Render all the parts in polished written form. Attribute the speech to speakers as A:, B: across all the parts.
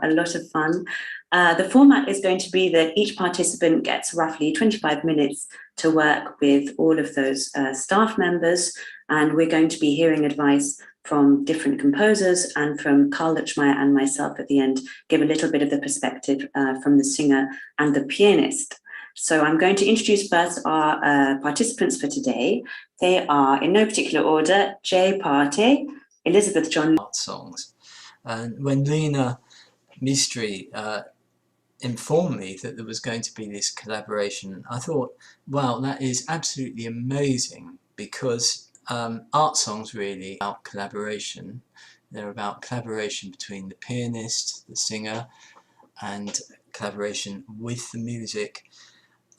A: a lot of fun. The format is going to be that each participant gets roughly 25 minutes to work with all of those staff members, and we're going to be hearing advice from different composers and from Carl Lutschmeyer and myself at the end, give a little bit of the perspective from the singer and the pianist. So I'm going to introduce first our participants for today. They are, in no particular order, Jay Partey, Elizabeth John.
B: Songs. And when Lena Mistry informed me that there was going to be this collaboration, I thought, wow, that is absolutely amazing, because art songs really are about collaboration. They're about collaboration between the pianist, the singer, and collaboration with the music.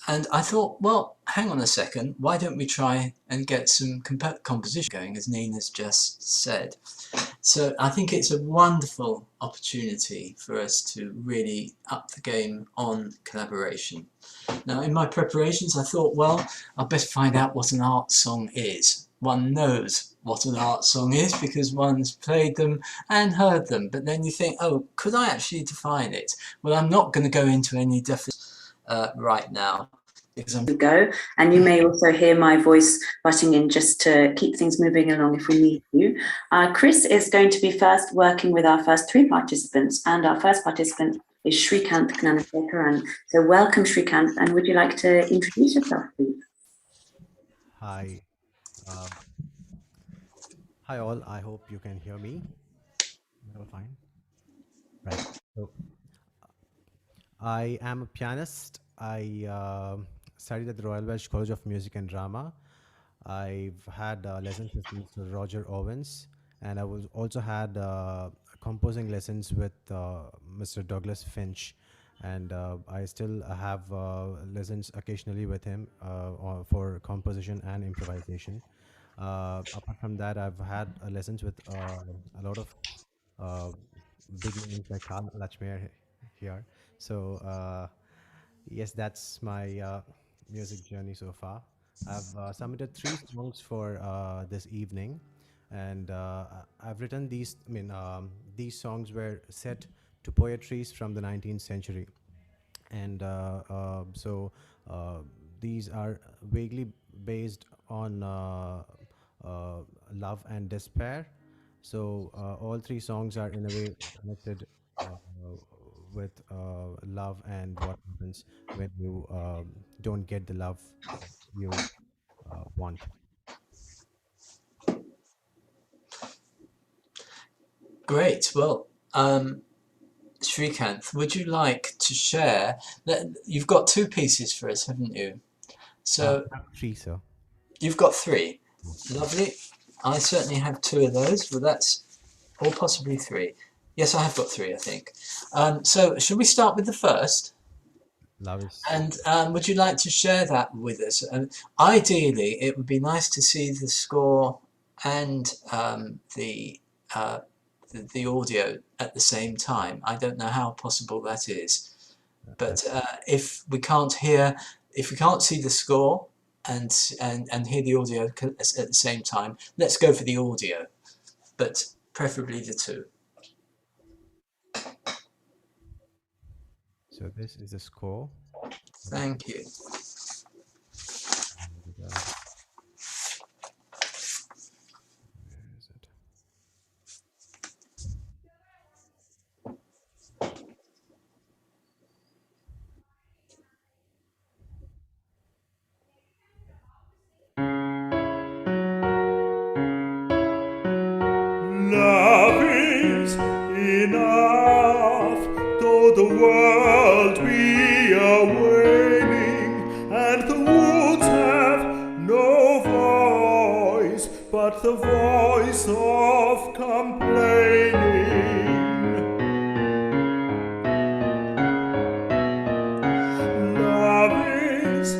B: And I thought, well, hang on a second, why don't we try and get some composition going, as Nina's just said. So I think it's a wonderful opportunity for us to really up the game on collaboration. Now, in my preparations, I thought, well, I'll best find out what an art song is. One knows what an art song is because one's played them and heard them, but then you think, oh, could I actually define it? Well, I'm not going to go into any definition right now, because I'm
A: go, and you may also hear my voice butting in just to keep things moving along if we need to. Chris is going to be first working with our first three participants, and our first participant is Srikanth Gnanasekharan. So welcome, Srikanth, and would you like to introduce yourself, please?
C: Hi. Hi all, I hope you can hear me. All fine. Right. So, I am a pianist. I studied at the Royal Welsh College of Music and Drama. I've had lessons with Mr. Roger Owens, and I was also had composing lessons with Mr. Douglas Finch, and I still have lessons occasionally with him for composition and improvisation. Apart from that, I've had lessons with a lot of big names like Carl Lachmeyer here. So yes, that's my music journey so far. I've submitted 3 songs for this evening, and I've written these. These songs were set to poetries from the 19th century, and these are vaguely based on love and despair. So all 3 songs are in a way connected with love and what happens when you don't get the love you want.
B: great. Well, Srikanth, would you like to share that you've got 2 pieces for us, haven't you? So
C: 3, sir.
B: you've got 3. Lovely. I certainly have 2 of those, but that's, or possibly 3. Yes, I have got 3, I think. So should we start with the first?
C: Love is.
B: And would you like to share that with us? And ideally, it would be nice to see the score and the audio at the same time. I don't know how possible that is, but if we can't see the score and hear the audio at the same time, let's go for the audio, but preferably the 2.
C: So this is the score.
B: Thank you.
C: And, where is it?
D: Love is enough, though the world be a waning, and the woods have no voice, but the voice of complaining. Love is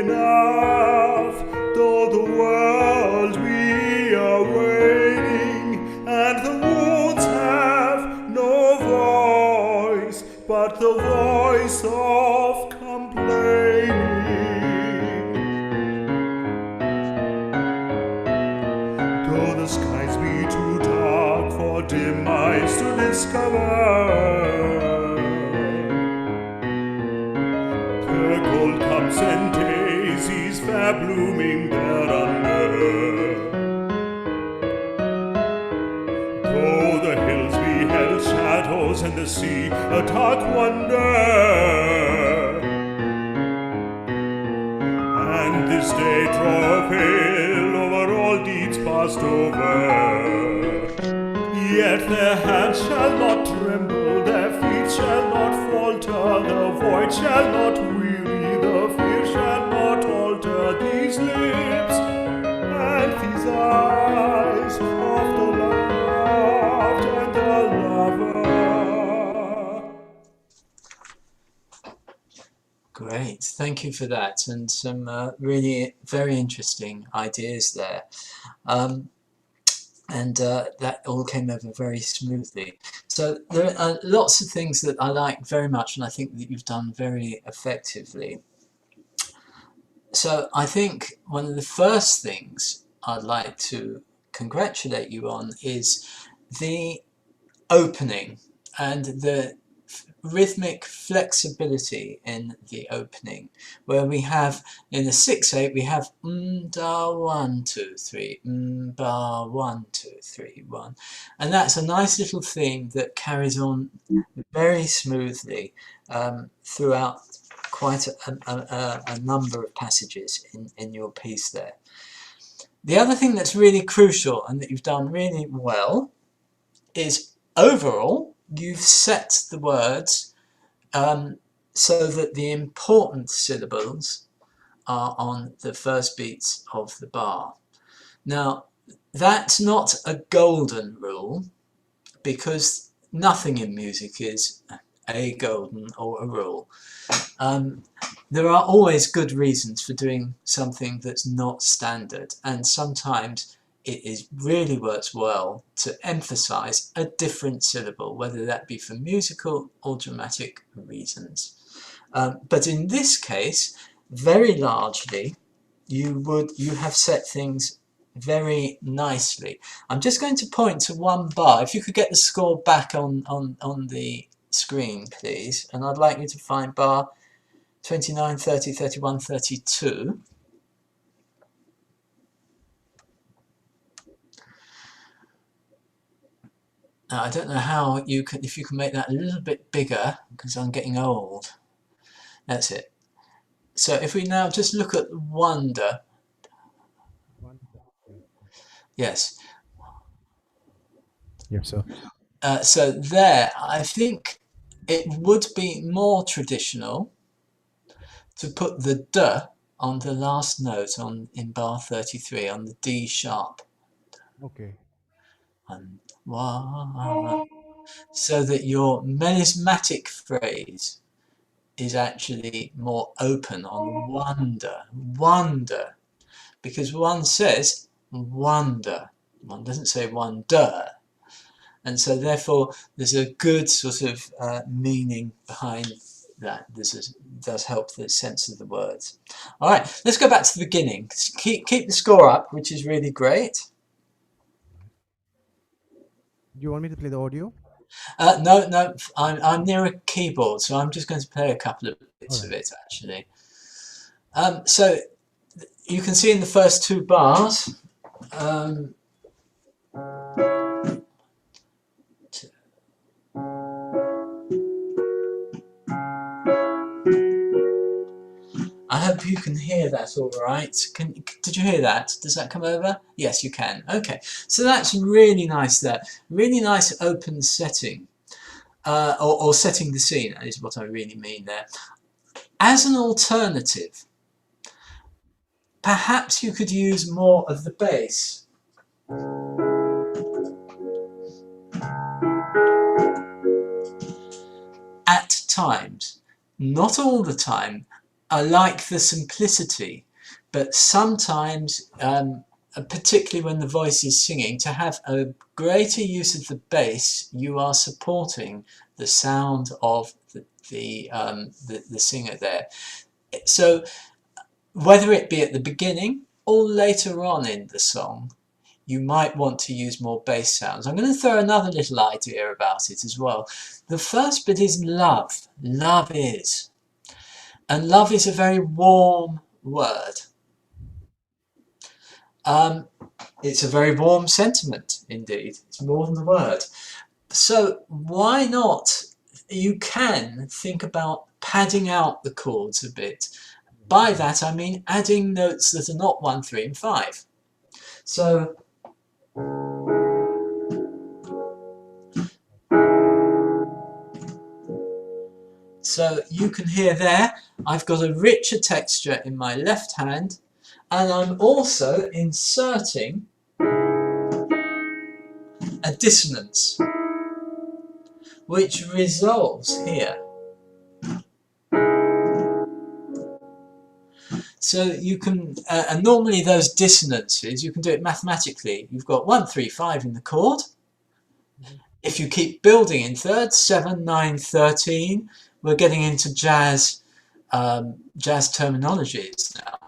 D: enough, though the world be a waning, and the woods have no voice, but the voice of complaining. Though the skies be too dark for your demise to discover. The gold cups and daisies fair blooming thereunder. Though the hills beheld shadows and the sea a dark wonder, and this day draw a veil over all deeds passed over. Yet their hands shall not tremble, their feet shall not falter, the void shall not weary, the fear shall not alter these lips and these eyes of the loved and the lover.
B: Great, thank you for that, and some really very interesting ideas there. And that all came over very smoothly. So there are lots of things that I like very much, and I think that you've done very effectively. So I think one of the first things I'd like to congratulate you on is the opening and the rhythmic flexibility in the opening, where we have in the 6/8 we have da 1 2 3 ba 1 2 3 1, and that's a nice little theme that carries on very smoothly throughout quite a number of passages in your piece there. The other thing that's really crucial and that you've done really well is overall you've set the words so that the important syllables are on the first beats of the bar. Now, that's not a golden rule, because nothing in music is a golden or a rule. There are always good reasons for doing something that's not standard, and sometimes it really works well to emphasize a different syllable, whether that be for musical or dramatic reasons. But in this case, very largely, you have set things very nicely. I'm just going to point to one bar. If you could get the score back on the screen, please, and I'd like you to find bar 29, 30, 31, 32. Now, I don't know how you can, if you can make that a little bit bigger, because I'm getting old. That's it. So if we now just look at wonder. Yes.
C: Yes, sir.
B: So there, I think it would be more traditional to put the D on the last note in bar 33 on the D sharp.
C: Okay.
B: So that your melismatic phrase is actually more open on wonder, because one says wonder, one doesn't say wonder, and so therefore there's a good sort of meaning behind that. This does help the sense of the words. All right, let's go back to the beginning. Keep the score up, which is really great.
C: Do you want me to play the audio?
B: No, I'm near a keyboard, so I'm just going to play a couple of bits of it, actually. So you can see in the first two bars, I hope you can hear that all right. Did you hear that? Does that come over? Yes, you can. Okay, so that's really nice there. Really nice open setting, or setting the scene is what I really mean there. As an alternative, perhaps you could use more of the bass. At times, not all the time. I like the simplicity, but sometimes, particularly when the voice is singing, to have a greater use of the bass, you are supporting the sound of the singer there. So whether it be at the beginning or later on in the song, you might want to use more bass sounds. I'm going to throw another little idea about it as well. The first bit is love. Love is. And love is a very warm word. It's a very warm sentiment indeed. It's more than the word. So why not? You can think about padding out the chords a bit. By that I mean adding notes that are not 1, 3 and 5. So you can hear there, I've got a richer texture in my left hand, and I'm also inserting a dissonance, which resolves here. So you can, and normally those dissonances, you can do it mathematically. You've got 1, 3, 5 in the chord. If you keep building in thirds, 7, 9, 13, we're getting into jazz terminologies now.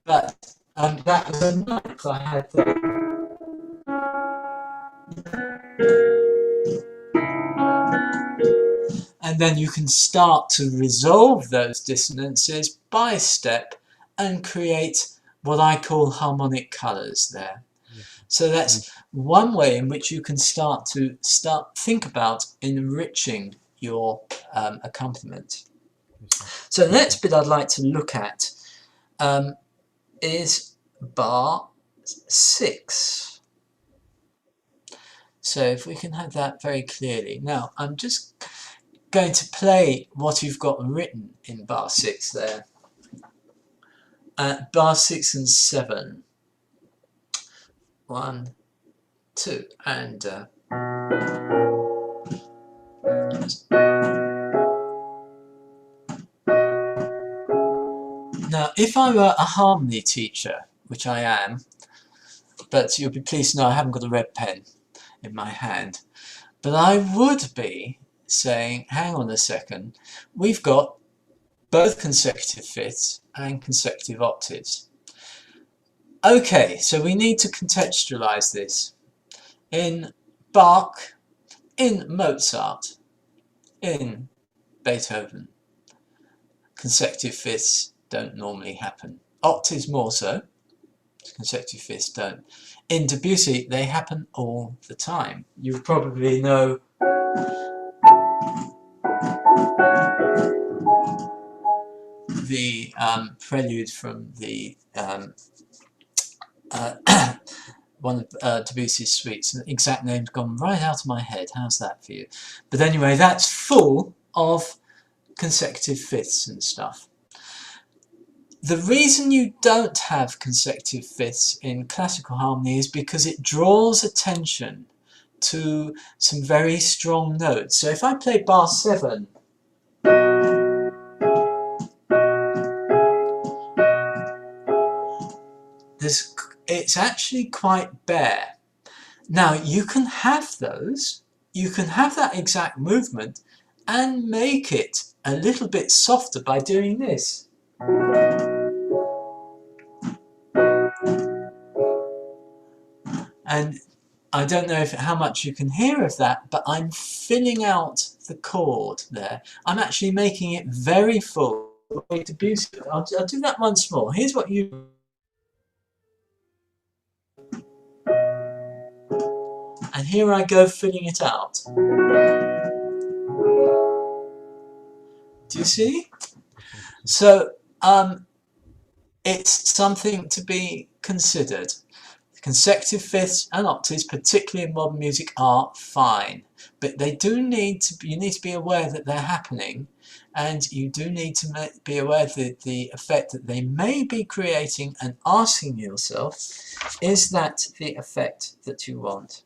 B: But that was a ninth I had there. And then you can start to resolve those dissonances by step and create what I call harmonic colors there. So that's one way in which you can start to think about enriching your accompaniment. So the next bit I'd like to look at is bar 6. So if we can have that very clearly. Now I'm just going to play what you've got written in bar 6 there. Bar 6 and 7. 1, 2, and now if I were a harmony teacher, which I am, but you'll be pleased to know I haven't got a red pen in my hand, but I would be saying, hang on a second, we've got both consecutive fifths and consecutive octaves. Okay, so we need to contextualize this. In Bach, in Mozart, in Beethoven, consecutive fifths don't normally happen. Octaves more so, consecutive fifths don't. In Debussy, they happen all the time. You probably know the prelude from the one of Debussy's suites. The exact name's gone right out of my head. How's that for you? But anyway, that's full of consecutive fifths and stuff. The reason you don't have consecutive fifths in classical harmony is because it draws attention to some very strong notes. So if I play bar 7, it's actually quite bare. Now you can have those, you can have that exact movement and make it a little bit softer by doing this. And I don't know how much you can hear of that, but I'm filling out the chord there. I'm actually making it very full. I'll do that once more. Here's what you... And here I go filling it out. Do you see? So it's something to be considered. Consecutive fifths and octaves, particularly in modern music, are fine, but they do need to. You need to be aware that they're happening, and you do need to be aware that the effect that they may be creating, and asking yourself, is that the effect that you want?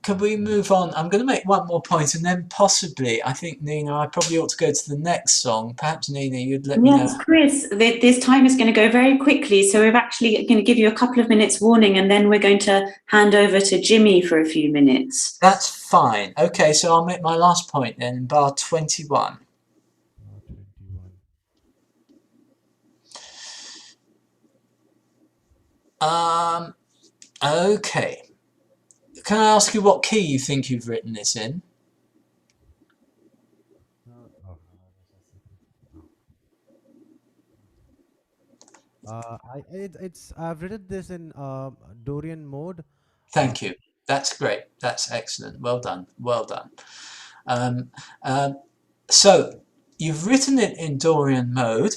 B: Can we move on? I'm going to make one more point, and then possibly, I think, Nina, I probably ought to go to the next song. Perhaps, Nina, you'd let me know.
A: Yes, Chris, this time is going to go very quickly, so we're actually going to give you a couple of minutes warning, and then we're going to hand over to Jimmy for a few minutes.
B: That's fine. Okay, so I'll make my last point then, in bar 21. Okay. Can I ask you what key you think you've written this in?
C: I've written this in Dorian mode.
B: Thank you. That's great. That's excellent. Well done. Well done. Um, um, so you've written it in Dorian mode.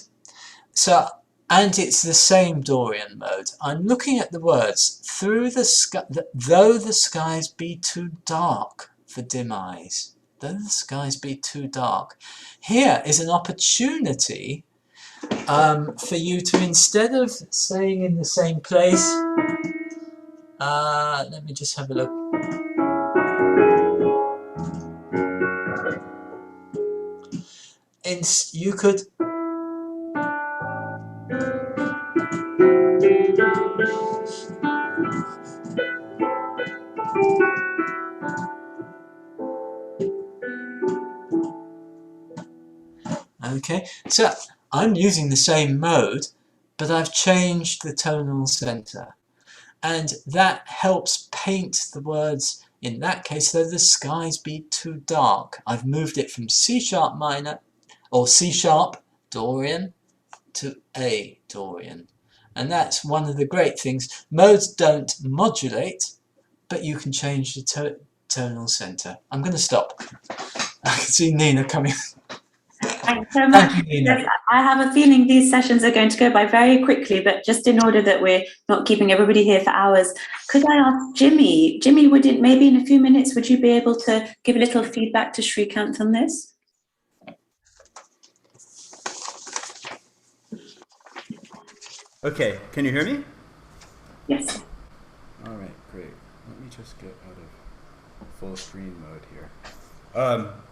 B: So, and it's the same Dorian mode. I'm looking at the words. Through the sky, though the skies be too dark for dim eyes. Though the skies be too dark. Here is an opportunity for you to, instead of staying in the same place, let me just have a look. You could okay, so I'm using the same mode, but I've changed the tonal center, and that helps paint the words. In that case, though the skies be too dark, I've moved it from C sharp minor or C sharp Dorian to A Dorian. And that's one of the great things. Modes don't modulate, but you can change the tonal center. I'm going to stop. I can see Nina coming.
A: Thanks so much. Yes, I have a feeling these sessions are going to go by very quickly, but just in order that we're not keeping everybody here for hours, could I ask Jimmy? Jimmy, maybe in a few minutes, would you be able to give a little feedback to Shrikant on this?
E: Okay, can you hear me?
A: Yes.
E: All right, great. Let me just get out of full screen mode here.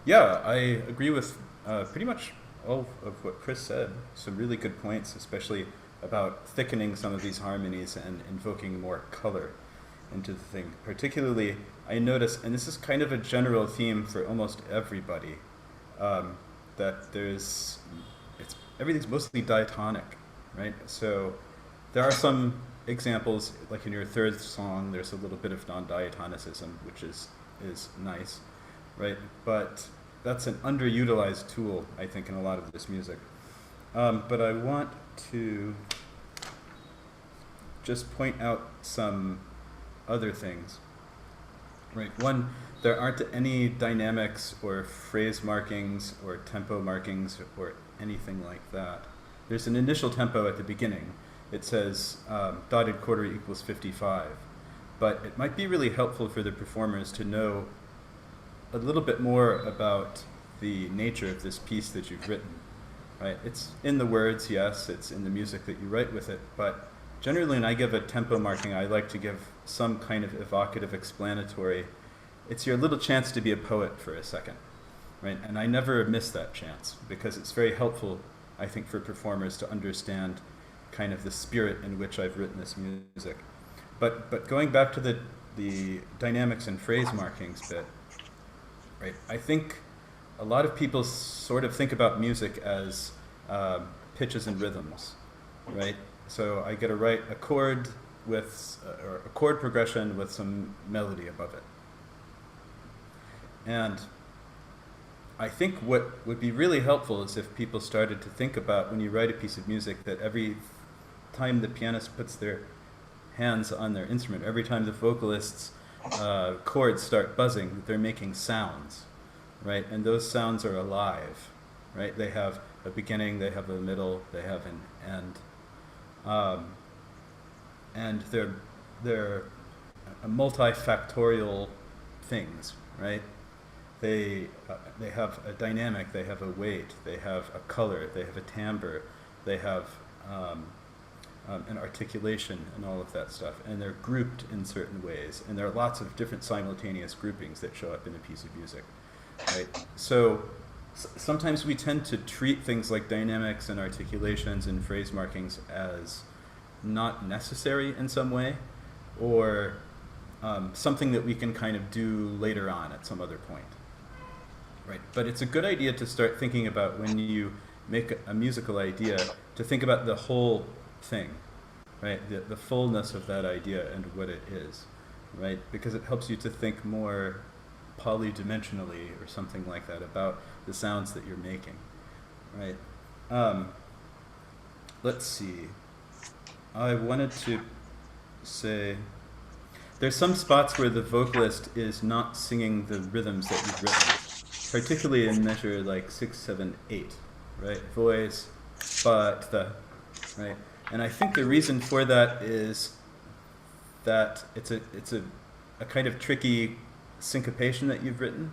E: Yeah, I agree with pretty much all of what Chris said. Some really good points, especially about thickening some of these harmonies and invoking more color into the thing. Particularly, I notice, and this is kind of a general theme for almost everybody, that everything's mostly diatonic, right? So there are some examples, like in your third song, there's a little bit of non-diatonicism, which is nice, right? But that's an underutilized tool, I think, in a lot of this music. But I want to just point out some other things, right? One, there aren't any dynamics or phrase markings or tempo markings or anything like that. There's an initial tempo at the beginning. It says dotted quarter equals 55. But it might be really helpful for the performers to know a little bit more about the nature of this piece that you've written, right? It's in the words, yes, it's in the music that you write with it, but generally when I give a tempo marking, I like to give some kind of evocative explanatory. It's your little chance to be a poet for a second, right? And I never miss that chance because it's very helpful, I think, for performers to understand kind of the spirit in which I've written this music. But going back to the dynamics and phrase markings bit, right? I think a lot of people sort of think about music as pitches and rhythms, right? So I get to write a chord with or a chord progression with some melody above it. And I think what would be really helpful is if people started to think about, when you write a piece of music, that every time the pianist puts their hands on their instrument, every time the vocalist's chords start buzzing, they're making sounds, right? And those sounds are alive, right? They have a beginning, they have a middle, they have an end. And they're multifactorial things, right? They have a dynamic, they have a weight, they have a color, they have a timbre, they have an articulation and all of that stuff. And they're grouped in certain ways. And there are lots of different simultaneous groupings that show up in a piece of music, right? So sometimes we tend to treat things like dynamics and articulations and phrase markings as not necessary in some way, or something that we can kind of do later on at some other point, right? But it's a good idea to start thinking about, when you make a musical idea, to think about the whole thing, right? The fullness of that idea and what it is, right? Because it helps you to think more polydimensionally or something like that about the sounds that you're making, right? Let's see. I wanted to say there's some spots where the vocalist is not singing the rhythms that you've written, particularly in measure like 6, 7, 8, right? Voice, but the, right? And I think the reason for that is that it's a kind of tricky syncopation that you've written,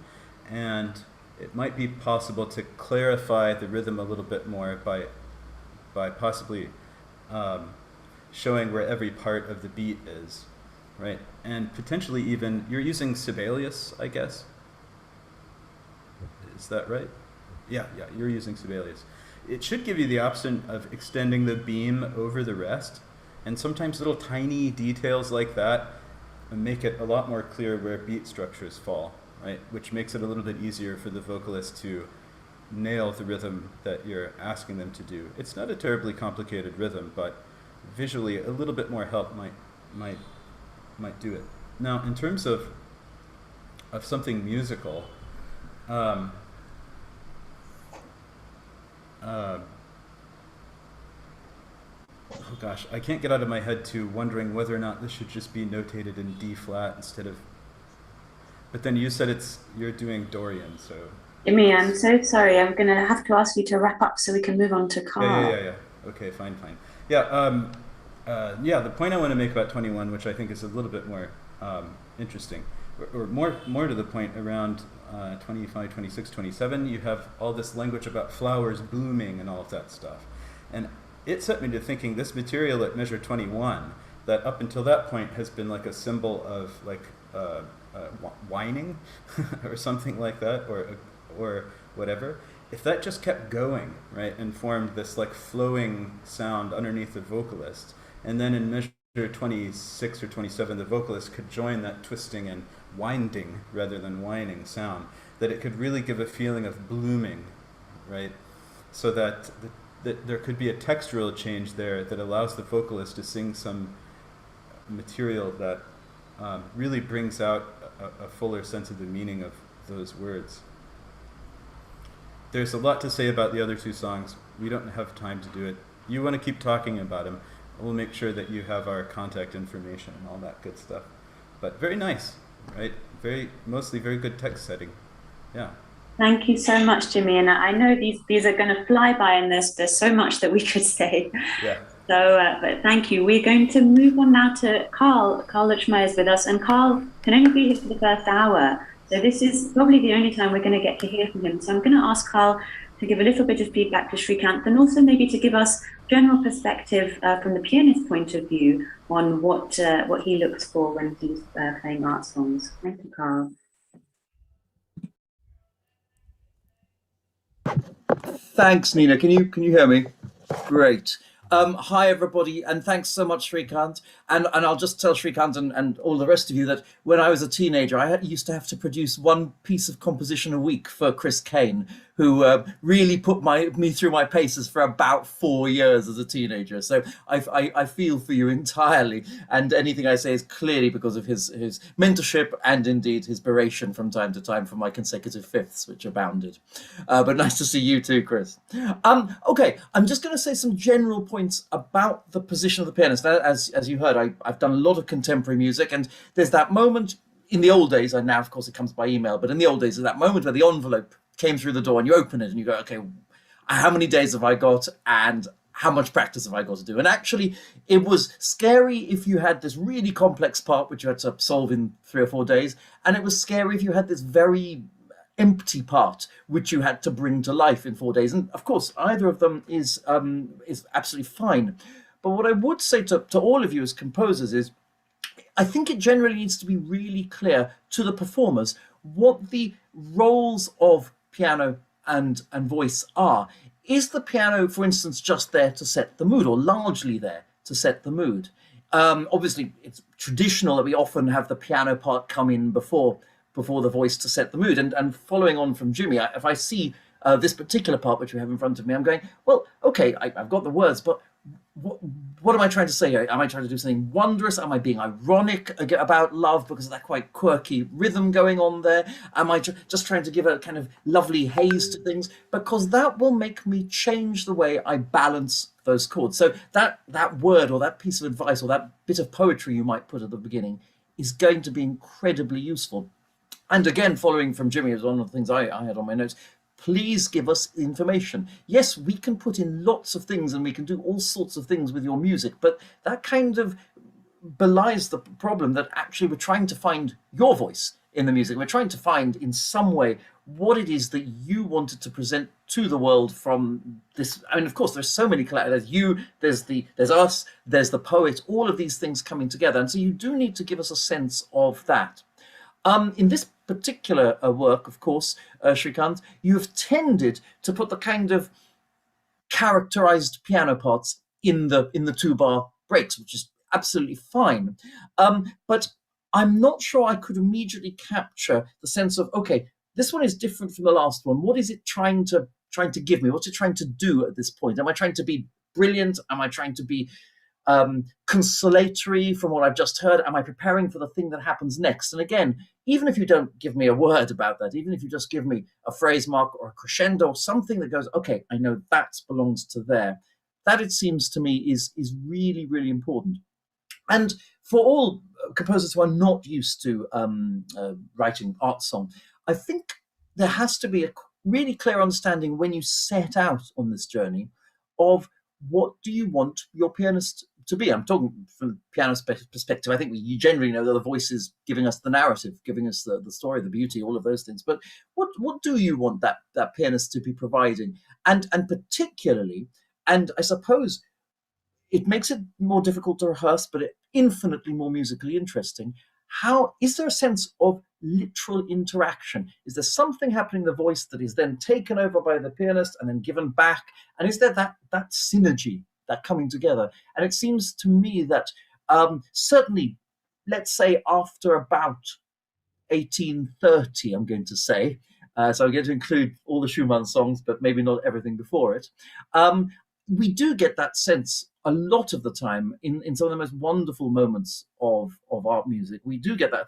E: and it might be possible to clarify the rhythm a little bit more by possibly showing where every part of the beat is, right? And potentially even, you're using Sibelius, I guess? Is that right? Yeah, you're using Sibelius. It should give you the option of extending the beam over the rest, and sometimes little tiny details like that make it a lot more clear where beat structures fall, right? Which makes it a little bit easier for the vocalist to nail the rhythm that you're asking them to do. It's not a terribly complicated rhythm, but visually a little bit more help might do it. Now, in terms of something musical, oh gosh, I can't get out of my head to wondering whether or not this should just be notated in D flat instead of. But then you said you're doing Dorian, so.
A: Jimmy, I'm so sorry. I'm going to have to ask you to wrap up so we can move on to Carl.
E: Yeah. Okay, fine. Yeah, the point I want to make about 21, which I think is a little bit more interesting, or more to the point around 25, 26, 27, you have all this language about flowers blooming and all of that stuff. And it set me to thinking this material at measure 21, that up until that point has been like a symbol of like whining or something like that, or whatever. If that just kept going, right, and formed this like flowing sound underneath the vocalist, and then in measure 26 or 27, the vocalist could join that twisting and winding rather than whining sound, that it could really give a feeling of blooming, right? So that there could be a textural change there that allows the vocalist to sing some material that really brings out a fuller sense of the meaning of those words. There's a lot to say about the other two songs. We don't have time to do it. You want to keep talking about them. We'll make sure that you have our contact information and all that good stuff. But very nice, right? Mostly very good text setting. Yeah.
A: Thank you so much, Jimmy. And I know these are going to fly by, and there's so much that we could say.
E: Yeah.
A: So, but thank you. We're going to move on now to Carl. Carl Luchmeyer is with us, and Carl can only be here for the first hour. So this is probably the only time we're going to get to hear from him. So I'm going to ask Carl to give a little bit of feedback to Srikanth, and also maybe to give us general perspective from the pianist's point of view on what he looks for when he's playing art songs. Thank you, Carl.
F: Thanks, Nina. Can you hear me? Great. Hi, everybody, and thanks so much, Srikanth. And I'll just tell Srikanth and all the rest of you that when I was a teenager, I used to have to produce one piece of composition a week for Chris Caine, who really put me through my paces for about 4 years as a teenager. So I feel for you entirely, and anything I say is clearly because of his mentorship and indeed his beration from time to time for my consecutive fifths, which abounded. But nice to see you too, Chris. Okay, I'm just going to say some general points about the position of the pianist. As you heard, I've done a lot of contemporary music, and there's that moment in the old days, and now of course it comes by email, but in the old days, there's that moment where the envelope came through the door and you open it and you go, okay, how many days have I got and how much practice have I got to do? And actually, it was scary if you had this really complex part which you had to solve in 3 or 4 days, and it was scary if you had this very empty part which you had to bring to life in 4 days. And of course, either of them is absolutely fine. But what I would say to all of you as composers is, I think it generally needs to be really clear to the performers what the roles of piano and voice are. Is the piano, for instance, just there to set the mood, or largely there to set the mood? Obviously, it's traditional that we often have the piano part come in before the voice to set the mood. And following on from Jimmy, if I see this particular part which we have in front of me, I'm going, well, okay, I've got the words, but what am I trying to say here? Am I trying to do something wondrous? Am I being ironic about love because of that quite quirky rhythm going on there? Am I just trying to give a kind of lovely haze to things? Because that will make me change the way I balance those chords. So that word or that piece of advice or that bit of poetry you might put at the beginning is going to be incredibly useful. And again, following from Jimmy, is one of the things I had on my notes. Please give us information. Yes, we can put in lots of things and we can do all sorts of things with your music, but that kind of belies the problem that actually we're trying to find your voice in the music. We're trying to find in some way what it is that you wanted to present to the world from this. I mean, of course, there's so many collaborators. There's us, there's the poet, all of these things coming together. And so you do need to give us a sense of that. In this particular work, of course, Shrikant, you have tended to put the kind of characterized piano parts in the 2-bar breaks, which is absolutely fine. But I'm not sure I could immediately capture the sense of, okay, this one is different from the last one. What is it trying to give me? What's it trying to do at this point? Am I trying to be brilliant? Am I trying to be consolatory from what I've just heard? Am I preparing for the thing that happens next? And again, even if you don't give me a word about that, even if you just give me a phrase mark or a crescendo or something that goes, okay, I know that belongs to there, that it seems to me is really, really important. And for all composers who are not used to writing art song, I think there has to be a really clear understanding when you set out on this journey of what do you want your pianist to be. I'm talking from the pianist perspective. I think you generally know that the voice is giving us the narrative, giving us the story, the beauty, all of those things. But what do you want that pianist to be providing? And particularly, and I suppose it makes it more difficult to rehearse, but infinitely more musically interesting. How is there a sense of literal interaction? Is there something happening in the voice that is then taken over by the pianist and then given back? And is there that synergy, that coming together? And it seems to me that certainly, let's say after about 1830, I'm going to say, so I'm going to include all the Schumann songs, but maybe not everything before it. We do get that sense a lot of the time in some of the most wonderful moments of art music. We do get that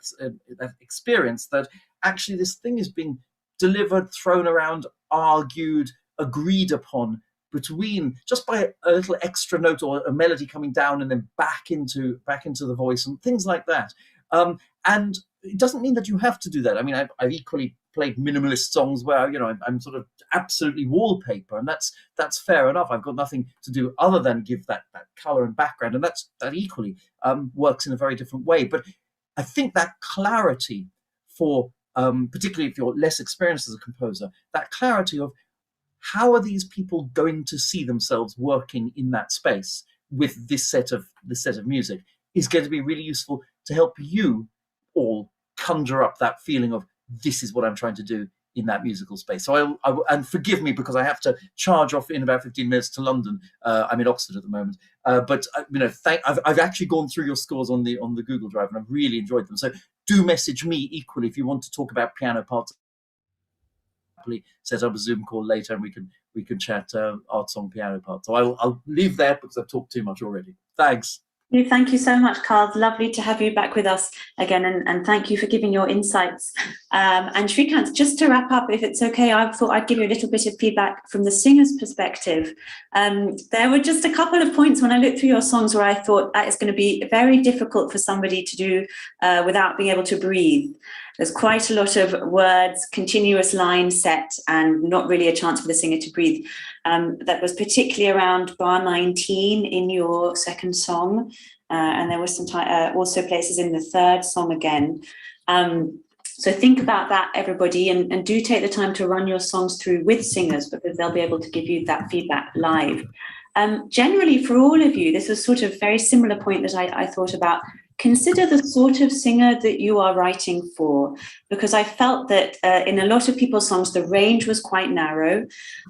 F: experience that actually this thing is being delivered, thrown around, argued, agreed upon between just by a little extra note or a melody coming down and then back into the voice and things like that. And it doesn't mean that you have to do that. I mean, I've equally played minimalist songs where, you know, I'm sort of absolutely wallpaper, and that's fair enough. I've got nothing to do other than give that color and background, and that equally works in a very different way. But I think that clarity for, particularly if you're less experienced as a composer, that clarity of how are these people going to see themselves working in that space with this set of music is going to be really useful to help you all conjure up that feeling of this is what I'm trying to do in that musical space. So and forgive me because I have to charge off in about 15 minutes to London. I'm in Oxford at the moment, but you know, I've actually gone through your scores on the Google Drive and I've really enjoyed them. So do message me equally if you want to talk about piano parts. Set up a Zoom call later and we can chat art song piano parts. So I'll leave there because I've talked too much already. Thanks.
A: Thank you so much, Carl. Lovely to have you back with us again, and thank you for giving your insights. And Shrikant, just to wrap up, if it's okay, I thought I'd give you a little bit of feedback from the singer's perspective. There were just a couple of points when I looked through your songs where I thought that is going to be very difficult for somebody to do without being able to breathe. There's quite a lot of words, continuous line set, and not really a chance for the singer to breathe. That was particularly around bar 19 in your second song. And there was some also places in the third song again. So think about that, everybody, and do take the time to run your songs through with singers because they'll be able to give you that feedback live. Generally, for all of you, this was sort of very similar point that I thought about. Consider the sort of singer that you are writing for, because I felt that in a lot of people's songs, the range was quite narrow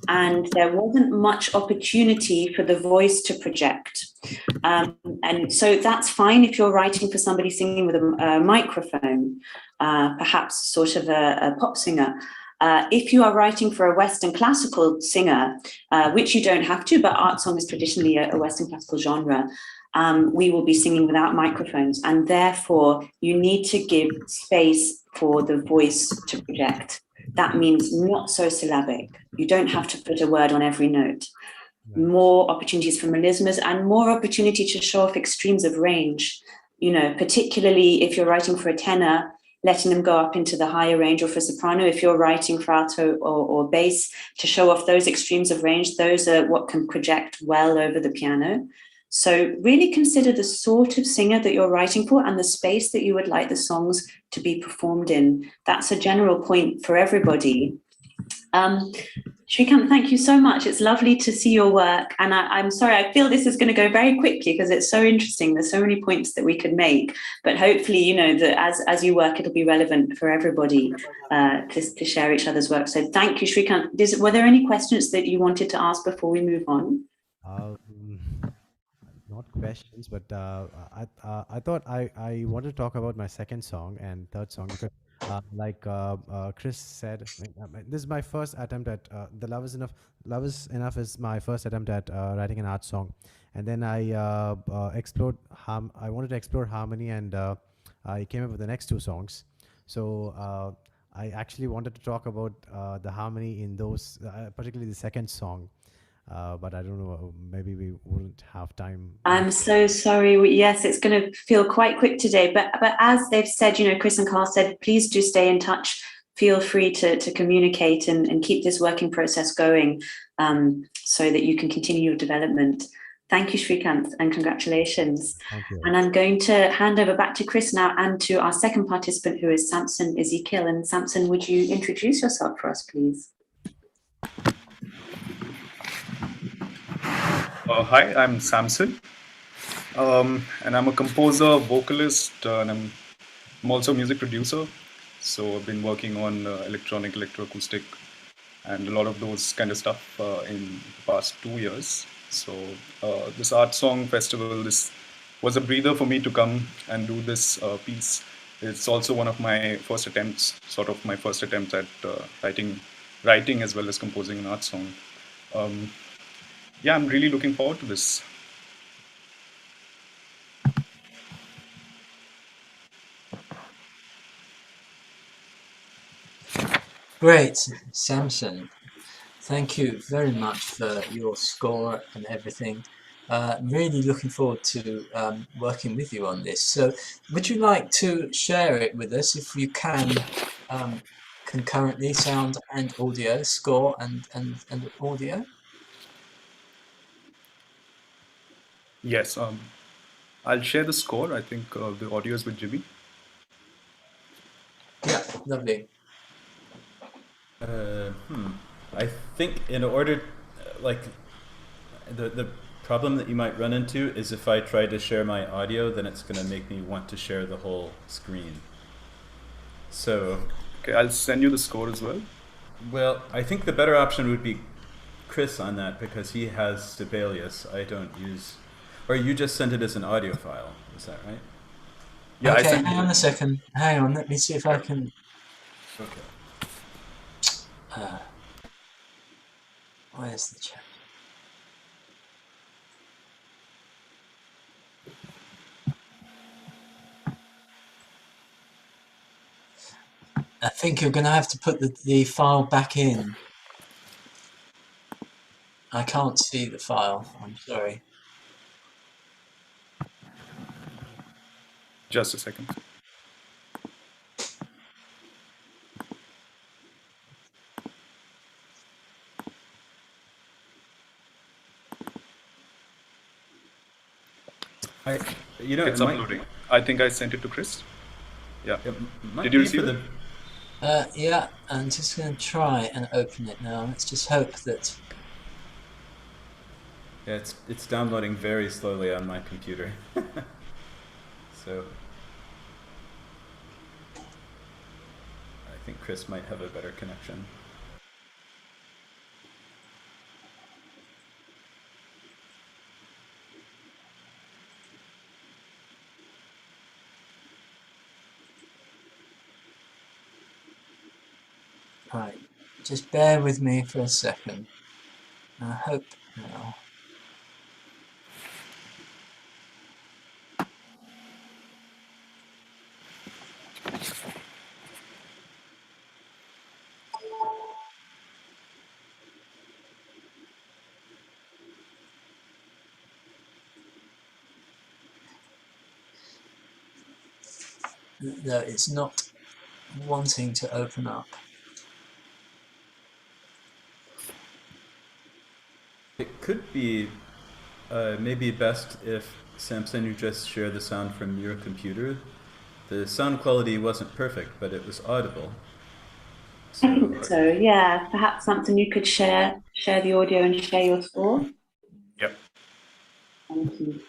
A: and there wasn't much opportunity for the voice to project. And so that's fine if you're writing for somebody singing with a microphone, perhaps sort of a pop singer. If you are writing for a Western classical singer, which you don't have to, but art song is traditionally a Western classical genre, we will be singing without microphones, and therefore you need to give space for the voice to project. That means not so syllabic. You don't have to put a word on every note. Right. More opportunities for melismas and more opportunity to show off extremes of range. You know, particularly if you're writing for a tenor, letting them go up into the higher range, or for soprano, if you're writing for alto or bass, to show off those extremes of range. Those are what can project well over the piano. So really consider the sort of singer that you're writing for and the space that you would like the songs to be performed in. That's a general point for everybody. Shrikant, thank you so much. It's lovely to see your work. And I'm sorry, I feel this is going to go very quickly because it's so interesting. There's so many points that we could make. But hopefully, you know, that as you work, it'll be relevant for everybody to share each other's work. So thank you, Shrikant. Were there any questions that you wanted to ask before we move on?
C: Not questions, but I thought I wanted to talk about my second song and third song because, like Chris said, this is my first attempt at the Love Is Enough. Love Is Enough is my first attempt at writing an art song, and then I explored. I wanted to explore harmony, and I came up with the next two songs. So I actually wanted to talk about the harmony in those, particularly the second song. But I don't know, maybe we wouldn't have time.
A: I'm so sorry. Yes, it's going to feel quite quick today. But as they've said, you know, Chris and Carl said, please do stay in touch. Feel free to communicate and keep this working process going so that you can continue your development. Thank you, Shrikant, and congratulations.
C: Thank you.
A: And I'm going to hand over back to Chris now and to our second participant, who is Samson Ezekiel. And Samson, would you introduce yourself for us, please?
G: Hi, I'm Samson, and I'm a composer, vocalist, and I'm also a music producer. So I've been working on electronic, electroacoustic, and a lot of those kind of stuff in the past 2 years. So this art song festival, this was a breather for me to come and do this piece. It's also one of my first attempts, sort of my first attempt at writing as well as composing an art song. Yeah, I'm really looking forward to this.
B: Great, Samson. Thank you very much for your score and everything. Really looking forward to working with you on this. So would you like to share it with us if you can, concurrently, sound and audio, score and audio?
G: Yes, I'll share the score. I think the audio is with Jimmy.
B: Yeah, lovely.
E: I think in order, like, the problem that you might run into is if I try to share my audio, then it's going to make me want to share the whole screen. So,
G: okay, I'll send you the score as well.
E: Well, I think the better option would be Chris on that because he has Sibelius. I don't use, or you just sent it as an audio file. Is that right?
G: Yeah.
B: Okay, hang on a second. Hang on, let me see if I can.
E: Okay.
B: Where's the chat? I think you're going to have to put the file back in. I can't see the file. I'm sorry.
G: Just a second. It's uploading. I think I sent it to Chris. Yeah. Did you receive it?
B: Yeah, I'm just going to try and open it now. Let's just hope that.
E: Yeah, it's downloading very slowly on my computer. So I think Chris might have a better connection.
B: Right. Just bear with me for a second. I hope now. No, it's not wanting to open up.
E: It could be maybe best if, Samson, you just share the sound from your computer. The sound quality wasn't perfect, but it was audible.
A: I think so, yeah. Perhaps something you could share the audio and share your score.
G: Yep.
A: Thank you.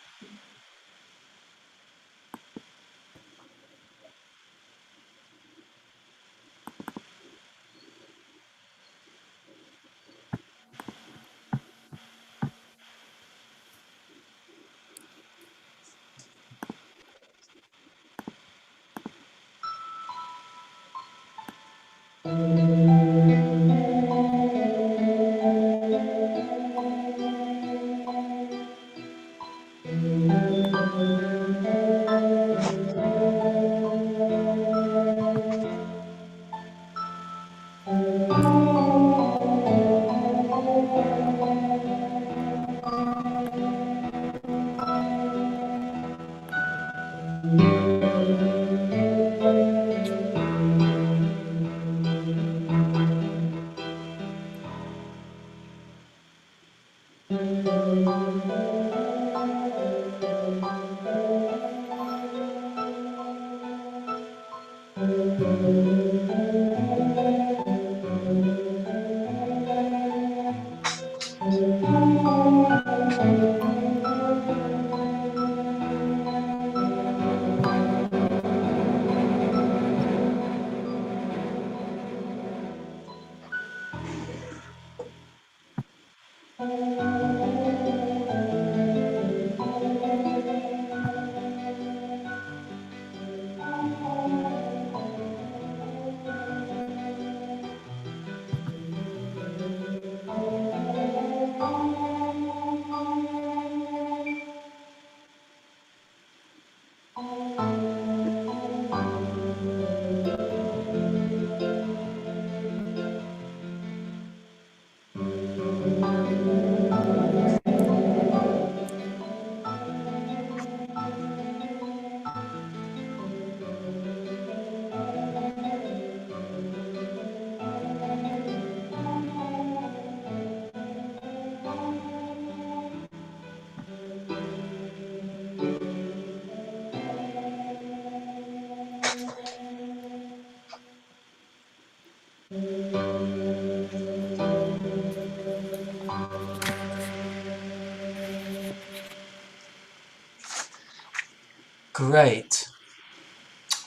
B: Great.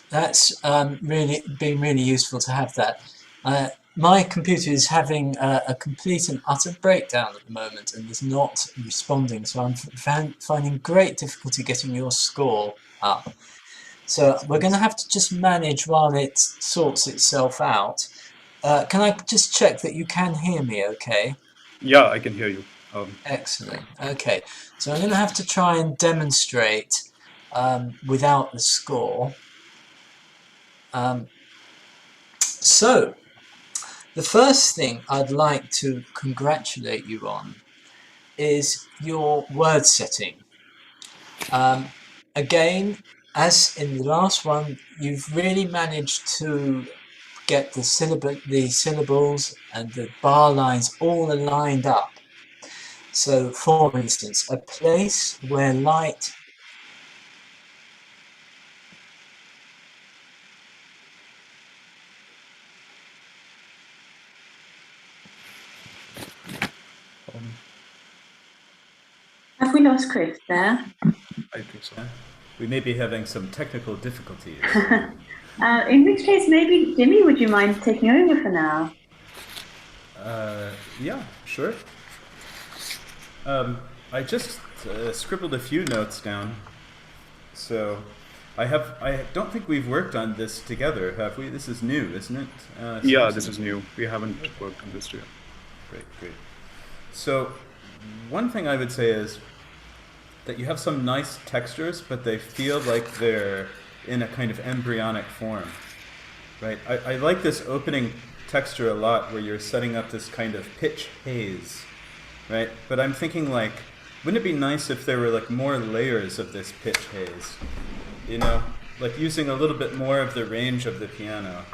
B: That's really been really useful to have that. My computer is having a complete and utter breakdown at the moment and is not responding, so I'm finding great difficulty getting your score up. So we're going to have to just manage while it sorts itself out. Can I just check that you can hear me okay?
G: Yeah, I can hear you.
B: Excellent. Okay, so I'm going to have to try and demonstrate without the score. So, the first thing I'd like to congratulate you on is your word setting. Again, as in the last one, you've really managed to get the syllables and the bar lines all aligned up. So, for instance, a place where light
A: Have we lost Chris there?
G: I think so.
E: We may be having some technical difficulties.
A: In which case, maybe, Jimmy, would you mind taking over for now?
E: Yeah, sure. I just scribbled a few notes down. So I don't think we've worked on this together, have we? This is new, isn't it?
G: Yeah, this is new. We haven't worked on this yet.
E: Great. So one thing I would say is that you have some nice textures, but they feel like they're in a kind of embryonic form, right? I like this opening texture a lot where you're setting up this kind of pitch haze, right? But I'm thinking like, wouldn't it be nice if there were like more layers of this pitch haze? You know, like using a little bit more of the range of the piano.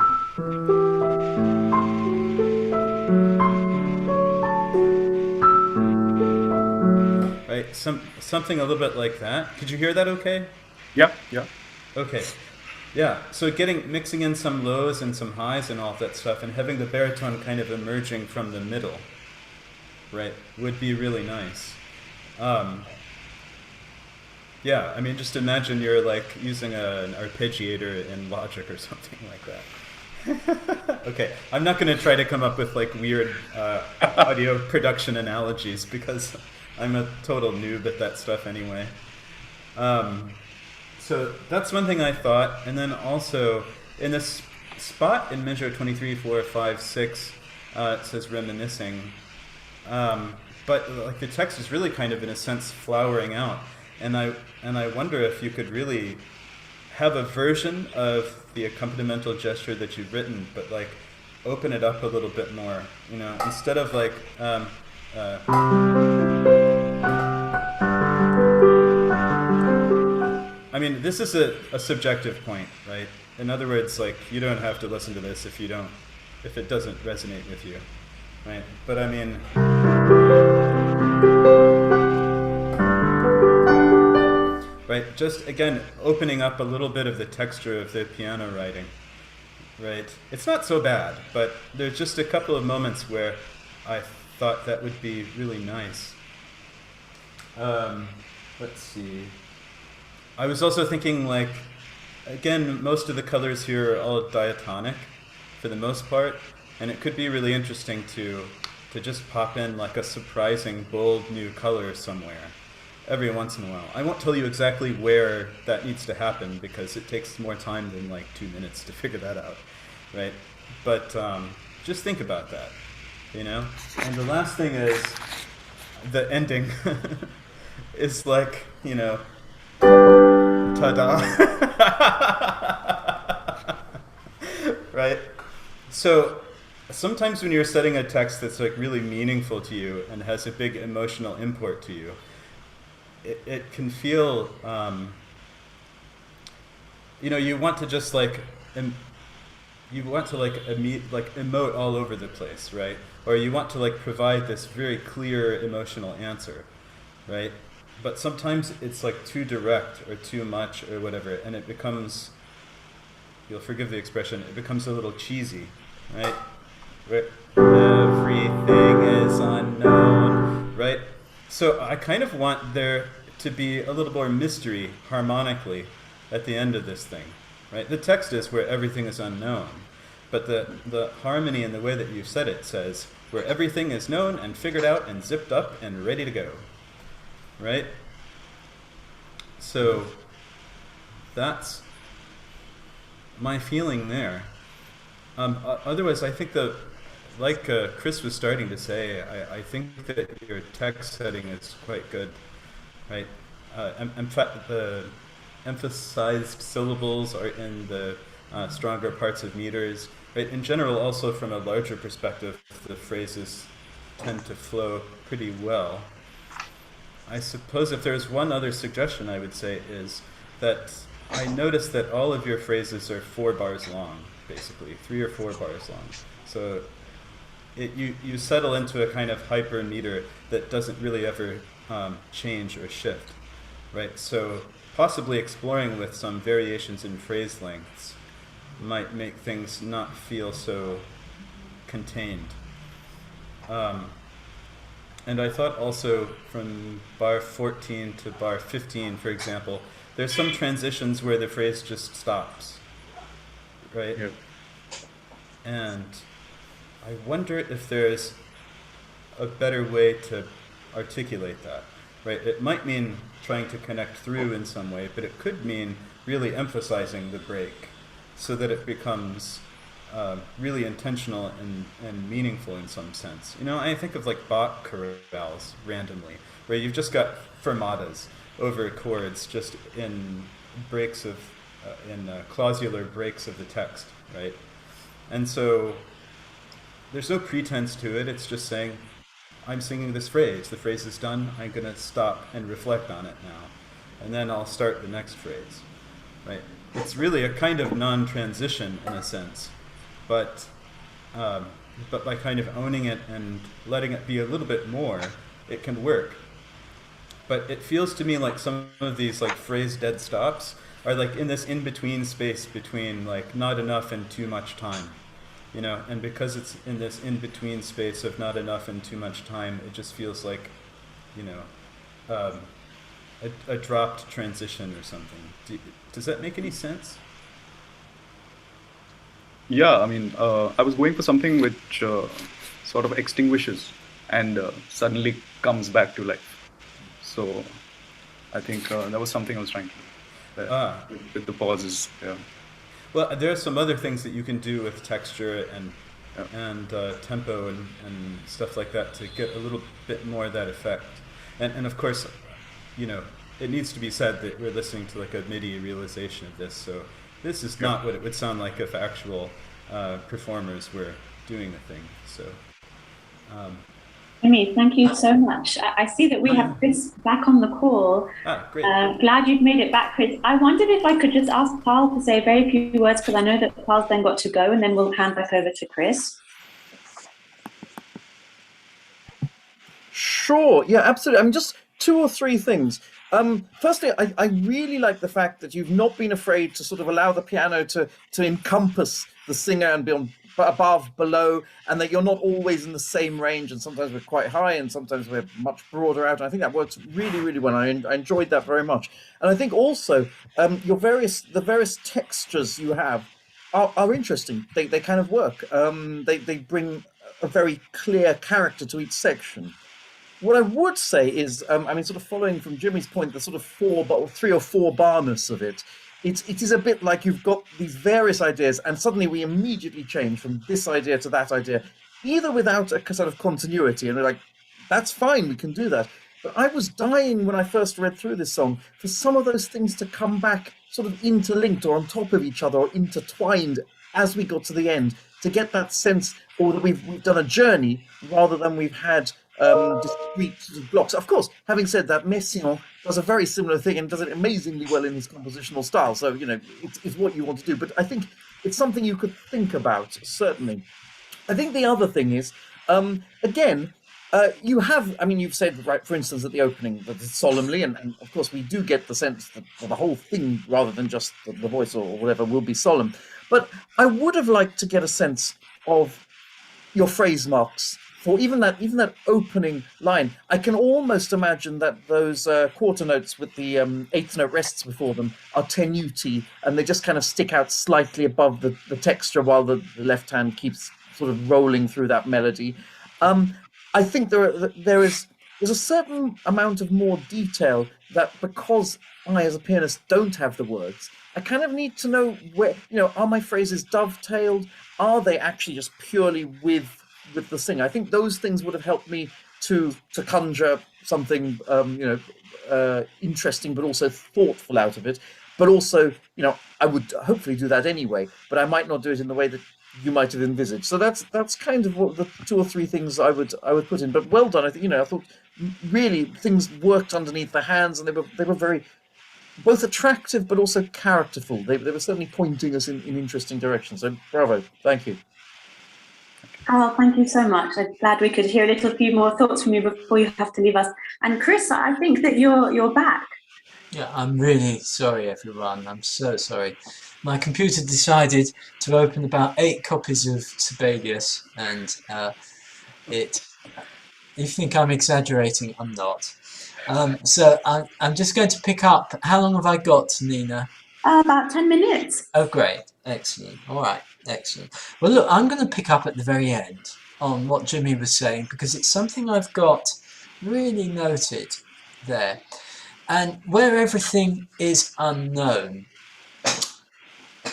E: Right, something a little bit like that. Could you hear that okay?
G: Yeah.
E: Okay. Yeah, so mixing in some lows and some highs and all that stuff and having the baritone kind of emerging from the middle, right, would be really nice. Yeah, I mean, just imagine you're like using an arpeggiator in Logic or something like that. Okay, I'm not going to try to come up with like weird audio production analogies because I'm a total noob at that stuff anyway. So that's one thing I thought, and then also in this spot in measure 23, 4, 5, 6, it says reminiscing, but like the text is really kind of in a sense flowering out, and I wonder if you could really have a version of the accompanimental gesture that you've written, but like open it up a little bit more, you know, instead of like I mean, this is a subjective point, right? In other words, like, you don't have to listen to this if it doesn't resonate with you, right? But I mean, right, just again, opening up a little bit of the texture of the piano writing, right? It's not so bad, but there's just a couple of moments where I thought that would be really nice. Let's see. I was also thinking, like, again, most of the colors here are all diatonic for the most part, and it could be really interesting to just pop in like a surprising, bold new color somewhere every once in a while. I won't tell you exactly where that needs to happen because it takes more time than like 2 minutes to figure that out, right? But just think about that, you know? And the last thing is the ending is like, you know, ta-da. Right? So sometimes when you're studying a text that's like really meaningful to you and has a big emotional import to you, it can feel, you know, you want to just like, emote all over the place, right? Or you want to like provide this very clear emotional answer, right? But sometimes it's like too direct or too much or whatever, and it becomes, you'll forgive the expression, it becomes a little cheesy, right? Everything is unknown, right? So I kind of want there to be a little more mystery harmonically at the end of this thing, right? The text is where everything is unknown, but the harmony and the way that you've said it says where everything is known and figured out and zipped up and ready to go. Right? So that's my feeling there. Otherwise, I think like Chris was starting to say, I think that your text setting is quite good, right? In fact, the emphasized syllables are in the stronger parts of meters, right? In general, also from a larger perspective, the phrases tend to flow pretty well. I suppose if there's one other suggestion I would say is that I noticed that all of your phrases are 4 bars long, basically, 3 or 4 bars long. So you settle into a kind of hypermeter that doesn't really ever change or shift, right? So possibly exploring with some variations in phrase lengths might make things not feel so contained. And I thought also from bar 14 to bar 15, for example, there's some transitions where the phrase just stops, right?
G: Yep.
E: And I wonder if there's a better way to articulate that, right? It might mean trying to connect through in some way, but it could mean really emphasizing the break so that it becomes really intentional and meaningful in some sense. You know, I think of like Bach chorales randomly, where you've just got fermatas over chords just in breaks of, clausular breaks of the text, right? And so there's no pretense to it, it's just saying, I'm singing this phrase, the phrase is done, I'm gonna stop and reflect on it now, and then I'll start the next phrase, right? It's really a kind of non-transition in a sense, but by kind of owning it and letting it be a little bit more, it can work. But it feels to me like some of these like phrase dead stops are like in this in-between space between like not enough and too much time, you know, and because it's in this in-between space of not enough and too much time, it just feels like, you know, a dropped transition or something. Does that make any sense?
G: Yeah, I mean, I was going for something which sort of extinguishes and suddenly comes back to life. So I think that was something I was trying to do with the pauses. Yeah.
E: Well, there are some other things that you can do with texture and tempo and stuff like that to get a little bit more of that effect. And of course, you know, it needs to be said that we're listening to like a MIDI realization of this, so this is not what it would sound like if actual performers were doing the thing. So.
A: Amy, thank you so much. I see that we have Chris back on the call.
E: Great.
A: Glad you've made it back, Chris. I wondered if I could just ask Paul to say very few words, because I know that Paul's then got to go, and then we'll hand back over to Chris.
F: Sure, yeah, absolutely. I mean, just 2 or 3 things. Firstly, I really like the fact that you've not been afraid to sort of allow the piano to encompass the singer and be on above, below, and that you're not always in the same range, and sometimes we're quite high and sometimes we're much broader out. And I think that works really, really well. I enjoyed that very much. And I think also the various textures you have are interesting. They kind of work. They bring a very clear character to each section. What I would say is, I mean, sort of following from Jimmy's point, the sort of 3 or 4 barness of it, it is a bit like you've got these various ideas and suddenly we immediately change from this idea to that idea, either without a sort of continuity, and they're like, that's fine, we can do that. But I was dying when I first read through this song for some of those things to come back sort of interlinked or on top of each other or intertwined as we got to the end, to get that sense, or that we've done a journey rather than we've had discrete blocks. Of course, having said that, Messiaen does a very similar thing and does it amazingly well in his compositional style. So, you know, it's what you want to do. But I think it's something you could think about, certainly. I think the other thing is, again, you have, I mean, you've said, right, for instance, at the opening, that it's solemnly, and of course we do get the sense that the whole thing, rather than just the voice or whatever, will be solemn. But I would have liked to get a sense of your phrase marks for even that opening line. I can almost imagine that those quarter notes with the 8th note rests before them are tenuti, and they just kind of stick out slightly above the texture while the left hand keeps sort of rolling through that melody. I think there's a certain amount of more detail that, because I, as a pianist, don't have the words, I kind of need to know where, you know, are my phrases dovetailed? Are they actually just purely with the singer? I think those things would have helped me to conjure something, interesting, but also thoughtful out of it. But also, you know, I would hopefully do that anyway, but I might not do it in the way that you might have envisaged. So that's kind of what the 2 or 3 things I would put in. But well done. I think, you know, I thought really things worked underneath the hands, and they were very both attractive but also characterful. They were certainly pointing us in interesting directions. So bravo, thank you.
A: Oh, thank you so much. I'm glad we could hear a little few more thoughts from you before you have to leave us. And Chris, I think that you're back.
B: Yeah, I'm really sorry, everyone. I'm so sorry. My computer decided to open about 8 copies of Sibelius, and if you think I'm exaggerating, I'm not. So I'm just going to pick up. How long have I got, Nina?
A: About 10 minutes.
B: Oh, great. Excellent. All right. Excellent. Well, look, I'm going to pick up at the very end on what Jimmy was saying, because it's something I've got really noted there. And where everything is unknown,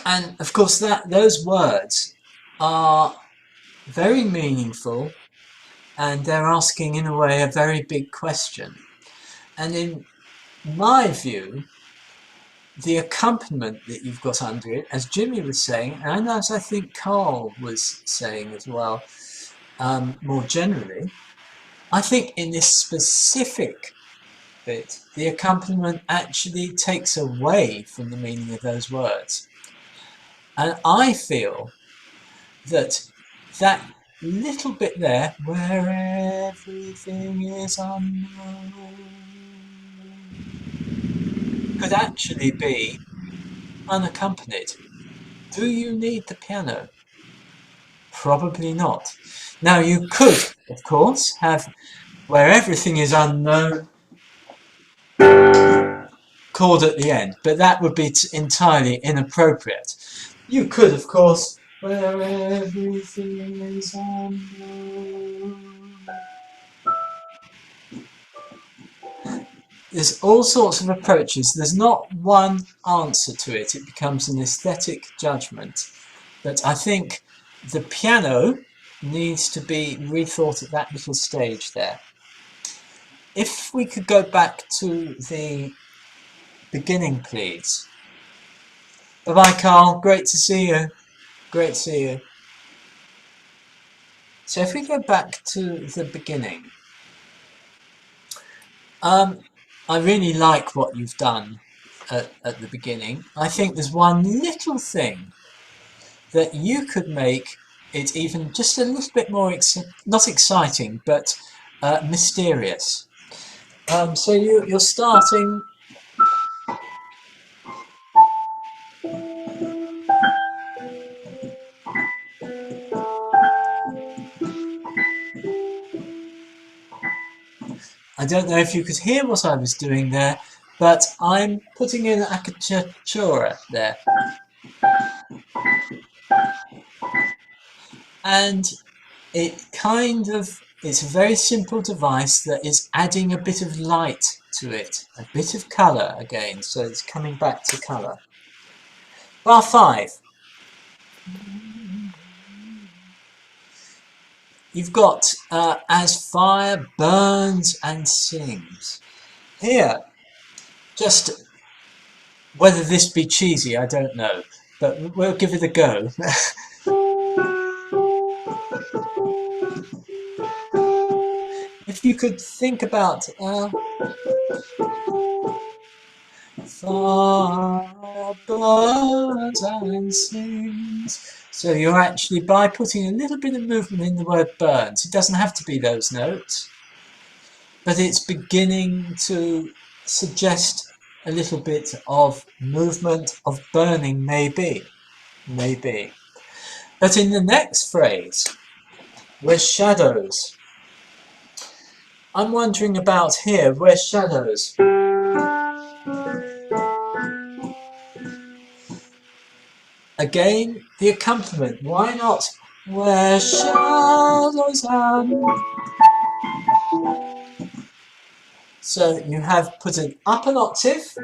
B: And of course those words are very meaningful, and they're asking in a way a very big question. And in my view, the accompaniment that you've got under it, as Jimmy was saying, and as I think Carl was saying as well, more generally, I think in this specific bit, the accompaniment actually takes away from the meaning of those words. And I feel that that little bit there, where everything is unknown, could actually be unaccompanied. Do you need the piano? Probably not. Now you could, of course, have where everything is unknown chord at the end, but that would be entirely inappropriate. You could, of course, where everything is unknown. There's all sorts of approaches. There's not one answer to it. It becomes an aesthetic judgment. But I think the piano needs to be rethought at that little stage there. If we could go back to the beginning, please. Bye-bye, Carl. Great to see you. Great to see you. So if we go back to the beginning, I really like what you've done at the beginning. I think there's one little thing that you could make it even just a little bit more, not exciting, but mysterious. So you're starting... I don't know if you could hear what I was doing there, but I'm putting in Accompaniment there. And it's a very simple device that is adding a bit of light to it, a bit of colour again, so it's coming back to colour. Bar 5. You've got as fire burns and sings. Here, just whether this be cheesy, I don't know, but we'll give it a go. If you could think about fire burns and sings. So you're actually, by putting a little bit of movement in the word burns, it doesn't have to be those notes, but it's beginning to suggest a little bit of movement, of burning, maybe. But in the next phrase, where's shadows? I'm wondering about here, where's shadows? Again, the accompaniment, why not? Where shadows are. So you have put it up an octave.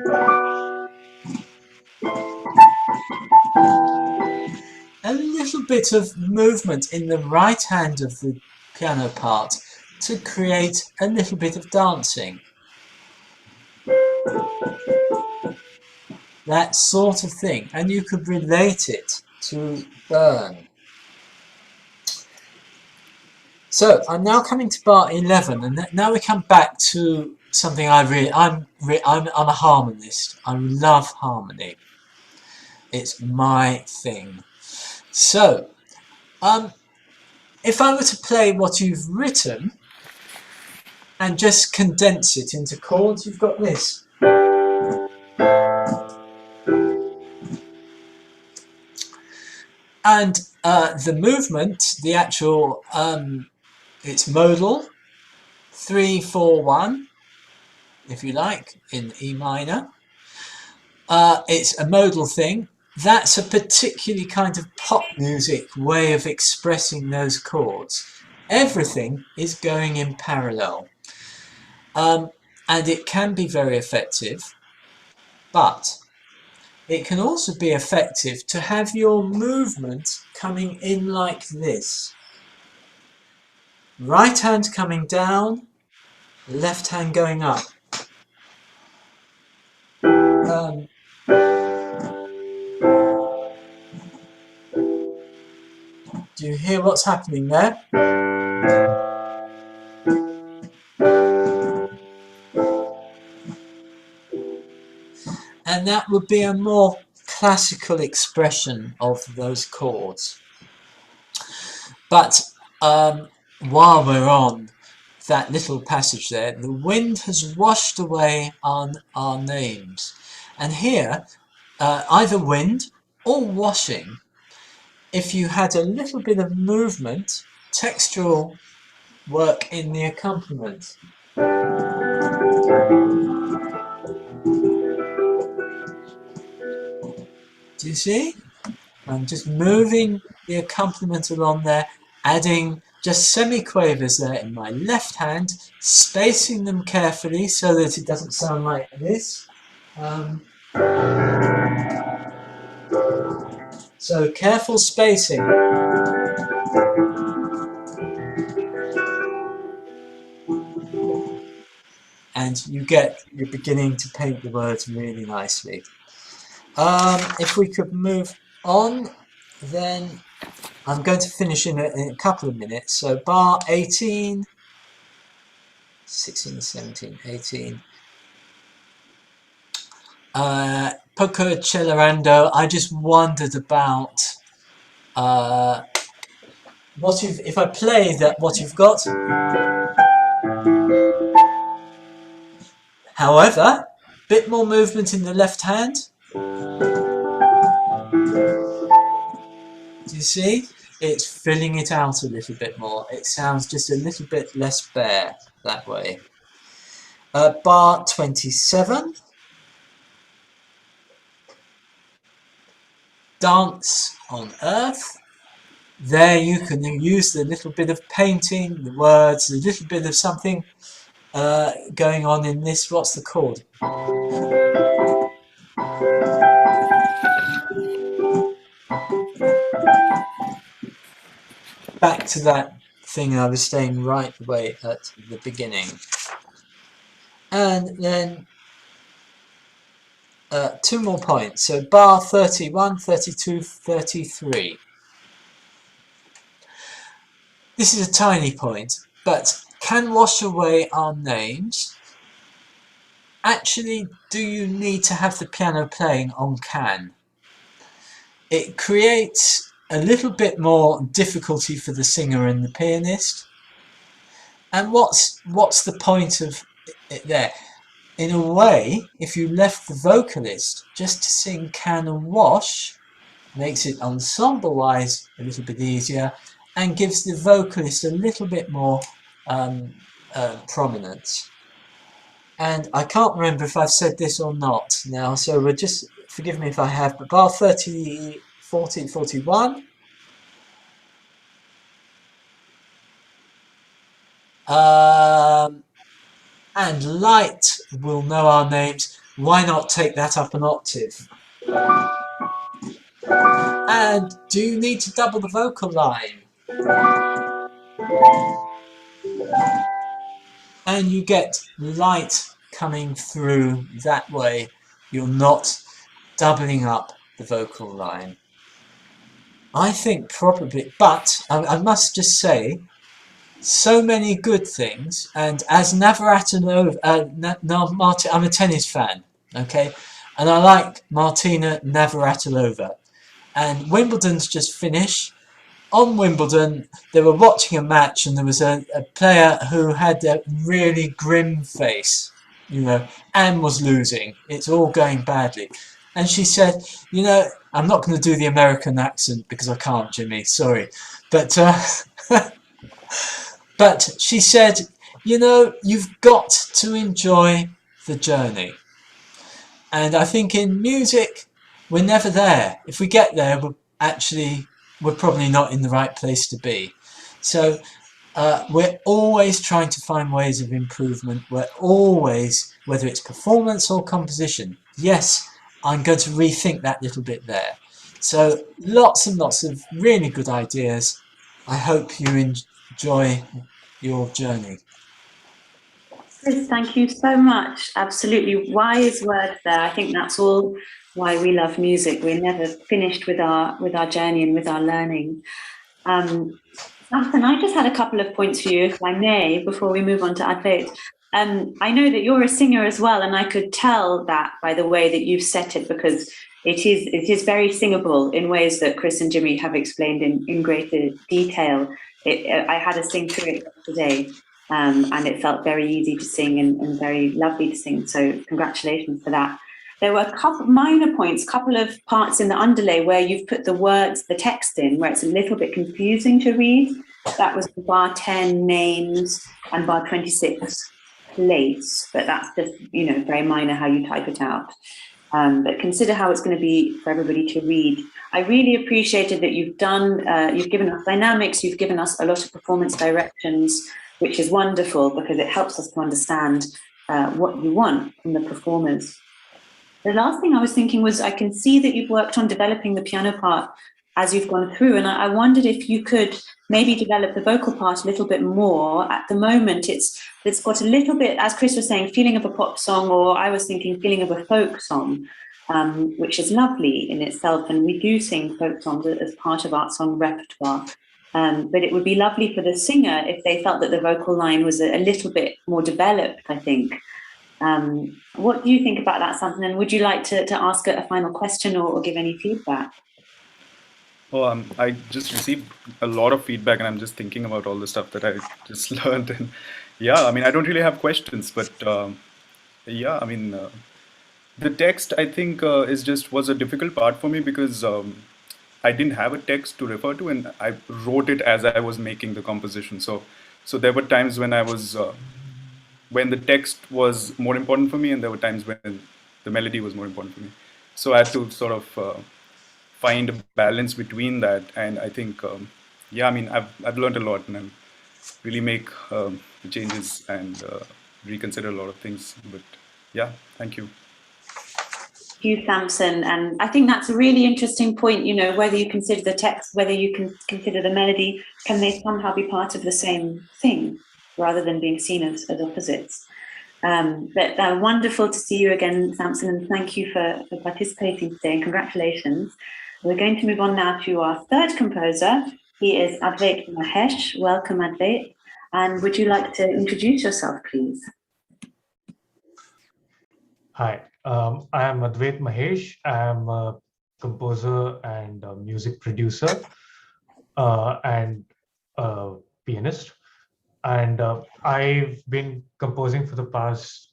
B: A little bit of movement in the right hand of the piano part to create a little bit of dancing. That sort of thing, and you could relate it to burn. So I'm now coming to bar 11, and now we come back to something I'm a harmonist. I love harmony. It's my thing. So, if I were to play what you've written and just condense it into chords, you've got this. And the movement, the actual, it's modal, 3-4-1, if you like, in E minor. It's a modal thing. That's a particularly kind of pop music way of expressing those chords. Everything is going in parallel. And it can be very effective, but it can also be effective to have your movement coming in like this. Right hand coming down, left hand going up. Do you hear what's happening there? And that would be a more classical expression of those chords. But while we're on that little passage there, the wind has washed away on our names. And here, either wind or washing, if you had a little bit of movement, textural work in the accompaniment. Do you see? I'm just moving the accompaniment along there, adding just semiquavers there in my left hand, spacing them carefully so that it doesn't sound like this. So careful spacing. And you're beginning to paint the words really nicely. If we could move on, then I'm going to finish in a couple of minutes. So bar 18, 16, 17, 18. Poco Celerando, I just wondered about if I play that, what you've got. However, bit more movement in the left hand. Do you see? It's filling it out a little bit more. It sounds just a little bit less bare that way. Bar 27. Dance on Earth. There you can use the little bit of painting, the words, a little bit of something going on in this. What's the chord? Back to that thing I was saying right away at the beginning. And then 2 more points. So bar 31, 32, 33. This is a tiny point, but can wash away our names. Actually, do you need to have the piano playing on can? It creates a little bit more difficulty for the singer and the pianist. And what's the point of it there? In a way, if you left the vocalist just to sing can and wash, makes it ensemble-wise a little bit easier and gives the vocalist a little bit more prominence. And I can't remember if I've said this or not now, so we're just, forgive me if I have, but bar 30, 40, 41. And light will know our names. Why not take that up an octave? And do you need to double the vocal line? And you get light coming through that way. You're not doubling up the vocal line. I think probably, but I must just say, so many good things, and as Navratilova, I'm a tennis fan, okay, and I like Martina Navratilova, and Wimbledon's just finished. On Wimbledon, they were watching a match, and there was a player who had a really grim face, you know, and was losing. It's all going badly. And she said, you know, I'm not going to do the American accent because I can't, Jimmy, sorry. But but she said, you know, you've got to enjoy the journey. And I think in music, we're never there. If we get there, we're probably not in the right place to be. So we're always trying to find ways of improvement. We're always, whether it's performance or composition. Yes, I'm going to rethink that little bit there. So lots and lots of really good ideas. I hope you enjoy your journey.
A: Chris, thank you so much. Absolutely wise words there. I think that's all why we love music. We're never finished with our journey and with our learning. Nathan, I just had a couple of points for you, if I may, before we move on to Advait. I know that you're a singer as well, and I could tell that by the way that you've set it, because it is very singable in ways that Chris and Jimmy have explained in greater detail. I had to sing through it today, and it felt very easy to sing and very lovely to sing. So congratulations for that. There were a couple minor points, couple of parts in the underlay where you've put the words, the text in, where it's a little bit confusing to read. That was bar 10 names and bar 26 place, but that's just, very minor how you type it out. But consider how it's going to be for everybody to read. I really appreciated that you've given us dynamics, you've given us a lot of performance directions, which is wonderful because it helps us to understand what you want from the performers. The last thing I was thinking was, I can see that you've worked on developing the piano part as you've gone through, and I wondered if you could maybe develop the vocal part a little bit more. At the moment, it's got a little bit, as Chris was saying, feeling of a pop song, or I was thinking feeling of a folk song, which is lovely in itself, and we do sing folk songs as part of our song repertoire. But it would be lovely for the singer if they felt that the vocal line was a little bit more developed, I think. What do you think about that, Samson? And would you like to ask a final question or give any feedback?
G: Oh, I just received a lot of feedback, and I'm just thinking about all the stuff that I just learned. And yeah, I mean, I don't really have questions, but yeah, I mean, the text, I think, was a difficult part for me because I didn't have a text to refer to, and I wrote it as I was making the composition. So there were times when when the text was more important for me, and there were times when the melody was more important for me. So I had to sort of find a balance between that. And I think, yeah, I mean, I've learned a lot, and I'll really make the changes and reconsider a lot of things. But yeah, thank you.
A: Thank you, Samson. And I think that's a really interesting point, whether you consider the text, whether you can consider the melody, can they somehow be part of the same thing rather than being seen as opposites? But wonderful to see you again, Samson, and thank you for participating today, and congratulations. We're going to move on now to our third composer. He is Advait Mahesh. Welcome, Advait. And would you like to introduce yourself, please?
H: Hi, I am Advait Mahesh. I am a composer and a music producer and a pianist. And I've been composing for the past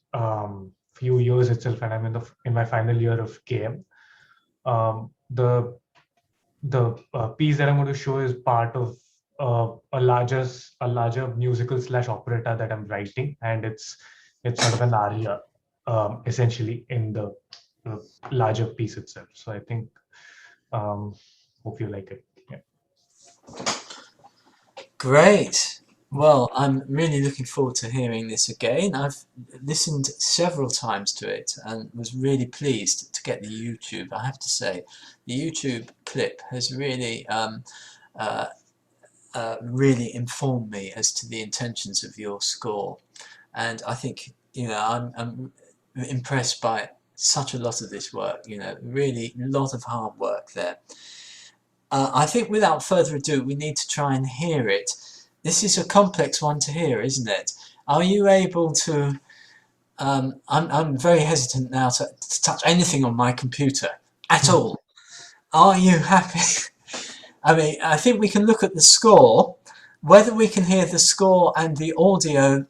H: few years itself, and I'm in my final year of KM. The piece that I'm going to show is part of a larger musical / operetta that I'm writing, and it's sort of an aria, essentially, in the larger piece itself. So I think, hope you like it. Yeah.
B: Great. Well, I'm really looking forward to hearing this again. I've listened several times to it and was really pleased to get the YouTube. I have to say, the YouTube clip has really, really informed me as to the intentions of your score. And I think, I'm impressed by such a lot of this work, really a lot of hard work there. I think without further ado, we need to try and hear it. This is a complex one to hear, isn't it? Are you able to... I'm very hesitant now to touch anything on my computer at all. Are you happy? I mean, I think we can look at the score. Whether we can hear the score and the audio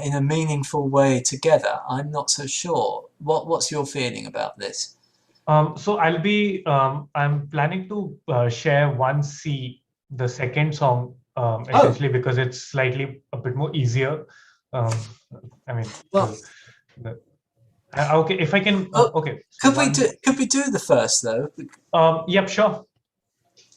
B: in a meaningful way together, I'm not so sure. What's your feeling about this?
H: So I'll be... I'm planning to share 1C, the second song, essentially, because it's slightly a bit more easier. I mean, well, okay, if I can, okay. So
B: could we do the first though?
H: Yep, sure.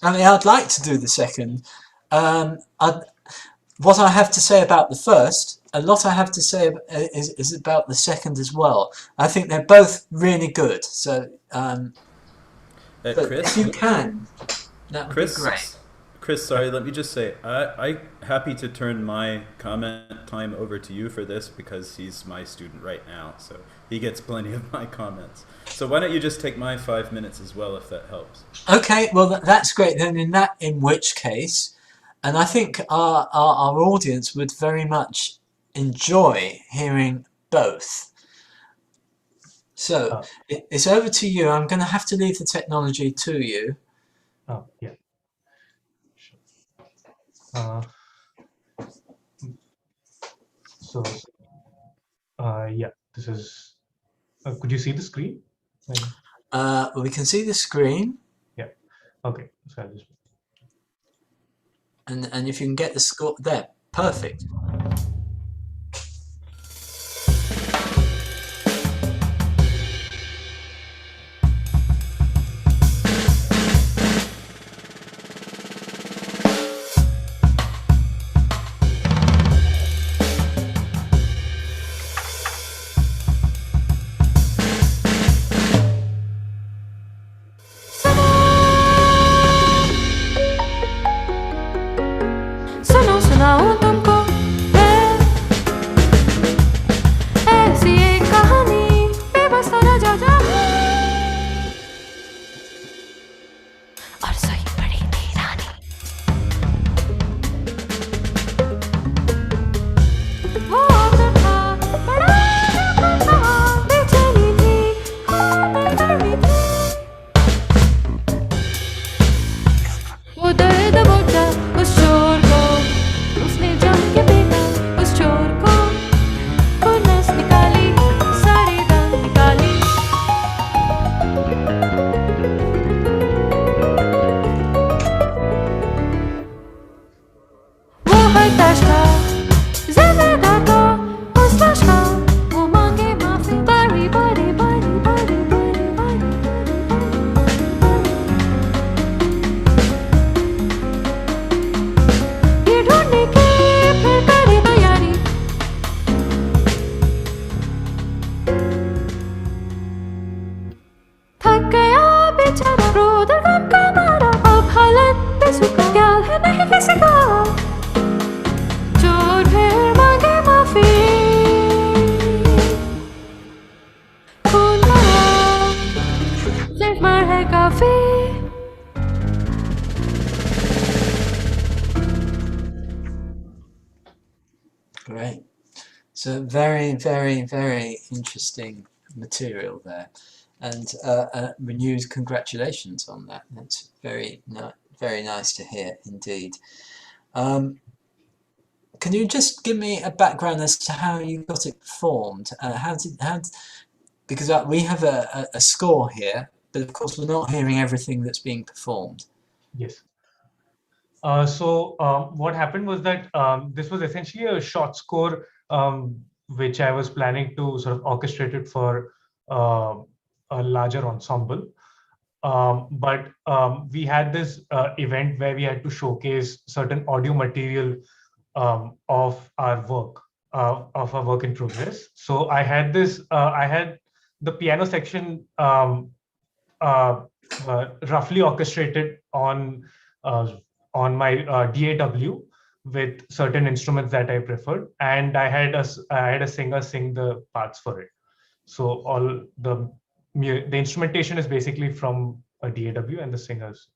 B: I mean, I'd like to do the second. What I have to say about the first a lot I have to say is about the second as well. I think they're both really good. So, but
E: Chris,
B: if you can, that would be great.
E: Chris, sorry, let me just say, I'm happy to turn my comment time over to you for this because he's my student right now, so he gets plenty of my comments. So why don't you just take my 5 minutes as well, if that helps?
B: Okay, well that's great. Then in which case, and I think our audience would very much enjoy hearing both. So it's over to you. I'm going to have to leave the technology to you.
H: Oh, yeah. Sure. Yeah, this is, could you see the screen?
B: We can see the screen.
H: Yeah, okay, so I'll just...
B: And if you can get the score there, perfect. Great. So very, very, very interesting material there, and renewed congratulations on that. That's very nice to hear indeed. Can you just give me a background as to how you got it formed? Because we have a score here, but of course we're not hearing everything that's being performed.
H: Yes. So what happened was that this was essentially a short score which I was planning to sort of orchestrate it for a larger ensemble. But we had this event where we had to showcase certain audio material of our work in progress. So I had this, I had the piano section roughly orchestrated on my DAW with certain instruments that I preferred, and I had a singer sing the parts for it. So all the instrumentation is basically from a DAW and the singers.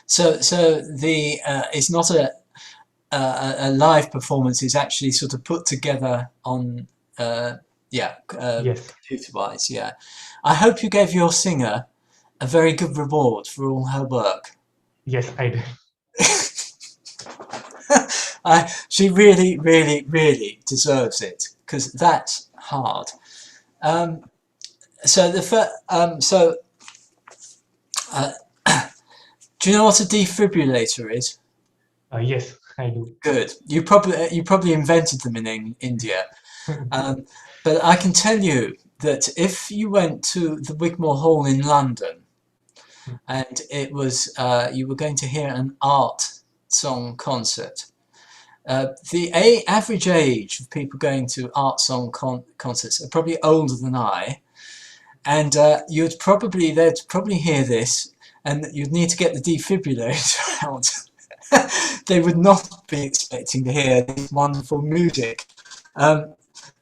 B: So the it's not a live performance. It's actually sort of put together on
H: Yes.
B: computer-wise. Yeah, I hope you gave your singer a very good reward for all her work.
H: Yes, I did.
B: She really, really, really deserves it, because that's hard. So the first, do you know what a defibrillator is?
H: Yes, I do.
B: Good. You probably invented them in India. But I can tell you that if you went to the Wigmore Hall in London, and it was you were going to hear an art song concert, The average age of people going to art song concerts are probably older than I, and they'd probably hear this, and you'd need to get the defibrillator out. They would not be expecting to hear this wonderful music.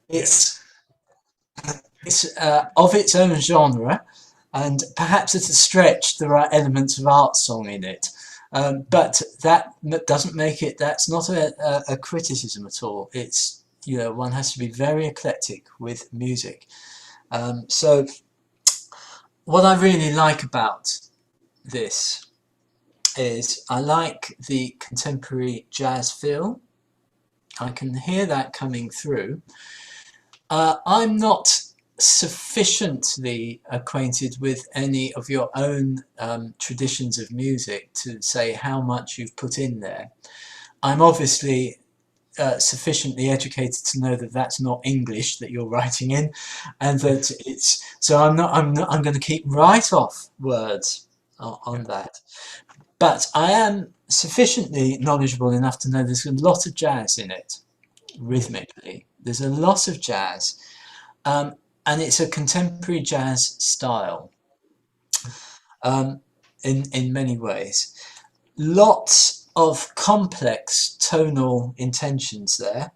B: It's of its own genre, and perhaps at a stretch there are elements of art song in it. But that doesn't make it, that's not a criticism at all. It's, you know, one has to be very eclectic with music. So what I really like about this is I like the contemporary jazz feel. I can hear that coming through. I'm not sufficiently acquainted with any of your own traditions of music to say how much you've put in there. I'm obviously sufficiently educated to know that that's not English that you're writing in, and that it's, so I'm going to keep right off words on that. But I am sufficiently knowledgeable enough to know there's a lot of jazz in it, rhythmically. There's a lot of jazz. And it's a contemporary jazz style in many ways. Lots of complex tonal intentions there.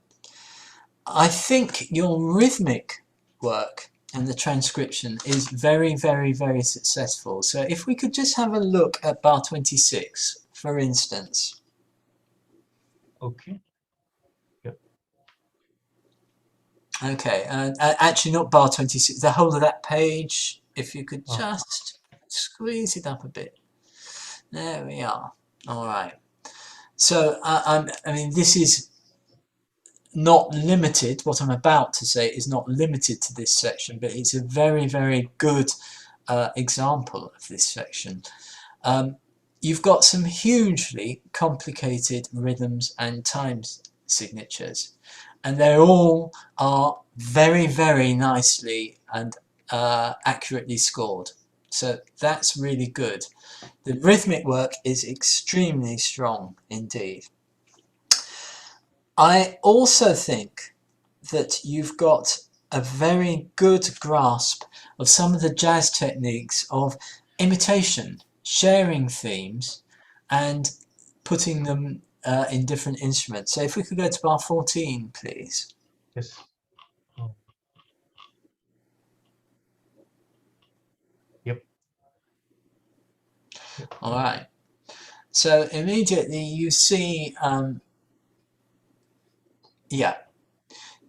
B: I think your rhythmic work and the transcription is very, very, very successful. So if we could just have a look at bar 26, for instance.
H: Okay. Yep.
B: Okay, and actually not bar 26, the whole of that page, if you could just squeeze it up a bit. There we are. All right. So I mean, this is not limited, what I'm about to say is not limited to this section, but it's a very, very good example of this section. You've got some hugely complicated rhythms and time signatures, and they all are very, very nicely and accurately scored. So that's really good. The rhythmic work is extremely strong indeed. I also think that you've got a very good grasp of some of the jazz techniques of imitation, sharing themes and putting them in different instruments. So if we could go to bar 14, please.
H: Yes. Yep.
B: All right. So immediately you see,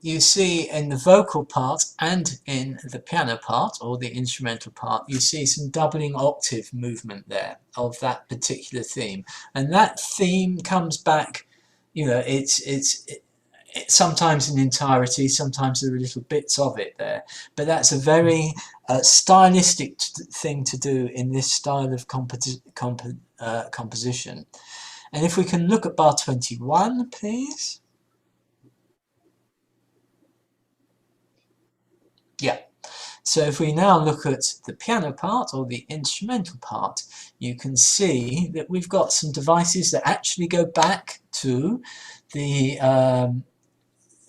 B: you see in the vocal part and in the piano part, or the instrumental part, you see some doubling octave movement there of that particular theme. And that theme comes back, you know, it's sometimes in entirety, sometimes there are little bits of it there. But that's a very stylistic thing to do in this style of composition. And if we can look at bar 21, please. Yeah, so if we now look at the piano part or the instrumental part, you can see that we've got some devices that actually go back to the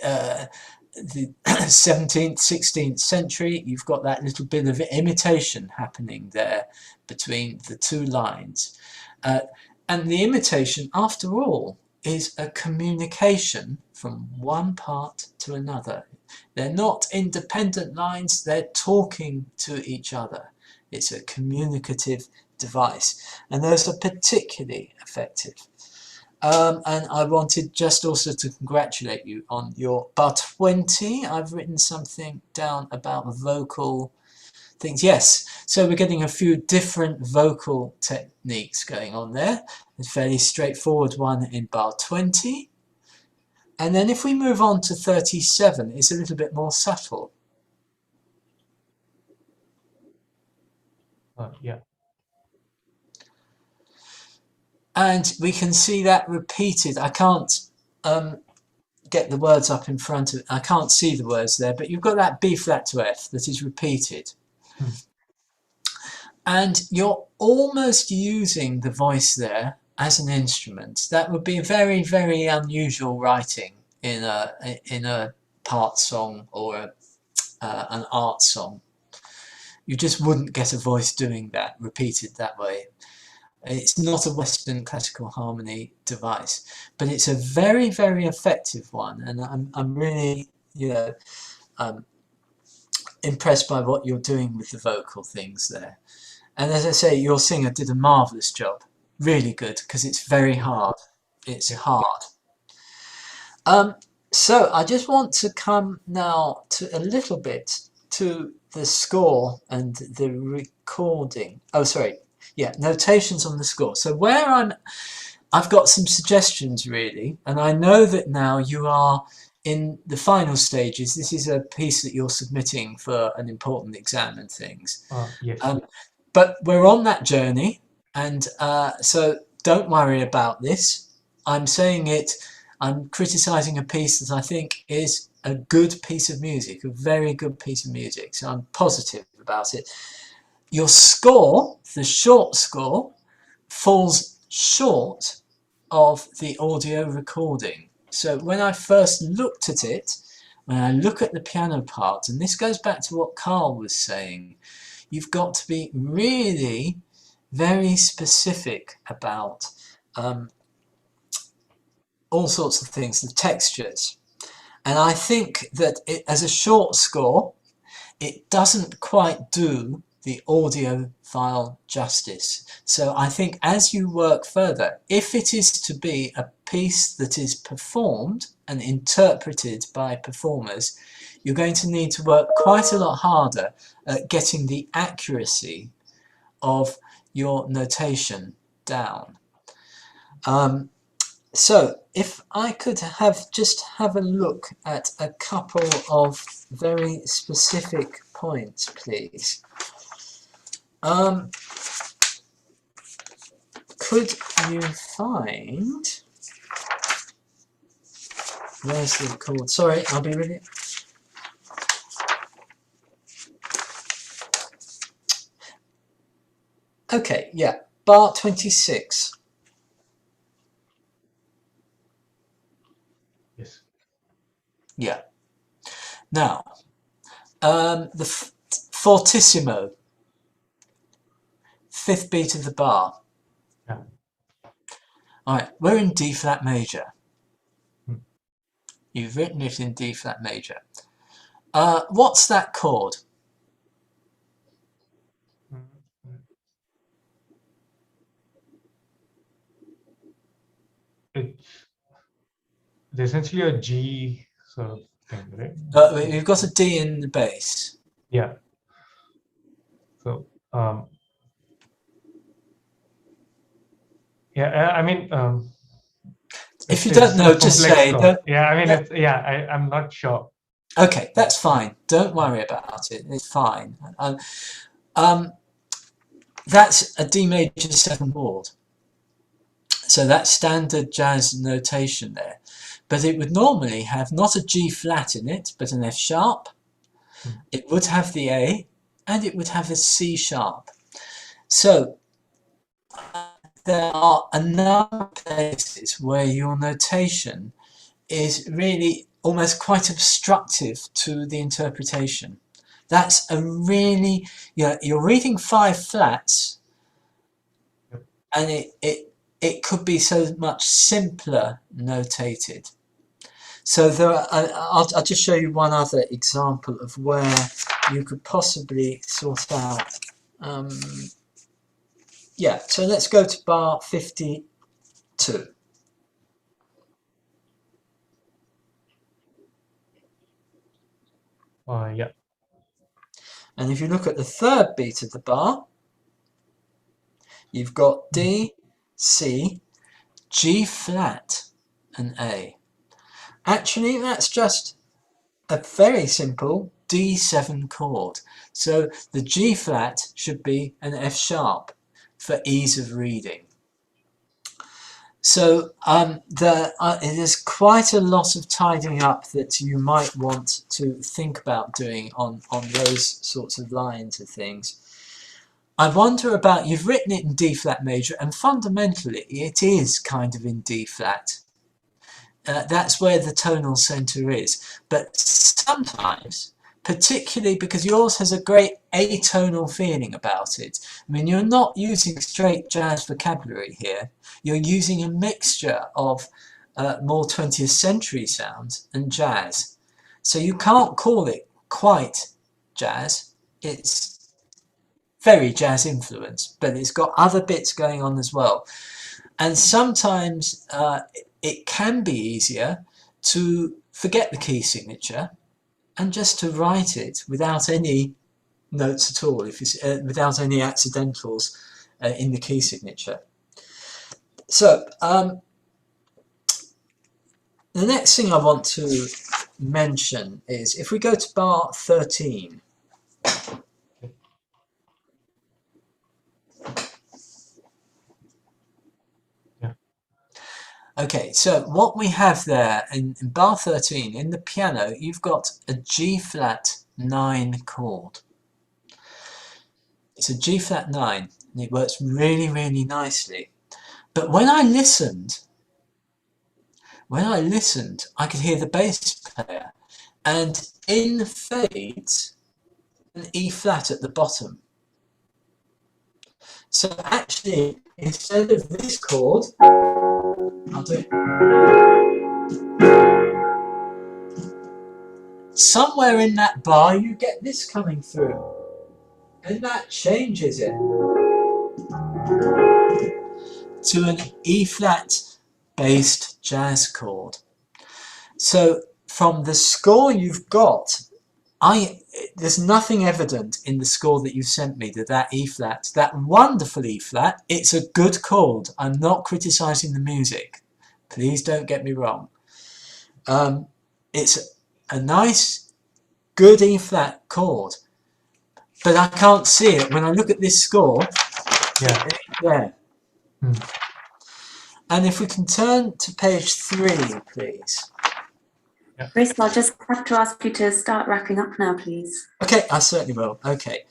B: 17th, 16th century. You've got that little bit of imitation happening there between the two lines. And the imitation, after all, is a communication from one part to another. They're not independent lines, they're talking to each other. It's a communicative device, and those are particularly effective. And I wanted just also to congratulate you on your bar 20. I've written something down about vocal things. Yes, so we're getting a few different vocal techniques going on there. A fairly straightforward one in bar 20. And then if we move on to 37, it's a little bit more subtle.
H: Yeah.
B: And we can see that repeated. I can't get the words up in front of it. I can't see the words there, but you've got that B flat to F that is repeated. And you're almost using the voice there as an instrument, that would be very, very unusual writing in a part song or an art song. You just wouldn't get a voice doing that, repeated that way. It's not a Western classical harmony device, but it's a very, very effective one, and I'm really, impressed by what you're doing with the vocal things there. And as I say, your singer did a marvellous job. Really good, because it's very hard. It's hard. So I just want to come now to a little bit to the score and the recording. Oh, sorry. Yeah, notations on the score. So where I've got some suggestions really, and I know that now you are in the final stages. This is a piece that you're submitting for an important exam and things.
H: Yes.
B: But we're on that journey, and so don't worry about this. I'm saying it, I'm criticising a piece that I think is a good piece of music, a very good piece of music, so I'm positive about it. Your score, the short score, falls short of the audio recording. So when I first looked at it, when I look at the piano part, and this goes back to what Carl was saying, you've got to be really very specific about all sorts of things, the textures. And I think that as a short score, it doesn't quite do the audio file justice. So I think as you work further, if it is to be a piece that is performed and interpreted by performers, you're going to need to work quite a lot harder at getting the accuracy of your notation down. So if I could just have a look at a couple of very specific points, please. Could you find, where's the chord? Sorry, I'll be with you. Okay, yeah, bar 26.
H: Yes.
B: Yeah. Now, the fortissimo, fifth beat of the bar.
H: Yeah.
B: All right, we're in D flat major.
H: Hmm.
B: You've written it in D flat major. What's that chord?
H: It's essentially a G sort of thing, right?
B: You've got a D in the bass.
H: Yeah. So, yeah, I mean,
B: if you don't know, just say.
H: Yeah, I mean, I'm not sure.
B: Okay, that's fine. Don't worry about it. It's fine. That's a D major 7 chord. So that's standard jazz notation there. But it would normally have not a G flat in it, but an F sharp. It would have the A, and it would have a C sharp. So there are a number of places where your notation is really almost quite obstructive to the interpretation. That's a really, you're reading 5 flats, and it could be so much simpler notated. So there are, I'll just show you one other example of where you could possibly sort out. Yeah, so let's go to bar 52.
H: Yeah.
B: And if you look at the third beat of the bar, you've got D, C, G flat, and A. Actually, that's just a very simple D7 chord. So the G flat should be an F sharp for ease of reading. So there's quite a lot of tidying up that you might want to think about doing on those sorts of lines of things. I wonder about, you've written it in D flat major, and fundamentally it is kind of in D flat. That's where the tonal center is. But sometimes, particularly because yours has a great atonal feeling about it. I mean, you're not using straight jazz vocabulary here. You're using a mixture of more 20th century sounds and jazz. So you can't call it quite jazz. It's very jazz influenced, but it's got other bits going on as well. And sometimes it can be easier to forget the key signature and just to write it without any notes at all, if it's, without any accidentals in the key signature. So the next thing I want to mention is if we go to bar 13. Okay, so what we have there in bar 13, in the piano, you've got a G flat 9 chord. It's a G flat 9, and it works really, really nicely. But when I listened, I could hear the bass player, and in fades, an E flat at the bottom. So actually, instead of this chord, I'll do it. Somewhere in that bar, you get this coming through, and that changes it to an E flat based jazz chord. So from the score you've got, there's nothing evident in the score that you sent me that E flat, that wonderful E flat, it's a good chord. I'm not criticizing the music. Please don't get me wrong. It's a nice, good E flat chord, but I can't see it when I look at this score.
H: Yeah.
B: There. And if we can turn to page 3, please.
H: Yeah.
A: Chris, I'll just have to ask you to start wrapping up now, please.
B: Okay, I certainly will. Okay.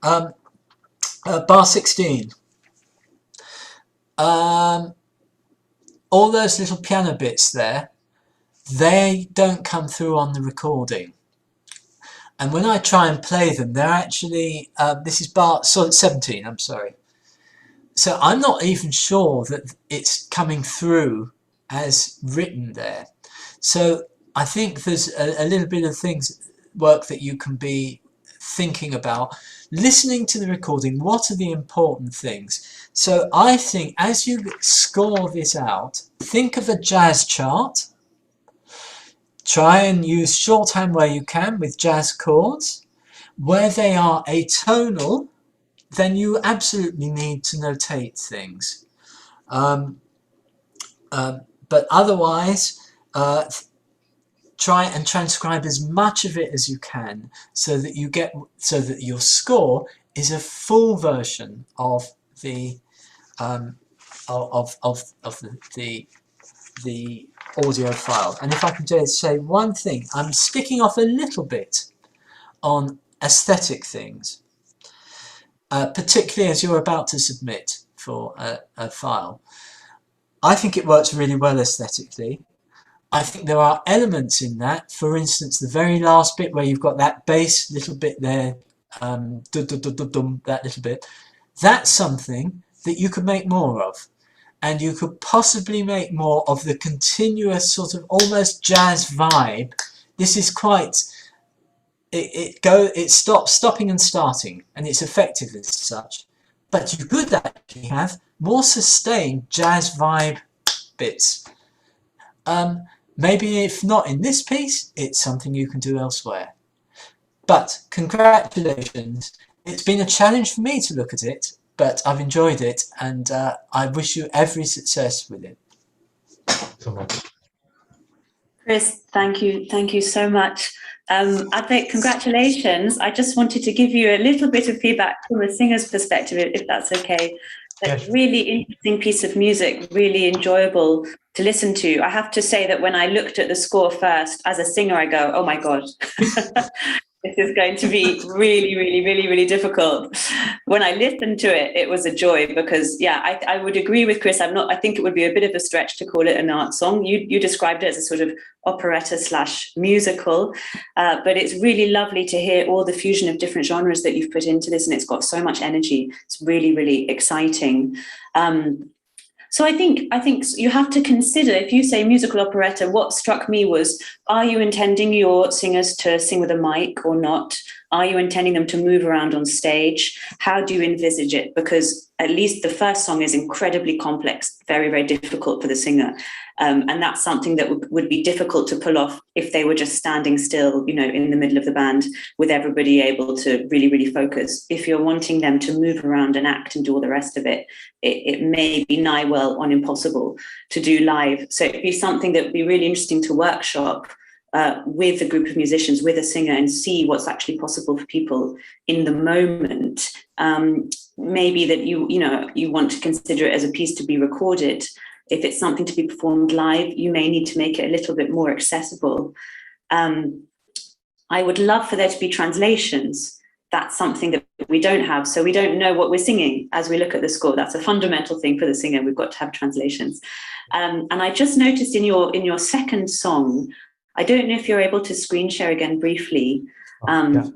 B: Bar 16. All those little piano bits there, they don't come through on the recording. And when I try and play them, they're actually, this is bar 17, I'm sorry. So I'm not even sure that it's coming through as written there. So I think there's a little bit of work that you can be thinking about. Listening to the recording, what are the important things? So I think as you score this out, think of a jazz chart. Try and use shorthand where you can with jazz chords. Where they are atonal, then you absolutely need to notate things. But otherwise, try and transcribe as much of it as you can so that your score is a full version of the the audio file. And if I can just say one thing, I'm sticking off a little bit on aesthetic things, particularly as you're about to submit for a file. I think it works really well aesthetically. I think there are elements in that, for instance, the very last bit where you've got that bass little bit there, that little bit, that's something that you could make more of. And you could possibly make more of the continuous sort of almost jazz vibe. This is quite, it stops stopping and starting, and it's effective as such. But you could actually have more sustained jazz vibe bits. Maybe if not in this piece, it's something you can do elsewhere. But congratulations. It's been a challenge for me to look at it, but I've enjoyed it, and I wish you every success with it.
H: So much.
A: Chris, thank you so much. Advait, congratulations. I just wanted to give you a little bit of feedback from a singer's perspective, if that's okay.
H: Yes.
A: Really interesting piece of music, really enjoyable to listen to. I have to say that when I looked at the score first, as a singer, I go, oh my God. This is going to be really, really, really, really difficult. When I listened to it, it was a joy because, yeah, I would agree with Chris. I think it would be a bit of a stretch to call it an art song. You described it as a sort of operetta / musical, but it's really lovely to hear all the fusion of different genres that you've put into this, and it's got so much energy. It's really, really exciting. So I think you have to consider, if you say musical operetta, what struck me was, are you intending your singers to sing with a mic or not? Are you intending them to move around on stage? How do you envisage it? Because at least the first song is incredibly complex, very, very difficult for the singer. And that's something that would be difficult to pull off if they were just standing still, in the middle of the band with everybody able to really, really focus. If you're wanting them to move around and act and do all the rest of it, it may be nigh well on impossible to do live. So it'd be something that would be really interesting to workshop with a group of musicians, with a singer, and see what's actually possible for people in the moment. Maybe that you want to consider it as a piece to be recorded. If it's something to be performed live, you may need to make it a little bit more accessible. I would love for there to be translations. That's something that we don't have. So we don't know what we're singing as we look at the score. That's a fundamental thing for the singer. We've got to have translations. And I just noticed in your second song, I don't know if you're able to screen share again briefly.
H: Yeah.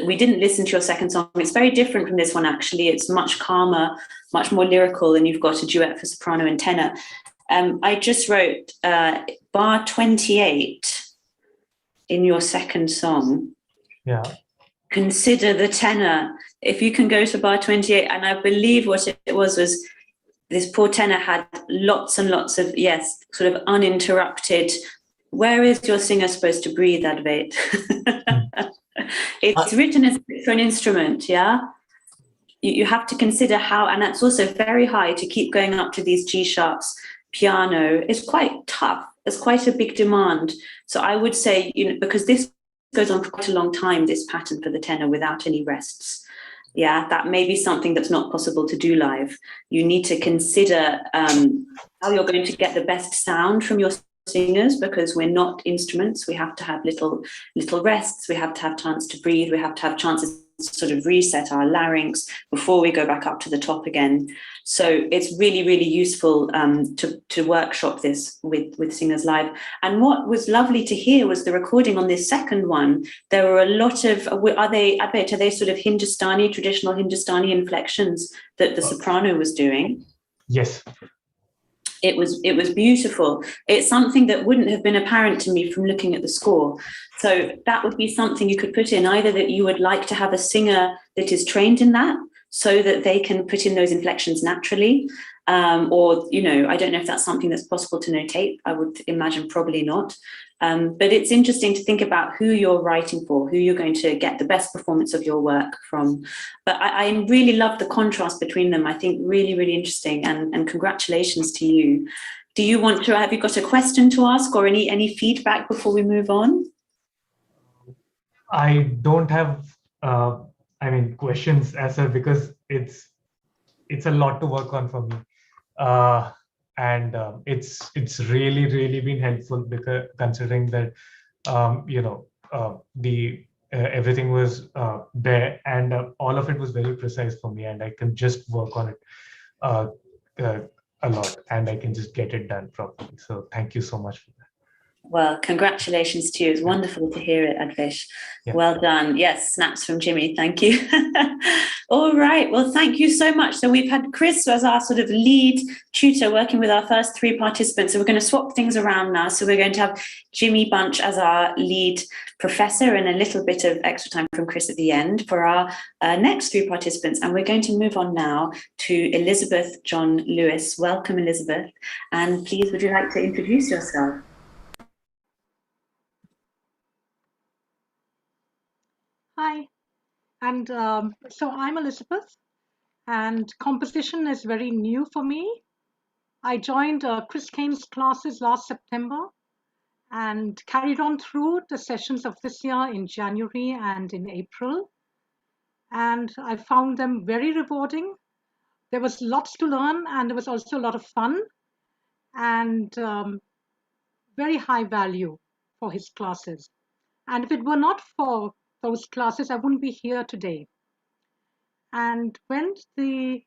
A: We didn't listen to your second song. It's very different from this one, actually. It's much calmer, much more lyrical, and you've got a duet for soprano and tenor. I just wrote bar 28 in your second song.
H: Yeah.
A: Consider the tenor. If you can go to bar 28, and I believe what it was this poor tenor had lots and lots of, sort of uninterrupted. Where is your singer supposed to breathe, Advait? It's written as for an instrument, yeah? You have to consider how, and that's also very high to keep going up to these G sharps. Piano is quite tough. It's quite a big demand. So I would say, because this goes on for quite a long time, this pattern for the tenor without any rests. Yeah, that may be something that's not possible to do live. You need to consider how you're going to get the best sound from your singers, because we're not instruments. We have to have little rests. We have to have chance to breathe. We have to have chances to sort of reset our larynx before we go back up to the top again. So it's really, really useful to workshop this with singers live. And what was lovely to hear was the recording on this second one. There were a lot of, are they sort of Hindustani, traditional Hindustani inflections that the soprano was doing?
H: Yes.
A: It was beautiful. It's something that wouldn't have been apparent to me from looking at the score. So that would be something you could put in, either that you would like to have a singer that is trained in that so that they can put in those inflections naturally. Or, I don't know if that's something that's possible to notate. I would imagine probably not. But it's interesting to think about who you're writing for, who you're going to get the best performance of your work from. But I really love the contrast between them. I think really, really interesting. And congratulations to you. Have you got a question to ask or any feedback before we move on?
H: I don't have, questions as well, because it's a lot to work on for me. And it's really, really been helpful, because considering that everything was there, and all of it was very precise for me, and I can just work on it a lot, and I can just get it done properly. So thank you so much for that.
A: Well, congratulations to you. It's wonderful to hear it, Advish. Yeah. Well done. Yes, snaps from Jimmy. Thank you. All right. Well, thank you so much. So we've had Chris as our sort of lead tutor working with our first three participants. So we're going to swap things around now. So we're going to have Jimmy Bunch as our lead professor and a little bit of extra time from Chris at the end for our next three participants. And we're going to move on now to Elizabeth John Lewis. Welcome, Elizabeth. And please, would you like to introduce yourself?
I: Hi, and so I'm Elizabeth, and composition is very new for me. I joined Chris Caine's classes last September and carried on through the sessions of this year in January and in April. And I found them very rewarding. There was lots to learn, and there was also a lot of fun and very high value for his classes. And if it were not for those classes, I wouldn't be here today. And when the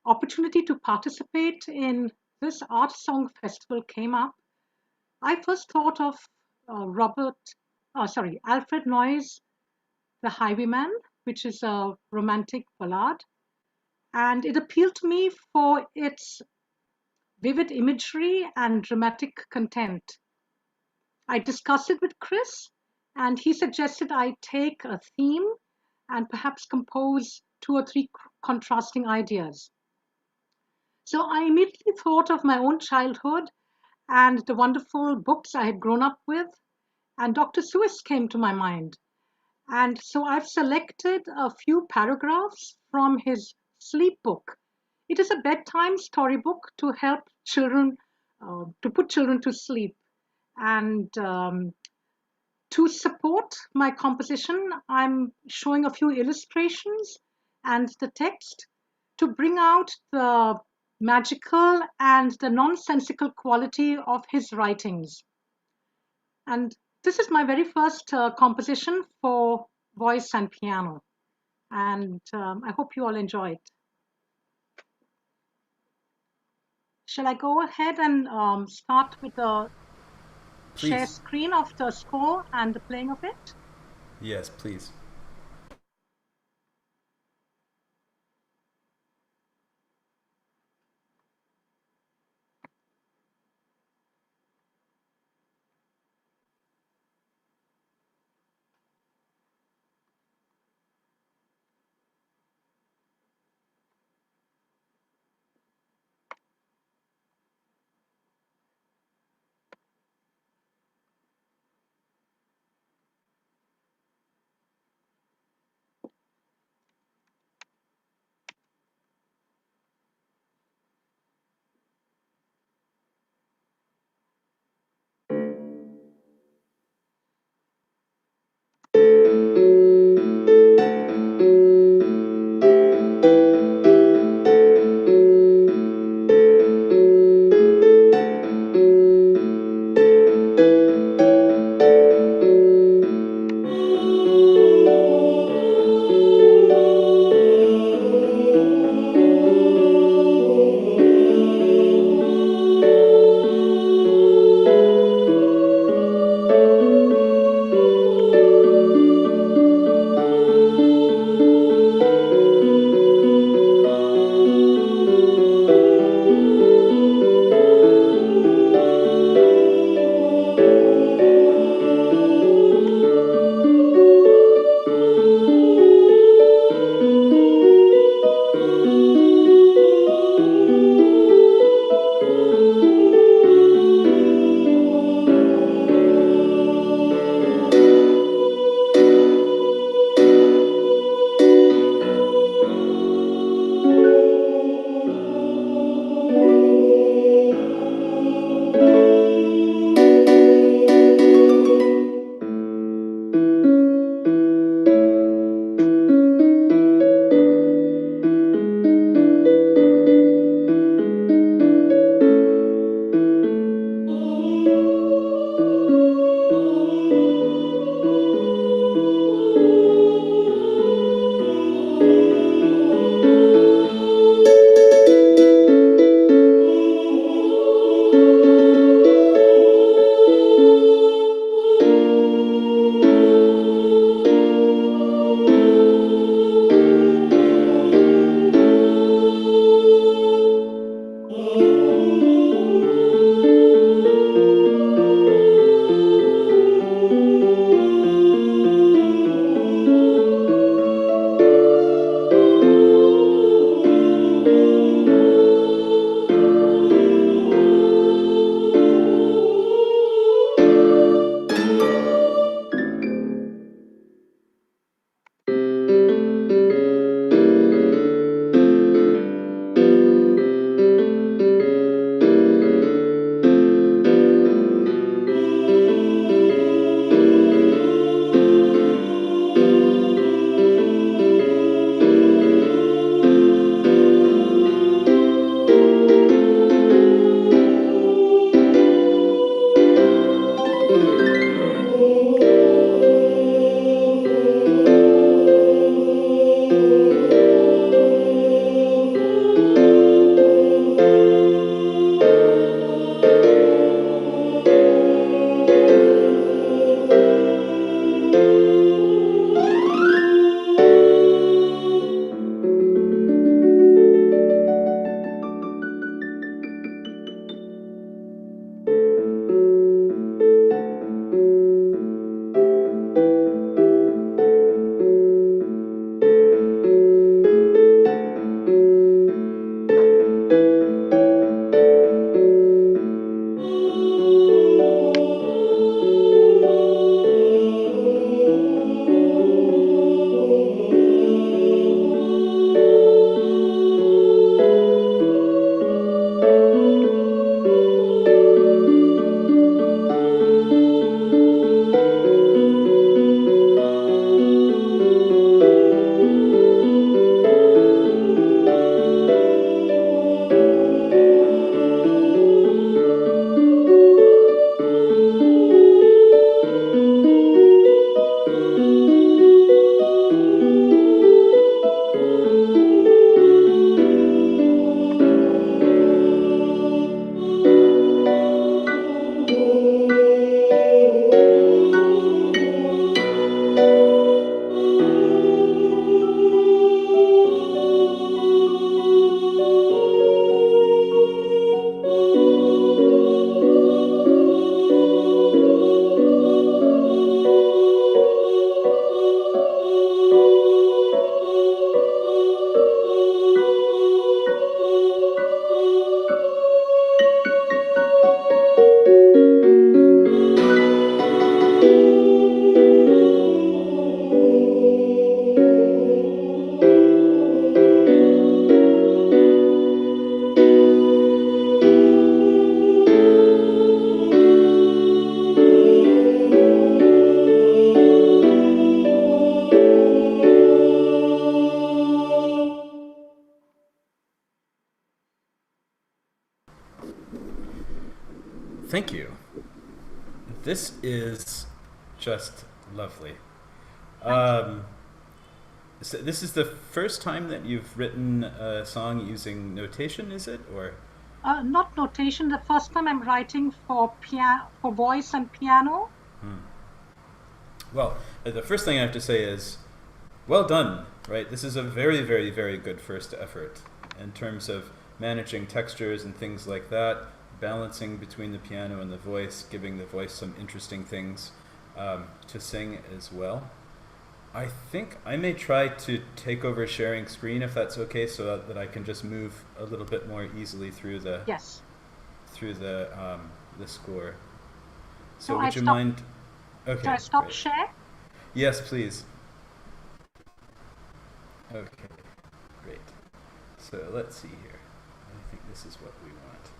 I: opportunity to participate in this art song festival came up, I first thought of Alfred Noy's The Highwayman, which is a romantic ballad. And it appealed to me for its vivid imagery and dramatic content. I discussed it with Chris, and he suggested I take a theme and perhaps compose 2 or 3 contrasting ideas. So I immediately thought of my own childhood and the wonderful books I had grown up with, and Dr. Seuss came to my mind. And so I've selected a few paragraphs from his sleep book. It is a bedtime storybook to help children, to put children to sleep. And to support my composition, I'm showing a few illustrations and the text to bring out the magical and the nonsensical quality of his writings. And this is my very first composition for voice and piano. And I hope you all enjoy it. Shall I go ahead and start with the share
E: Please.
I: screen of the score and the playing of it?
E: Yes, please. thank you. This is just lovely. So this is the first time that you've written a song using notation, is it? Or
I: Not notation. The first time I'm writing for voice and piano.
E: well, the first thing I have to say is, well done, right? This is a very, very, very good first effort in terms of managing textures and things like that, balancing between the piano and the voice, giving the voice some interesting things to sing as well. I think I may try to take over sharing screen if that's okay, so that I can just move a little bit more easily through the
I: Yes.
E: through the score. So
I: So
E: would you mind? Okay.
I: Do I stop
E: great.
I: share?
E: Yes, please. Okay, great. So let's see here. I think this is what we want.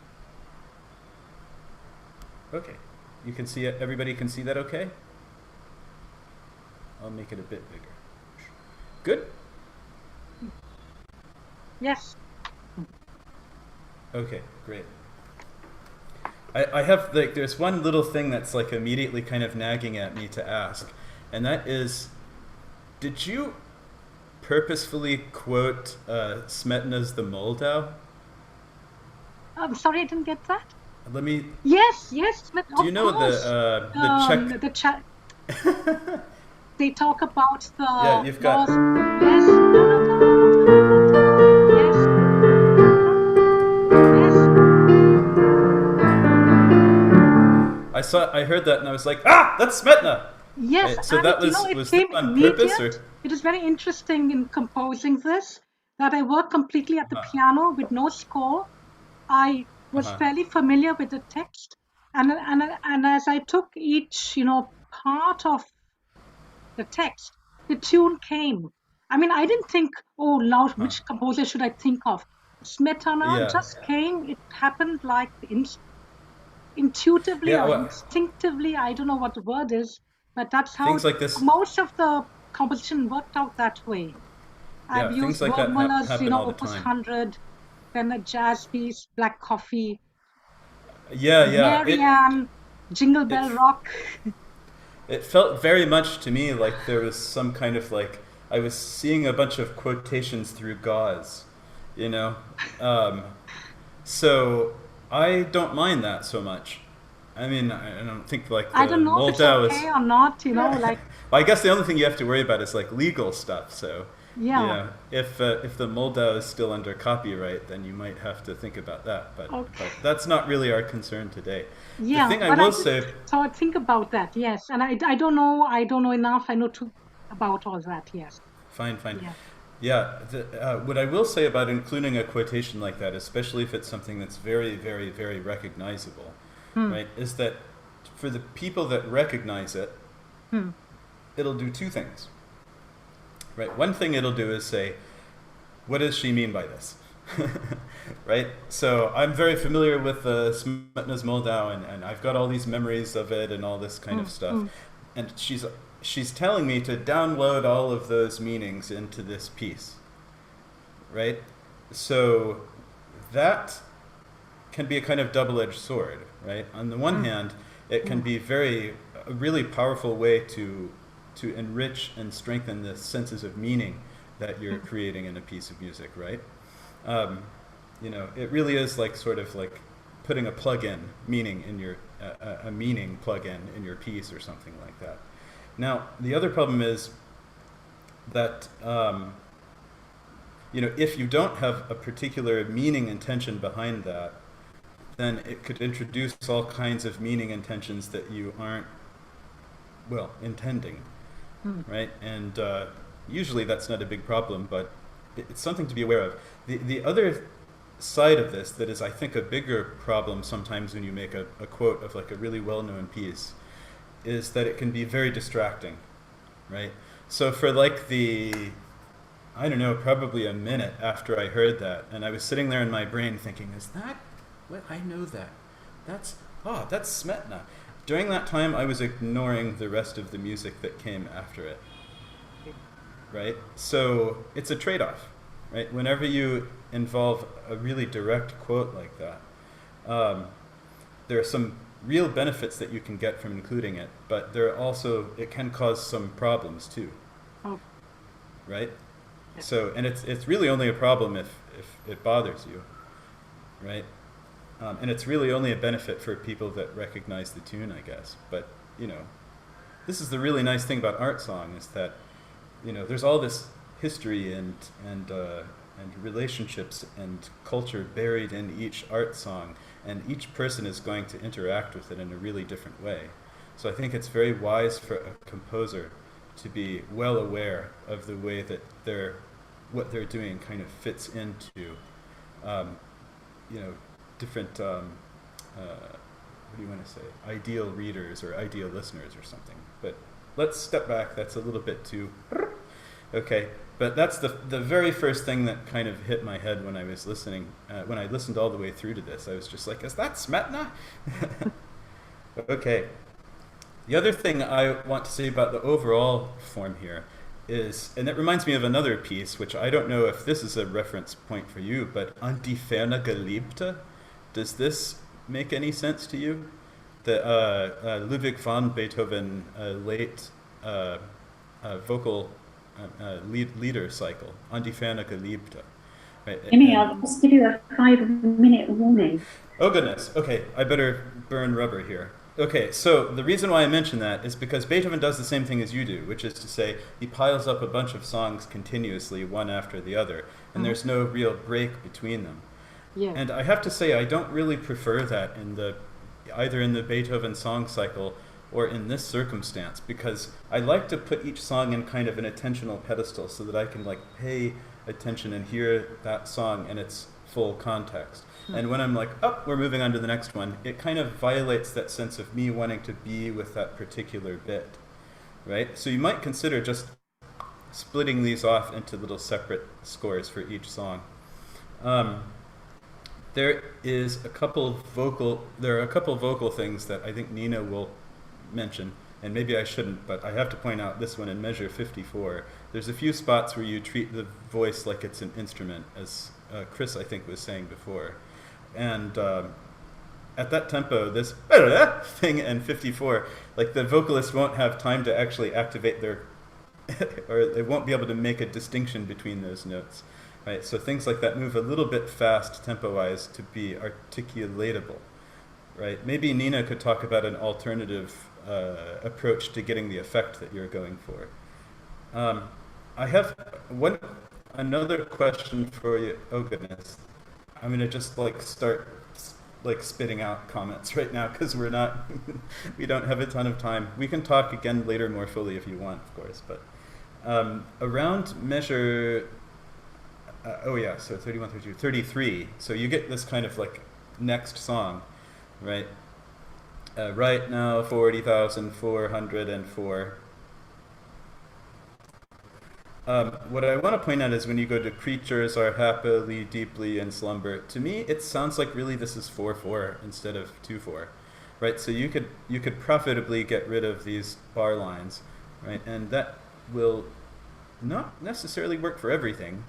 E: Okay, you can see it. Everybody can see that okay? I'll make it a bit bigger. Good?
I: Yes.
E: Okay, great. I have, like, there's one little thing that's like immediately kind of nagging at me to ask, and that is, did you purposefully quote Smetana's The Moldau?
I: I'm sorry, I didn't get that.
E: Let me.
I: Yes.
E: Do you know the Czech?
I: The chat. They talk about the.
E: Yeah, you've got.
I: Yes.
E: I heard that and I was like, that's Smetana.
I: Yes.
E: Right, so
I: and
E: that
I: you
E: was
I: know, it
E: was
I: came
E: that on purpose, or?
I: immediate. It is very interesting in composing this that I worked completely at the piano with no score. I was fairly familiar with the text, and as I took each part of the text, the tune came. I mean, I didn't think, oh, now which composer should I think of? Smetana just came. It happened like intuitively or instinctively. I don't know what the word is, but that's how
E: things like this.
I: Most of the composition worked out that way. I've used
E: like
I: Wergmüller's,
E: Opus
I: 100, then a jazz piece, Black Coffee.
E: Yeah.
I: Marianne, Jingle Bell Rock.
E: It felt very much to me like there was some kind of like, I was seeing a bunch of quotations through gauze, so I don't mind that so much. I mean, I don't think like the
I: I don't know if it's okay or not, like.
E: Well, I guess the only thing you have to worry about is like legal stuff. So
I: yeah,
E: if the Moldau is still under copyright, then you might have to think about that. But that's not really our concern today.
I: Yeah,
E: the thing I will say.
I: So I think about that. Yes, and I don't know. I don't know enough. I know about all that. Yes.
E: Fine. Yeah. What I will say about including a quotation like that, especially if it's something that's very, very, very recognizable, right, is that for the people that recognize it, it'll do two things. Right. One thing it'll do is say, what does she mean by this? Right. So I'm very familiar with Smetana's Moldau, and I've got all these memories of it and all this kind of stuff. And she's telling me to download all of those meanings into this piece. Right. So that can be a kind of double-edged sword. Right. On the one hand, it can be a really powerful way to enrich and strengthen the senses of meaning that you're creating in a piece of music, right? It really is like sort of like putting a plug-in meaning in your a meaning plug-in in your piece or something like that. Now, the other problem is that if you don't have a particular meaning intention behind that, then it could introduce all kinds of meaning intentions that you aren't intending. Right, and usually that's not a big problem, but it's something to be aware of. The other side of this that is, I think, a bigger problem sometimes when you make a quote of like a really well-known piece is that it can be very distracting, right? So for like probably a minute after I heard that, and I was sitting there in my brain thinking, is that what? I know that. That's Smetana. During that time, I was ignoring the rest of the music that came after it, right? So it's a trade-off, right? Whenever you involve a really direct quote like that, there are some real benefits that you can get from including it, but it can cause some problems too.
I: Oh.
E: Right?
I: Yeah.
E: So, and it's really only a problem if it bothers you, right? And it's really only a benefit for people that recognize the tune, I guess. But, this is the really nice thing about art song, is that, there's all this history and relationships and culture buried in each art song, and each person is going to interact with it in a really different way. So I think it's very wise for a composer to be well aware of the way that what they're doing kind of fits into, different, what do you want to say, ideal readers or ideal listeners or something. But let's step back. That's a little bit too... Okay, but that's the very first thing that kind of hit my head when I was listening. When I listened all the way through to this, I was just like, is that Smetana? Okay. The other thing I want to say about the overall form here is, and it reminds me of another piece, which I don't know if this is a reference point for you, but Antiferne Geliebte. Does this make any sense to you? The Ludwig van Beethoven late vocal leader cycle, Antiferne Geliebte. Right?
A: Jimmy, I'll just give you a 5-minute warning.
E: Oh goodness, okay, I better burn rubber here. Okay, so the reason why I mention that is because Beethoven does the same thing as you do, which is to say he piles up a bunch of songs continuously, one after the other, and there's no real break between them.
I: Yeah.
E: And I have to say, I don't really prefer that either in the Beethoven song cycle or in this circumstance, because I like to put each song in kind of an attentional pedestal so that I can pay attention and hear that song in its full context. And when I'm like, oh, we're moving on to the next one, it kind of violates that sense of me wanting to be with that particular bit, right? So you might consider just splitting these off into little separate scores for each song. There are a couple vocal things that I think Nina will mention, and maybe I shouldn't, but I have to point out this one in measure 54. There's a few spots where you treat the voice like it's an instrument, as Chris, I think, was saying before. And at that tempo, this thing in 54, the vocalist won't have time to actually activate their, or they won't be able to make a distinction between those notes. Right? So things like that move a little bit fast tempo-wise to be articulatable. Right? Maybe Nina could talk about an alternative approach to getting the effect that you're going for. I have another question for you. Oh goodness. I'm going to just start spitting out comments right now because we don't have a ton of time. We can talk again later more fully if you want, of course, but around measure, so 31, 32, 33, so you get this kind of next song, right? Right now, 40,404. What I want to point out is when you go to creatures are happily, deeply in slumber, to me it sounds like really this is 4/4 instead of 2/4, right? So you could profitably get rid of these bar lines, right? And that will not necessarily work for everything,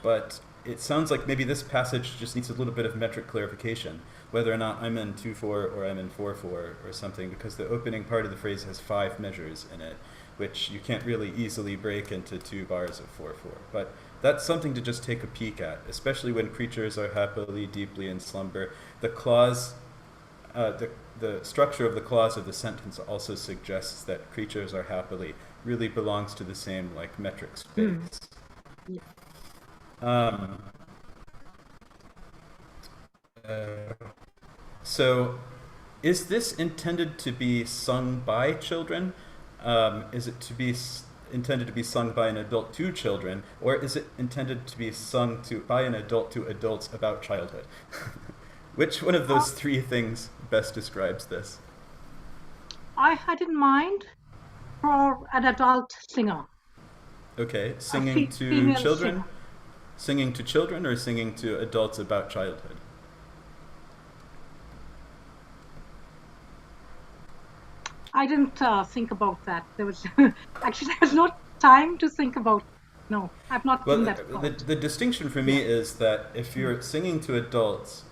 E: but it sounds like maybe this passage just needs a little bit of metric clarification, whether or not I'm in 2/4 or I'm in 4/4 or something, because the opening part of the phrase has 5 measures in it, which you can't really easily break into 2 bars of 4/4. But that's something to just take a peek at, especially when creatures are happily, deeply in slumber. The clause, the structure of the clause of the sentence also suggests that creatures are happily really belongs to the same metric space. So is this intended to be sung by children? Is it to be intended to be sung by an adult to children, or is it intended to be sung by an adult to adults about childhood? Which one of those 3 things best describes this?
I: I had in mind for an adult singer.
E: Okay, singing to children? Singer. Singing to children or singing to adults about childhood?
I: I didn't think about that. There was no time to think about. No, I've not done that.
E: The distinction for me is that if you're singing to adults,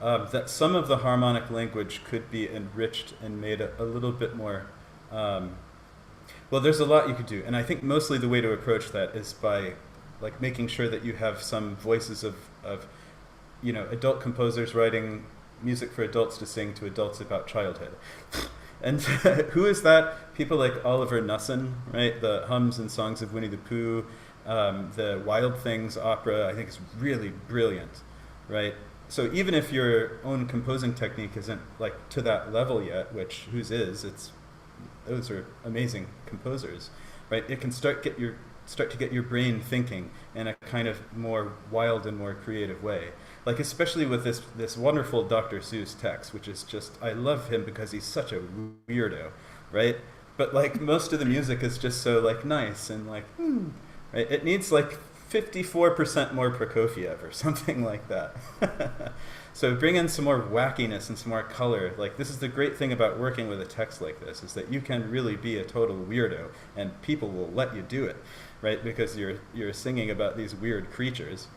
E: that some of the harmonic language could be enriched and made a little bit more. Well, there's a lot you could do, and I think mostly the way to approach that is by like making sure that you have some voices of adult composers writing music for adults to sing to adults about childhood. And who is that? People like Oliver Nussin, right? The hums and songs of Winnie the Pooh, the Wild Things opera, I think is really brilliant, right? So even if your own composing technique isn't like to that level yet, which whose is, those are amazing composers, right? It can start to get your brain thinking in a kind of more wild and more creative way. Like especially with this wonderful Dr. Seuss text, which is just, I love him because he's such a weirdo, right? But like most of the music is just so like nice and like, right? It needs like 54% more Prokofiev or something like that. So bring in some more wackiness and some more color. Like this is the great thing about working with a text like this, is that you can really be a total weirdo and people will let you do it, right? Because you're singing about these weird creatures.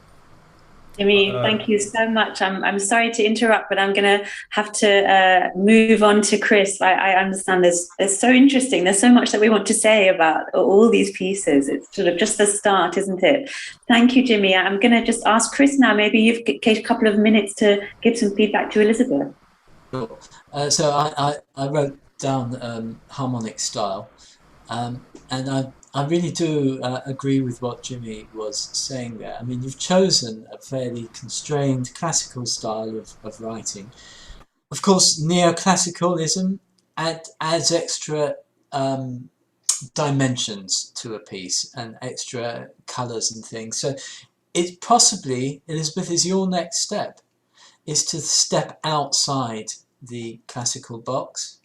A: Jimmy, thank you so much. I'm sorry to interrupt, but I'm going to have to move on to Chris. I understand it's so interesting. There's so much that we want to say about all these pieces. It's sort of just the start, isn't it? Thank you, Jimmy. I'm going to just ask Chris now. Maybe you've got a couple of minutes to give some feedback to Elizabeth.
B: Sure. So I wrote down harmonic style, and I really do agree with what Jimmy was saying there. I mean, you've chosen a fairly constrained classical style of writing. Of course, neoclassicalism adds extra dimensions to a piece and extra colours and things. So it possibly, Elizabeth, is your next step, is to step outside the classical box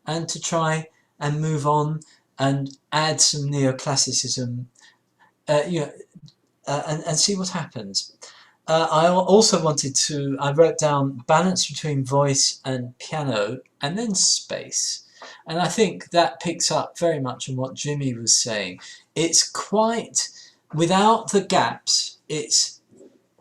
B: and to try and move on and add some neoclassicism, and see what happens. I also I wrote down balance between voice and piano and then space. And I think that picks up very much on what Jimmy was saying. It's quite, without the gaps, it's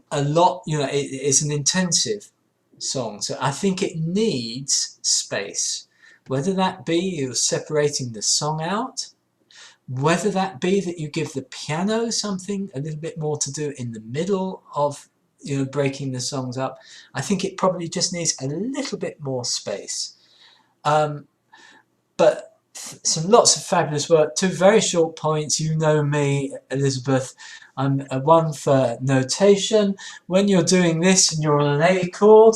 B: a lot, it's an intensive song. So I think it needs space. Whether that be you're separating the song out, whether that be that you give the piano something a little bit more to do in the middle of breaking the songs up, I think it probably just needs a little bit more space. But lots of fabulous work. 2 very short points. You know me, Elizabeth. I'm a one for notation. When you're doing this and you're on an A chord,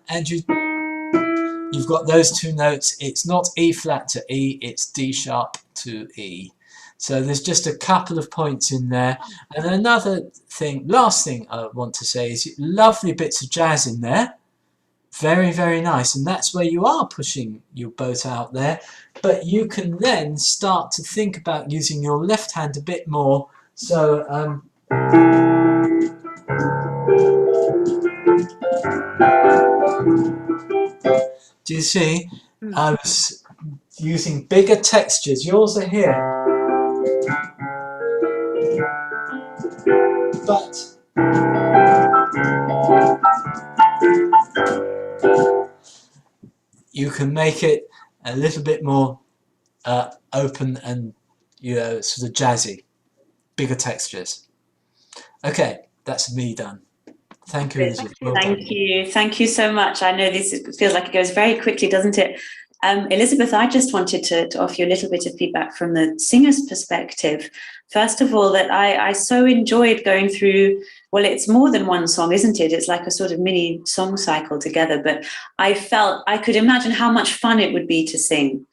B: and you've got those 2 notes, it's not E flat to E, it's D sharp to E. So there's just a couple of points in there. And another thing, last thing I want to say is lovely bits of jazz in there. Very, very nice. And that's where you are pushing your boat out there. But you can then start to think about using your left hand a bit more. So, do you see? I was using bigger textures. Yours are here. But you can make it a little bit more open and sort of jazzy. Bigger textures. Okay, that's me done. Thank you, Elizabeth.
A: Thank you so much. I know this feels like it goes very quickly, doesn't it? Elizabeth, I just wanted to offer you a little bit of feedback from the singer's perspective. First of all, that I so enjoyed going through, well, it's more than one song, isn't it? It's like a sort of mini song cycle together, but I felt I could imagine how much fun it would be to sing.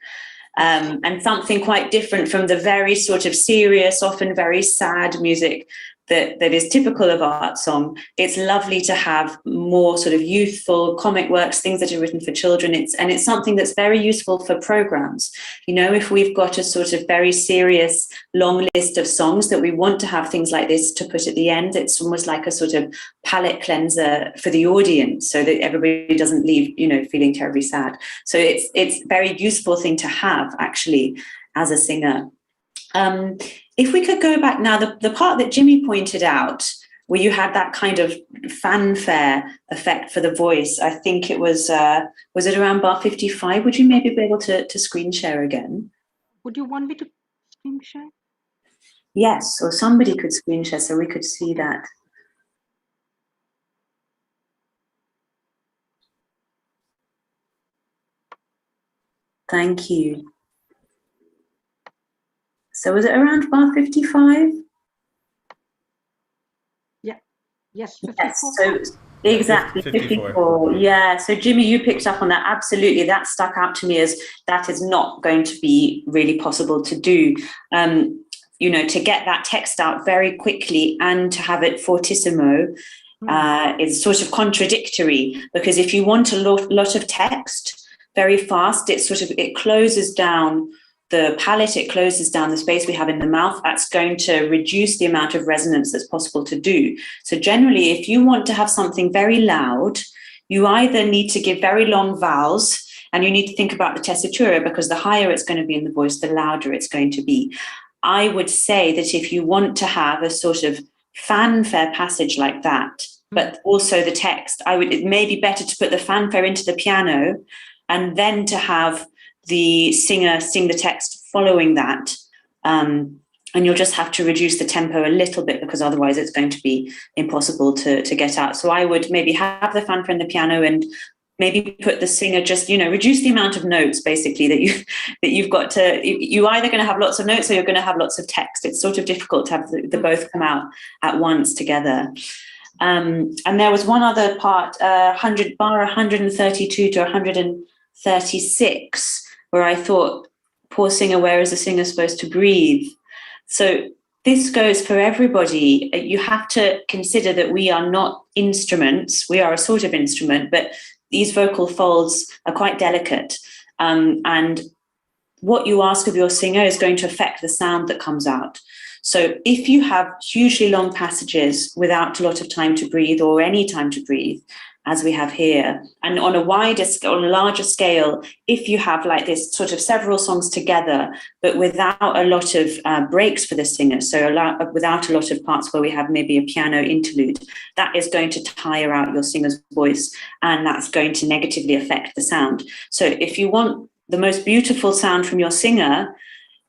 A: And something quite different from the very sort of serious, often very sad music that is typical of art song. It's lovely to have more sort of youthful comic works, things that are written for children. It's something that's very useful for programs. If we've got a sort of very serious long list of songs that we want to have things like this to put at the end, it's almost like a sort of palate cleanser for the audience so that everybody doesn't leave, feeling terribly sad. So it's a very useful thing to have actually as a singer. If we could go back now, the part that Jimmy pointed out where you had that kind of fanfare effect for the voice. I think it was it around bar 55? Would you maybe be able to screen share again?
I: Would you want me to screen share?
A: Yes, or somebody could screen share so we could see that. Thank you. So was it around bar 55?
I: Yeah. Yes, 54.
A: Yes, so exactly, 54. Yeah, so Jimmy, you picked up on that. Absolutely, that stuck out to me as that is not going to be really possible to do. You know, to get that text out very quickly and to have it fortissimo is sort of contradictory, because if you want a lot of text very fast, it closes down the palate, it closes down the space we have in the mouth. That's going to reduce the amount of resonance that's possible to do. So generally, if you want to have something very loud, you either need to give very long vowels, and you need to think about the tessitura, because the higher it's going to be in the voice, the louder it's going to be. I would say that if you want to have a sort of fanfare passage like that, but also the text, it may be better to put the fanfare into the piano and then to have the singer sing the text following that. And you'll just have to reduce the tempo a little bit, because otherwise it's going to be impossible to get out. So I would maybe have the fanfare in the piano and maybe put the singer, just, reduce the amount of notes basically that you've got to, you're either going to have lots of notes or you're going to have lots of text. It's sort of difficult to have the both come out at once together. And there was one other part, 132 to 136, where I thought, poor singer, where is the singer supposed to breathe? So this goes for everybody. You have to consider that we are not instruments. We are a sort of instrument, but these vocal folds are quite delicate. And what you ask of your singer is going to affect the sound that comes out. So if you have hugely long passages without a lot of time to breathe, or any time to breathe, as we have here, and on a larger scale, if you have like this sort of several songs together, but without a lot of breaks for the singer, so without a lot of parts where we have maybe a piano interlude, that is going to tire out your singer's voice, and that's going to negatively affect the sound. So if you want the most beautiful sound from your singer,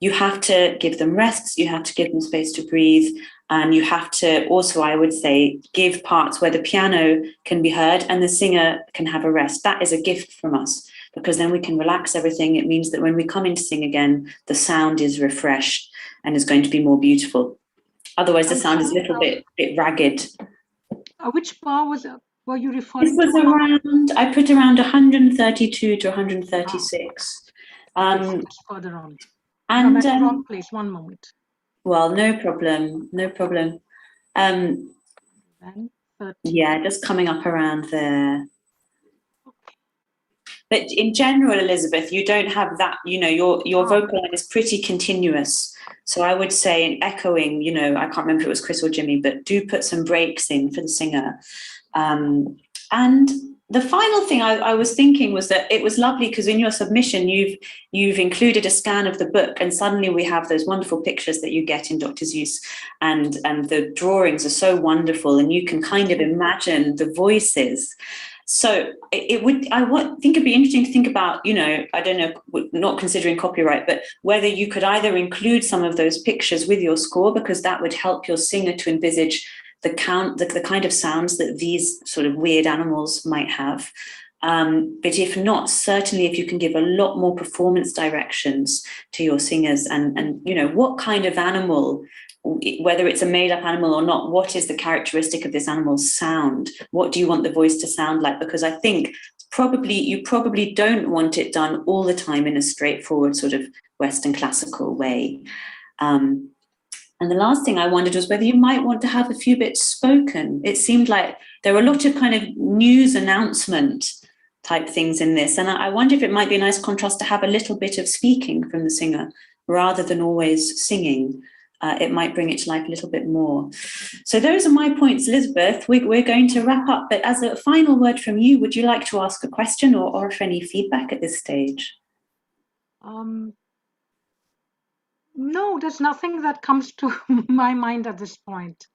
A: you have to give them rests, you have to give them space to breathe, and you have to also, I would say, give parts where the piano can be heard and the singer can have a rest. That is a gift from us, because then we can relax everything. It means that when we come in to sing again, the sound is refreshed and is going to be more beautiful. Otherwise, the sound is a little bit ragged.
I: Which bar were you referring
A: to? This was around, I put around 132 to 136.
I: It's further on.
A: And
I: I'm at the wrong place. One moment.
A: Well, no problem. Yeah, just coming up around there. But in general, Elizabeth, you don't have that, your vocal line is pretty continuous. So I would say in echoing, I can't remember if it was Chris or Jimmy, but do put some breaks in for the singer. And the final thing I was thinking was that it was lovely, because in your submission, you've included a scan of the book, and suddenly we have those wonderful pictures that you get in Dr. Seuss, and the drawings are so wonderful, and you can kind of imagine the voices. So I think it'd be interesting to think about, I don't know, not considering copyright, but whether you could either include some of those pictures with your score, because that would help your singer to envisage the kind of sounds that these sort of weird animals might have. But if not, certainly if you can give a lot more performance directions to your singers, and what kind of animal, whether it's a made-up animal or not, what is the characteristic of this animal's sound? What do you want the voice to sound like? Because I think you probably don't want it done all the time in a straightforward sort of Western classical way. And the last thing I wondered was whether you might want to have a few bits spoken. It seemed like there were a lot of kind of news announcement type things in this. And I wonder if it might be a nice contrast to have a little bit of speaking from the singer rather than always singing. It might bring it to life a little bit more. So those are my points, Elizabeth. We're going to wrap up. But as a final word from you, would you like to ask a question or offer any feedback at this stage?
I: No, there's nothing that comes to my mind at this point.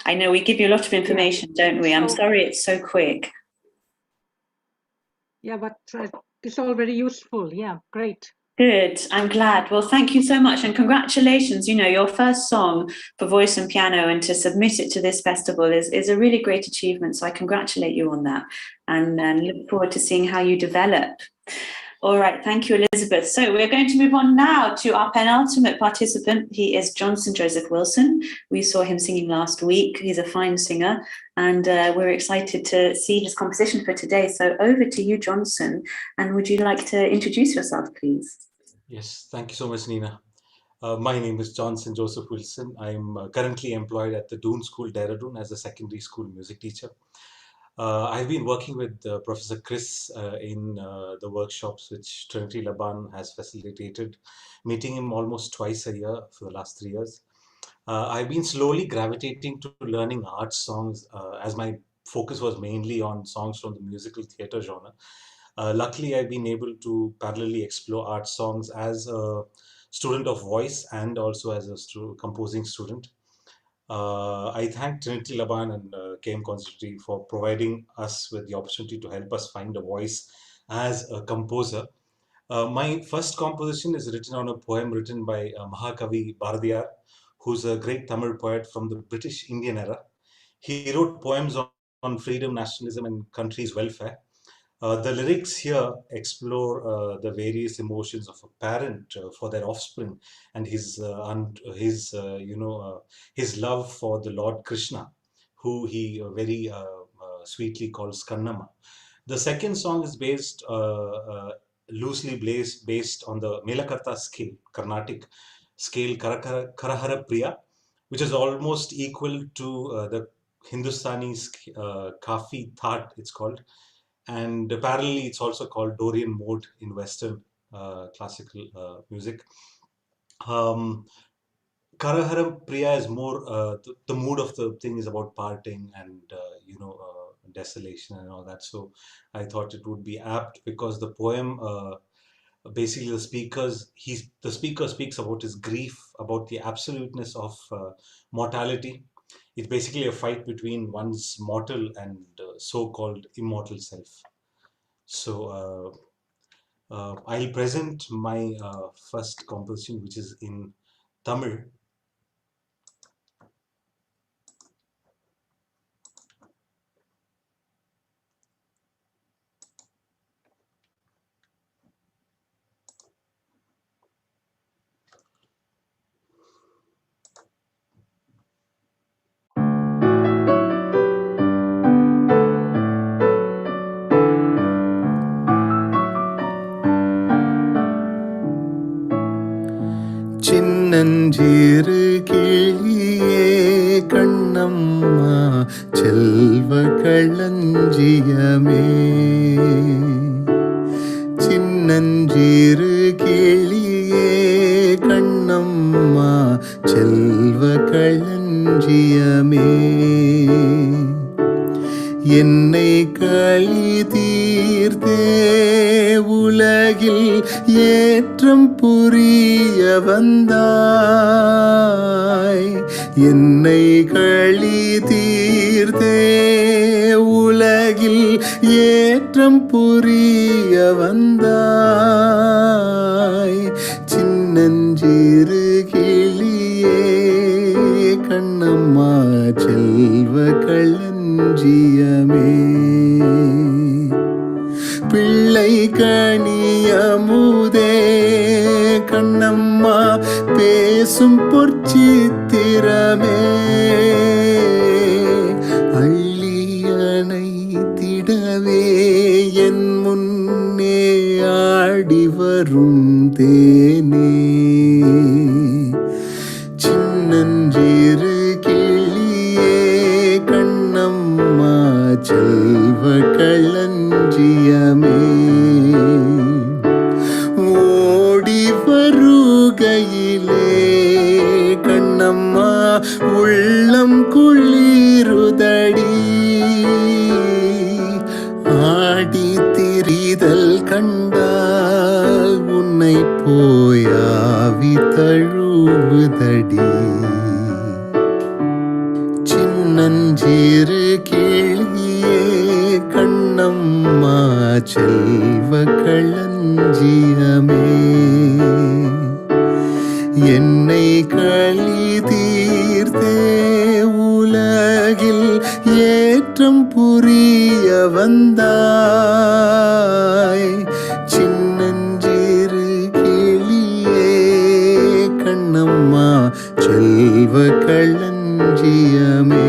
A: I know we give you a lot of information, don't we? I'm sorry it's so quick.
I: Yeah, but it's all very useful. Yeah, great.
A: Good, I'm glad. Well, thank you so much and congratulations. You know, your first song for voice and piano and to submit it to this festival is a really great achievement. So I congratulate you on that and look forward to seeing how you develop. All right, thank you, Elizabeth. So we're going to move on now to our penultimate participant. He is Johnson Joseph Wilson. We saw him singing last week. He's a fine singer, and we're excited to see his composition for today. So over to you, Johnson. And would you like to introduce yourself, please?
J: Yes, thank you so much, Nina. My name is Johnson Joseph Wilson. I'm currently employed at the Doon School, Dehradun, as a secondary school music teacher. I've been working with Professor Chris in the workshops which Trinity Laban has facilitated, meeting him almost twice a year for the last 3 years. I've been slowly gravitating to learning art songs as my focus was mainly on songs from the musical theatre genre. Luckily, I've been able to parallelly explore art songs as a student of voice and also as a composing student. I thank Trinity Laban and KM Conservatory for providing us with the opportunity to help us find a voice as a composer. My first composition is written on a poem written by Mahakavi Bharadiyar, who's a great Tamil poet from the British Indian era. He wrote poems on freedom, nationalism, and country's welfare. The lyrics here explore the various emotions of a parent for their offspring and his love for the Lord Krishna, who he very sweetly calls Kannamma. The second song is based loosely based on the Melakarta scale, Carnatic scale Karahara Priya, which is almost equal to the Hindustani Kafi Thaat, it's called. And parallelly, it's also called Dorian mode in Western classical music. Karaharam Priya is more, the mood of the thing is about parting and, desolation and all that. So I thought it would be apt because the poem, basically the speaker speaks about his grief, about the absoluteness of mortality. It's basically a fight between one's mortal and so-called immortal self. So I'll present my first composition, which is in Tamil.
K: சின்னஞ்சிறு கிளியே கண்ணம்மா செல்வ களஞ்சியமே சின்னஞ்சிறு கிளியே கண்ணம்மா செல்வ களஞ்சியமே என்னை களி தீர்த்தே உலகில் ஏற்றம் புரிய வந்தாய் என்னை களி தீர்த்தே உலகில் ஏற்றம் புரிய வந்தாய் சின்னஞ்சிறு கிளியே கண்ணம்மா செல்வ களஞ்சியமே பிள்ளை கனியமுதே கண்ணம்மா பேசும் பொற்சித்திரமே அள்ளி அணைத்திடவே என் முன்னே ஆடி வரும் தேனே சின்னஞ்சிறு கிளியே கண்ணம்மா செல்வ களஞ்சியமே ஓடி வருகையிலே கண்ணம்மா உள்ளம் குளிருதடி ஆடி திரிதல் கண்டால் உன்னை போயாவி தழுவுதடி சின்ன சின்னஞ்சிறு கிளியே கண்ணம்மா செல்வ களஞ்சியமே என்னை களி தீர்த்தே உலகில் ஏற்றம் புரிய வந்தாய் சின்னஞ்சிறு கிளியே கண்ணம்மா செல்வ களஞ்சியமே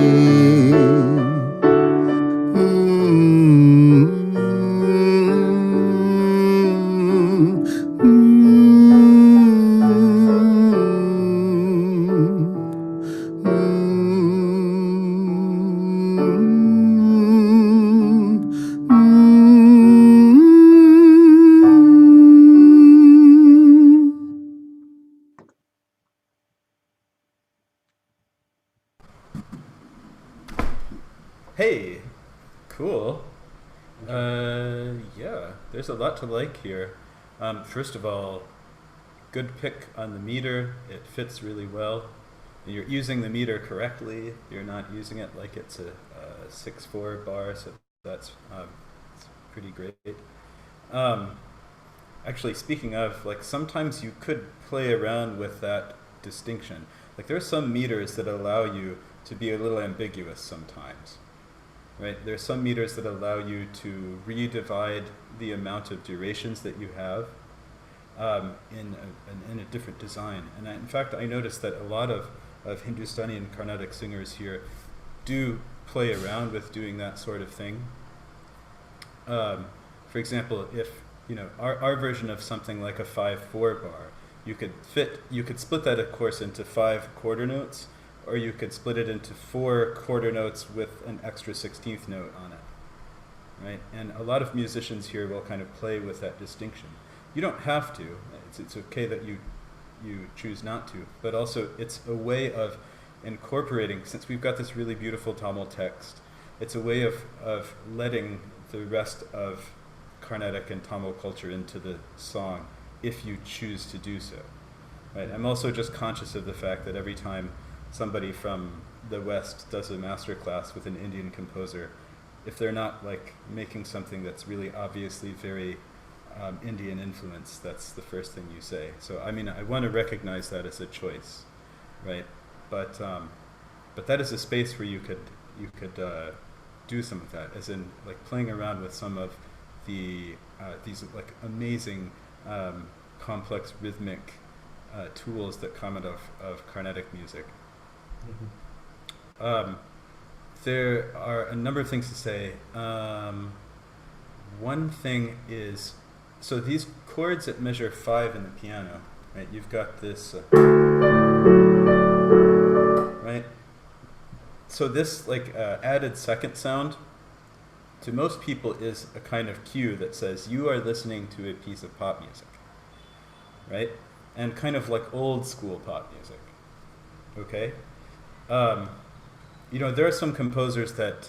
E: Hey, cool. Yeah, there's a lot to like here. First of all, good pick on the meter. It fits really well. You're using the meter correctly. You're not using it like it's a 6/4 bar, so that's it's pretty great. Actually, speaking of, like, sometimes you could play around with that distinction. Like, there are some meters that allow you to be a little ambiguous sometimes. Right? There are some meters that allow you to redivide the amount of durations that you have in a different design. And in fact, I noticed that a lot of Hindustani and Carnatic singers here do play around with doing that sort of thing. For example, if our version of something like a 5/4 bar, you could split that, of course, into 5 quarter notes, or you could split it into 4 quarter notes with an extra 16th note on it, right? And a lot of musicians here will kind of play with that distinction. You don't have to. It's okay that you choose not to, but also it's a way of incorporating, since we've got this really beautiful Tamil text, it's a way of letting the rest of Carnatic and Tamil culture into the song if you choose to do so, right? I'm also just conscious of the fact that every time somebody from the West does a master class with an Indian composer, if they're not like making something that's really obviously very Indian influence, that's the first thing you say. So I mean, I want to recognize that as a choice, right? But that is a space where you could do some of that, as in like playing around with some of the these like amazing complex rhythmic tools that come out of Carnatic music. Mm-hmm. There are a number of things to say. One thing is, so these chords that measure 5 in the piano, right? You've got this, right? So this like added second sound, to most people is a kind of cue that says you are listening to a piece of pop music, right? And kind of like old school pop music, okay? There are some composers that,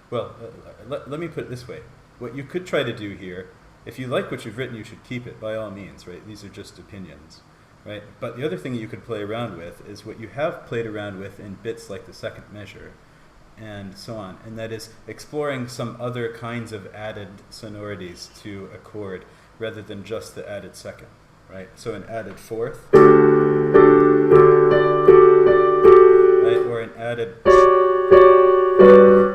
E: let me put it this way. What you could try to do here, if you like what you've written, you should keep it, by all means, right? These are just opinions, right? But the other thing you could play around with is what you have played around with in bits like the second measure, and so on. And that is exploring some other kinds of added sonorities to a chord, rather than just the added second, right? So an added fourth, or an added,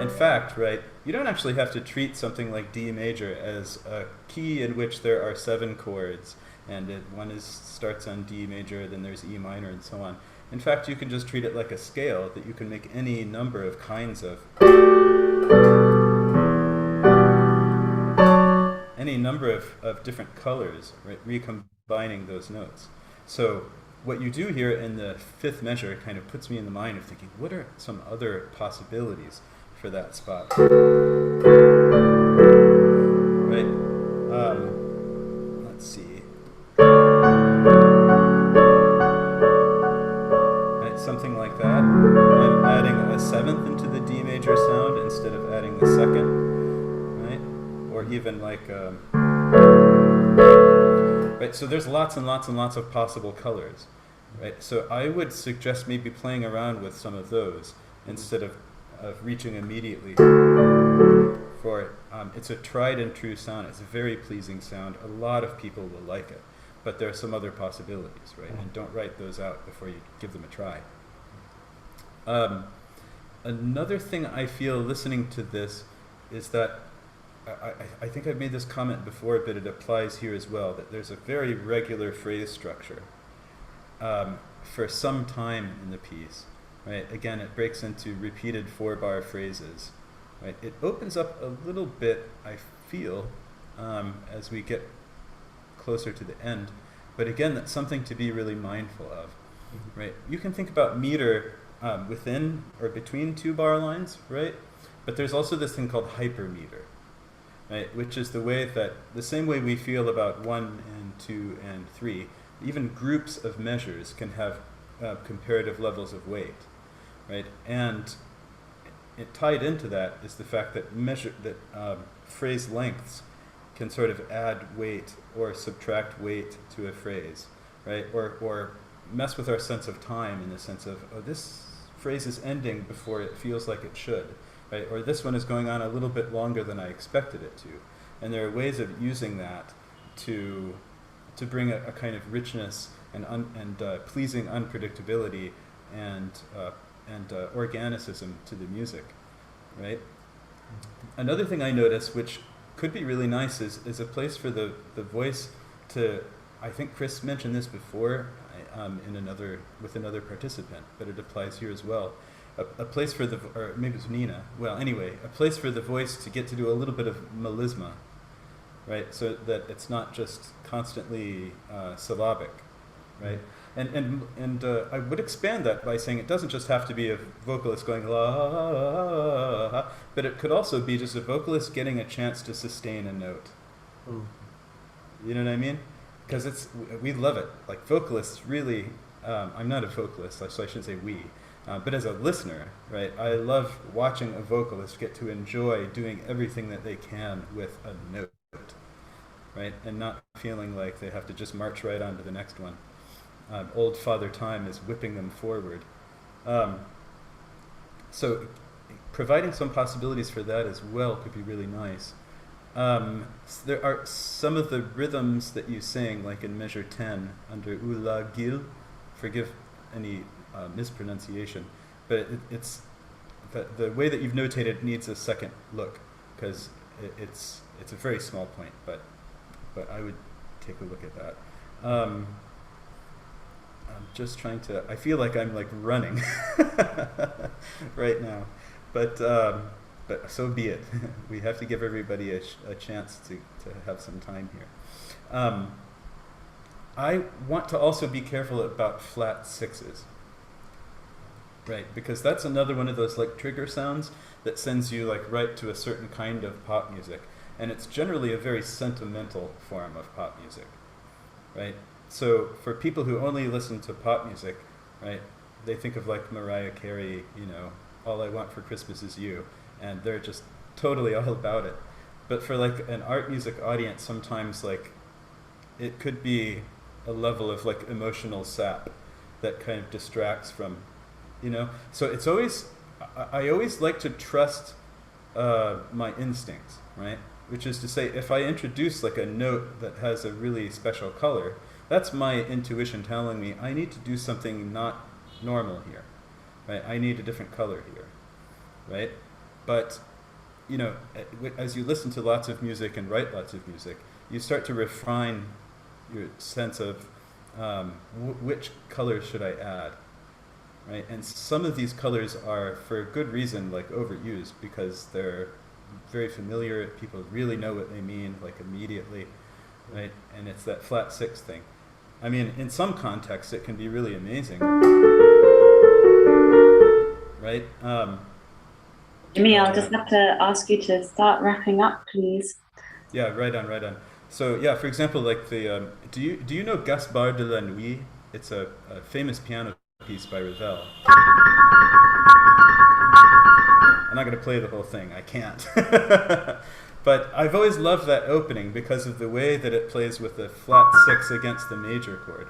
E: in fact, right, you don't actually have to treat something like D major as a key in which there are 7 chords, and one starts on D major, then there's E minor, and so on. In fact, you can just treat it like a scale that you can make any number of kinds of, any number of different colors, right, recombining those notes. So what you do here in the 5th measure kind of puts me in the mind of thinking, what are some other possibilities for that spot? Right? Let's see. Right, something like that. I'm adding a 7th into the D major sound instead of adding the 2nd, right? Or even like, right, so there's lots and lots and lots of possible colors. Right, so I would suggest maybe playing around with some of those. instead of reaching immediately for it. It's a tried and true sound. It's a very pleasing sound. A lot of people will like it, but there are some other possibilities, right? And don't write those out before you give them a try. Another thing I feel listening to this is that I think I've made this comment before, but it applies here as well, that there's a very regular phrase structure for some time in the piece, right? Again, it breaks into repeated 4-bar phrases, right? It opens up a little bit, I feel, as we get closer to the end, but again, that's something to be really mindful of, right? You can think about meter within or between 2-bar lines, right? But there's also this thing called hypermeter, right? Which is the way that, the same way we feel about 1 and 2 and 3, even groups of measures can have comparative levels of weight, right? And it tied into that is the fact that phrase lengths can sort of add weight or subtract weight to a phrase, right? Or mess with our sense of time in the sense of, oh, this phrase is ending before it feels like it should, right? Or this one is going on a little bit longer than I expected it to. And there are ways of using that to bring a kind of richness and pleasing unpredictability and organicism to the music, right? Another thing I notice, which could be really nice, is a place for the voice to, I think Chris mentioned this before with another participant, but it applies here as well. A place for or maybe it's Nina, well anyway, a place for the voice to get to do a little bit of melisma, right? So that it's not just constantly syllabic, right? And I would expand that by saying it doesn't just have to be a vocalist going la, la, la, la, but it could also be just a vocalist getting a chance to sustain a note. You know what I mean? Because we love it. Like vocalists really, I'm not a vocalist, so I shouldn't say we, but as a listener, right, I love watching a vocalist get to enjoy doing everything that they can with a note, right, and not feeling like they have to just march right on to the next one. Old Father Time is whipping them forward. So providing some possibilities for that as well could be really nice. There are some of the rhythms that you sing, like in measure 10 under Ula Gil, forgive any mispronunciation, but it's the way that you've notated needs a second look, because it's a very small point, but I would take a look at that. I'm just trying to, I feel like I'm like running right now, but so be it. We have to give everybody a chance to have some time here. I want to also be careful about flat 6s, right? Because that's another one of those like trigger sounds that sends you like right to a certain kind of pop music. And it's generally a very sentimental form of pop music, right? So for people who only listen to pop music, right, they think of like Mariah Carey, you know, All I Want for Christmas Is You, and they're just totally all about it. But for like an art music audience, sometimes like it could be a level of like emotional sap that kind of distracts from, you know. So it's always, I always like to trust my instincts, right? Which is to say, if I introduce like a note that has a really special color, that's my intuition telling me I need to do something not normal here, right? I need a different color here, right? But, you know, as you listen to lots of music and write lots of music, you start to refine your sense of which colors should I add, right? And some of these colors are, for good reason, like overused because they're very familiar. People really know what they mean, like immediately, right? And it's that flat 6 thing. I mean, in some contexts, it can be really amazing, right?
A: Jimmy, I'll just have to ask you to start wrapping up, please.
E: Yeah, right on. So yeah, for example, like the do you know Gaspard de la Nuit? It's a famous piano piece by Ravel. I'm not going to play the whole thing. I can't. But I've always loved that opening because of the way that it plays with the flat 6 against the major chord.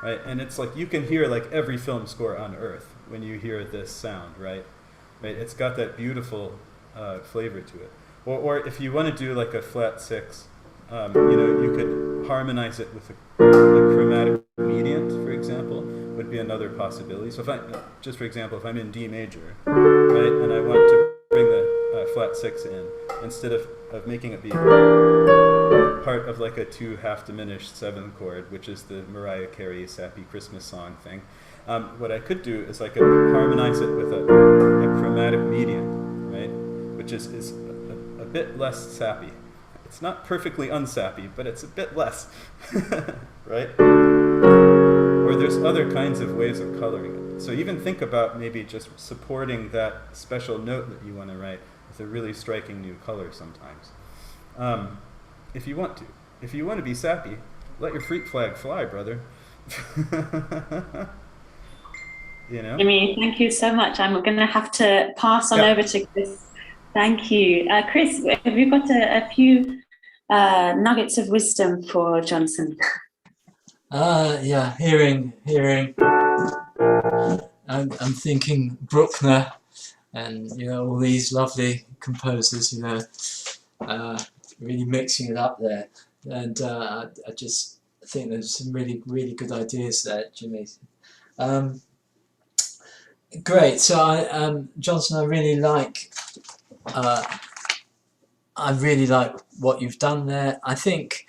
E: Right? And it's like you can hear like every film score on earth, when you hear this sound, right? Right, it's got that beautiful flavor to it. Or if you want to do like a flat 6, you could harmonize it with a chromatic mediant, for example, would be another possibility. So just for example, if I'm in D major, right, and I want to bring the flat 6 in, instead of making it be part of like a 2 half diminished 7th chord, which is the Mariah Carey sappy Christmas song thing, what I could do is I could harmonize it with a chromatic mediant, right, which is a bit less sappy. It's not perfectly unsappy, but it's a bit less, right? Or there's other kinds of ways of coloring it. So even think about maybe just supporting that special note that you want to write with a really striking new color sometimes. If you want to. If you want to be sappy, let your freak flag fly, brother. You know?
A: Jimmy, thank you so much. I'm going to have to pass on over to Chris. Thank you. Chris, have you got a few nuggets of wisdom for Johnson?
B: Yeah, hearing. I'm thinking Bruckner and, all these lovely composers, really mixing it up there. And I just think there's some really, really good ideas there, Jimmy. Great. So, Johnson, I really like what you've done there. I think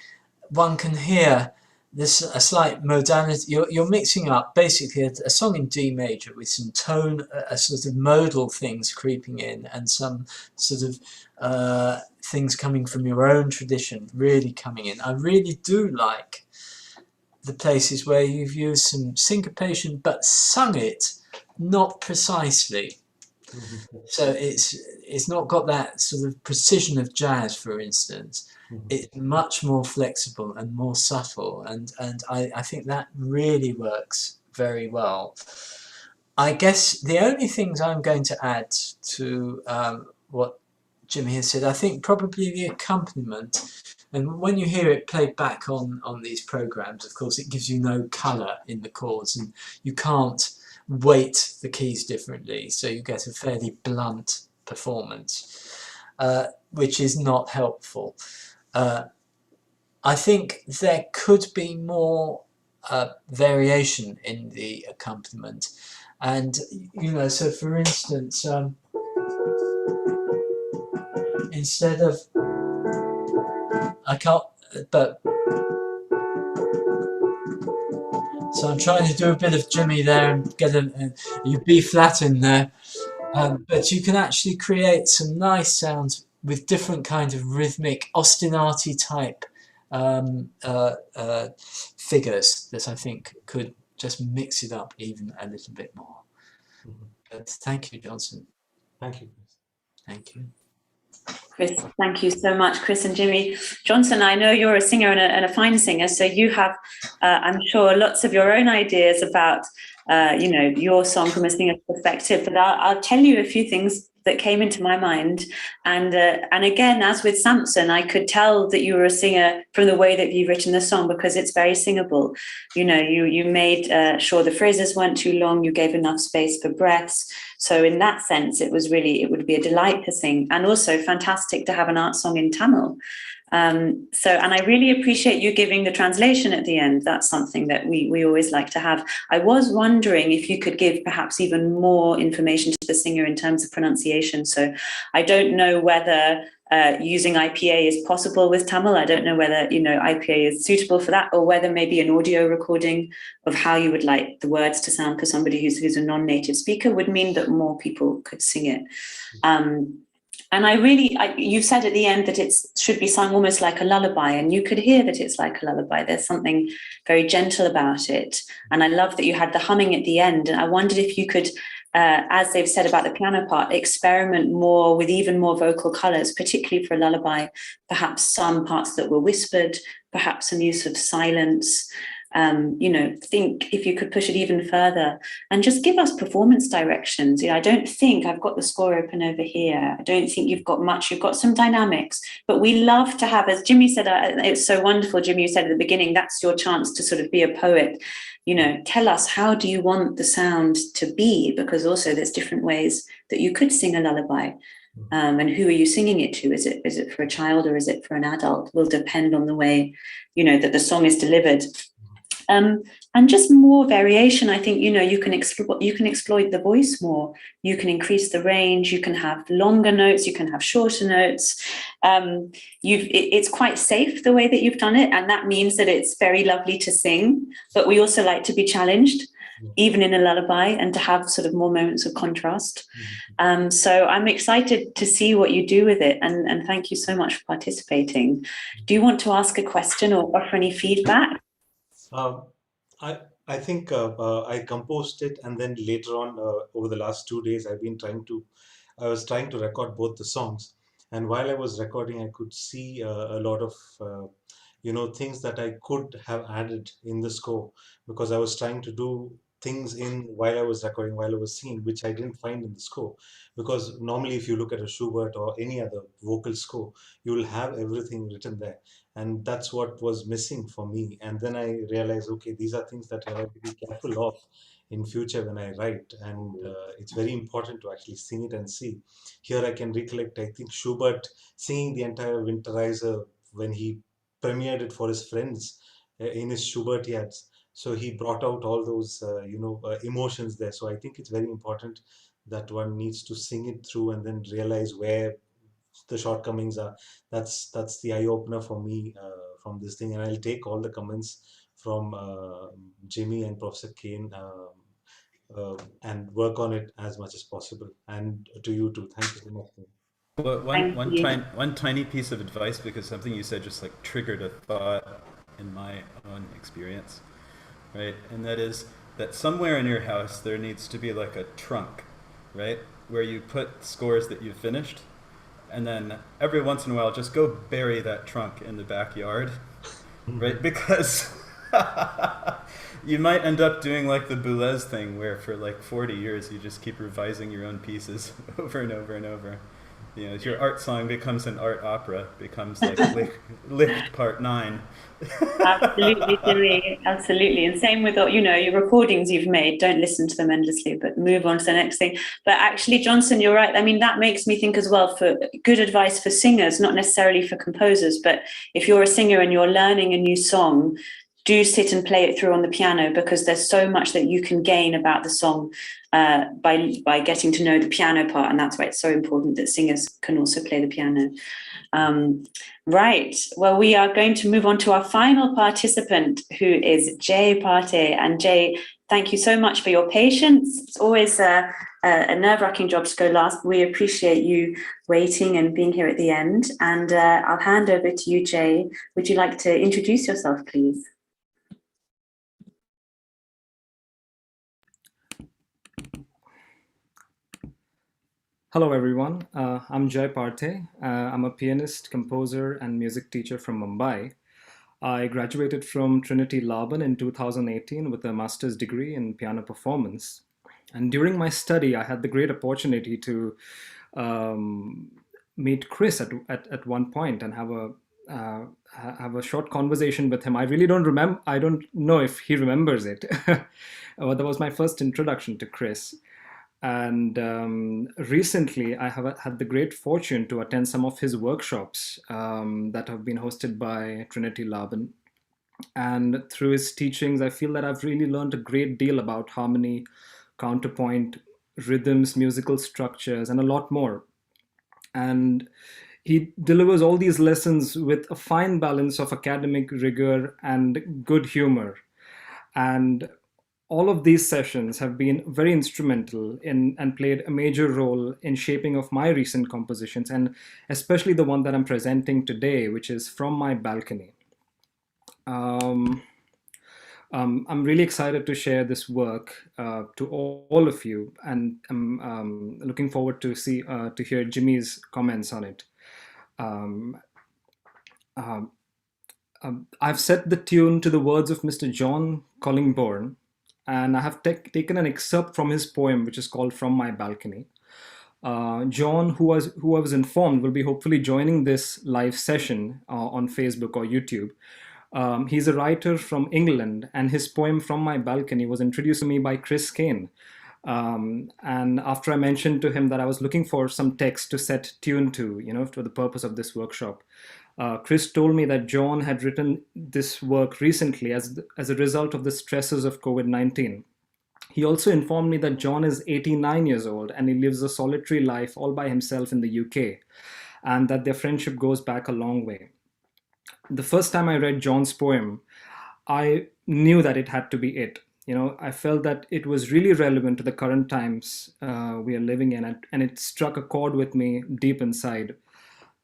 B: one can hear there's a slight modality. You're mixing up basically a song in D major with some tone, a sort of modal things creeping in, and some sort of things coming from your own tradition really coming in. I really do like the places where you've used some syncopation but sung it not precisely. So it's not got that sort of precision of jazz, for instance. It's much more flexible and more subtle, and I think that really works very well. I guess the only things I'm going to add to what Jimmy has said, I think probably the accompaniment, and when you hear it played back on these programs, of course, it gives you no colour in the chords, and you can't weight the keys differently, so you get a fairly blunt performance, which is not helpful. I think there could be more variation in the accompaniment, and so for instance, instead of so I'm trying to do a bit of Jimmy there and get you B flat in there, but you can actually create some nice sounds with different kinds of rhythmic ostinati type figures that I think could just mix it up even a little bit more. But thank you, Johnson.
J: Thank you, Chris.
B: Thank you.
A: Chris, thank you so much, Chris and Jimmy. Johnson, I know you're a singer and a fine singer, so you have, I'm sure, lots of your own ideas about, your song from a singer's perspective. But I'll tell you a few things that came into my mind. And again, as with Samson, I could tell that you were a singer from the way that you've written the song, because it's very singable. You made sure the phrases weren't too long. You gave enough space for breaths. So in that sense, it would be a delight to sing, and also fantastic to have an art song in Tamil. And I really appreciate you giving the translation at the end. That's something that we always like to have. I was wondering if you could give perhaps even more information to the singer in terms of pronunciation. So I don't know whether using IPA is possible with Tamil. I don't know whether IPA is suitable for that, or whether maybe an audio recording of how you would like the words to sound for somebody who's a non-native speaker would mean that more people could sing it. And you said at the end that it should be sung almost like a lullaby, and you could hear that it's like a lullaby. There's something very gentle about it. And I love that you had the humming at the end. And I wondered if you could, as they've said about the piano part, experiment more with even more vocal colours, particularly for a lullaby, perhaps some parts that were whispered, perhaps some use of silence. think if you could push it even further and just give us performance directions. I don't think I've got the score open over here. I don't think you've got much. You've got some dynamics, but we love to have, as Jimmy said, it's so wonderful, Jimmy, you said at the beginning, that's your chance to sort of be a poet. Tell us, how do you want the sound to be? Because also there's different ways that you could sing a lullaby. And who are you singing it to? Is it for a child or is it for an adult? Will depend on the way, that the song is delivered. And just more variation. I think, you can exploit the voice more. You can increase the range. You can have longer notes. You can have shorter notes. It's quite safe the way that you've done it. And that means that it's very lovely to sing, but we also like to be challenged, even in a lullaby, and to have sort of more moments of contrast. So I'm excited to see what you do with it. And thank you so much for participating. Do you want to ask a question or offer any feedback?
J: I think I composed it, and then later on, over the last 2 days, I was trying to record both the songs. And while I was recording, I could see a lot of, things that I could have added in the score, because I was trying to do things while I was recording, while I was singing, which I didn't find in the score. Because normally, if you look at a Schubert or any other vocal score, you will have everything written there. And that's what was missing for me. And then I realized, okay, these are things that I have to be careful of in future when I write. And it's very important to actually sing it and see. Here I can recollect, I think, Schubert singing the entire Winterizer when he premiered it for his friends in his Schubertiads. So he brought out all those, emotions there. So I think it's very important that one needs to sing it through and then realize where the shortcomings are. That's the eye opener for me from this thing, and I'll take all the comments from Jimmy and Professor Caine and work on it as much as possible. And to you too, thank you so much.
E: But one tiny piece of advice, because something you said just like triggered a thought in my own experience, right? And that is that somewhere in your house there needs to be like a trunk, right, where you put scores that you've finished. And then every once in a while, just go bury that trunk in the backyard, right? Because you might end up doing like the Boulez thing, where for like 40 years, you just keep revising your own pieces over and over and over. Your art song becomes an art opera, becomes like Licht Part 9.
A: Absolutely, Jimmy. Absolutely. And same with your recordings you've made. Don't listen to them endlessly, but move on to the next thing. But actually, Johnson, you're right. I mean, that makes me think as well, for good advice for singers, not necessarily for composers, but if you're a singer and you're learning a new song, do sit and play it through on the piano, because there's so much that you can gain about the song by getting to know the piano part. And that's why it's so important that singers can also play the piano. Right. Well, we are going to move on to our final participant, who is Jay Partey. And Jay, thank you so much for your patience. It's always a nerve-wracking job to go last. We appreciate you waiting and being here at the end. And I'll hand over to you, Jay. Would you like to introduce yourself, please?
L: Hello, everyone. I'm Jay Partey. I'm a pianist, composer, and music teacher from Mumbai. I graduated from Trinity, Laban in 2018 with a master's degree in piano performance. And during my study, I had the great opportunity to meet Chris at one point and have a short conversation with him. I really don't remember. I don't know if he remembers it. That was my first introduction to Chris. And recently, I have had the great fortune to attend some of his workshops that have been hosted by Trinity Laban. And through his teachings, I feel that I've really learned a great deal about harmony, counterpoint, rhythms, musical structures, and a lot more. And he delivers all these lessons with a fine balance of academic rigor and good humor. And all of these sessions have been very instrumental and played a major role in shaping of my recent compositions, and especially the one that I'm presenting today, which is From My Balcony. I'm really excited to share this work to all of you, and I'm looking forward to hear Jimmy's comments on it. I've set the tune to the words of Mr. John Collingbourne, and I have taken an excerpt from his poem, which is called "From My Balcony." John, who I was informed will be hopefully joining this live session on Facebook or YouTube. He's a writer from England, and his poem "From My Balcony" was introduced to me by Chris Caine. And after I mentioned to him that I was looking for some text to set tune to, for the purpose of this workshop, Chris told me that John had written this work recently as a result of the stresses of COVID-19. He also informed me that John is 89 years old and he lives a solitary life all by himself in the UK, and that their friendship goes back a long way. The first time I read John's poem, I knew that it had to be it. I felt that it was really relevant to the current times we are living in, and it struck a chord with me deep inside.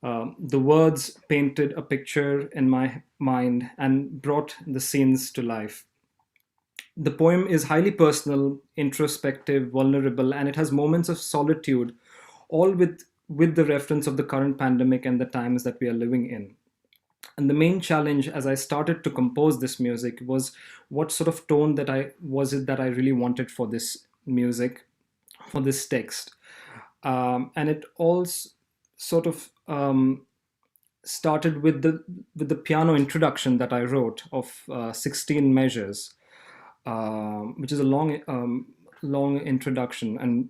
L: The words painted a picture in my mind and brought the scenes to life. The poem is highly personal, introspective, vulnerable, and it has moments of solitude, all with the reference of the current pandemic and the times that we are living in. And the main challenge as I started to compose this music was what sort of tone that I really wanted for this music, for this text. And it all sort of started with the piano introduction that I wrote of 16 measures, which is a long introduction. And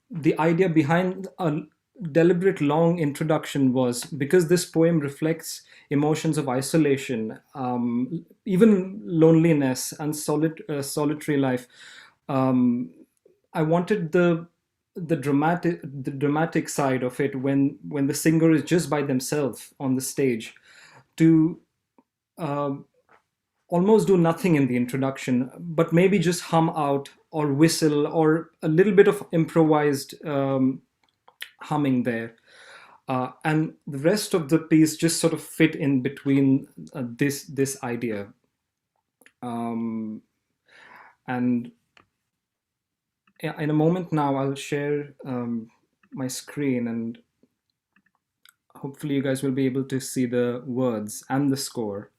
L: the idea behind a deliberate long introduction was because this poem reflects emotions of isolation, even loneliness and solitary life. I wanted the dramatic side of it when the singer is just by themselves on the stage to almost do nothing in the introduction, but maybe just hum out or whistle or a little bit of improvised humming there. And the rest of the piece just sort of fit in between this idea. And in a moment now, I'll share my screen, and hopefully you guys will be able to see the words and the score.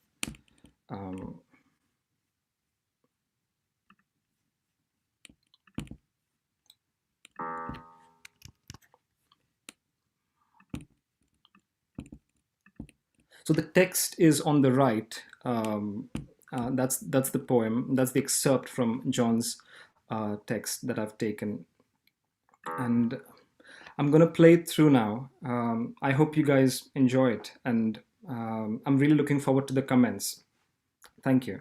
L: So the text is on the right. That's the poem. That's the excerpt from John's text that I've taken. And I'm going to play it through now. I hope you guys enjoy it. And I'm really looking forward to the comments. Thank you.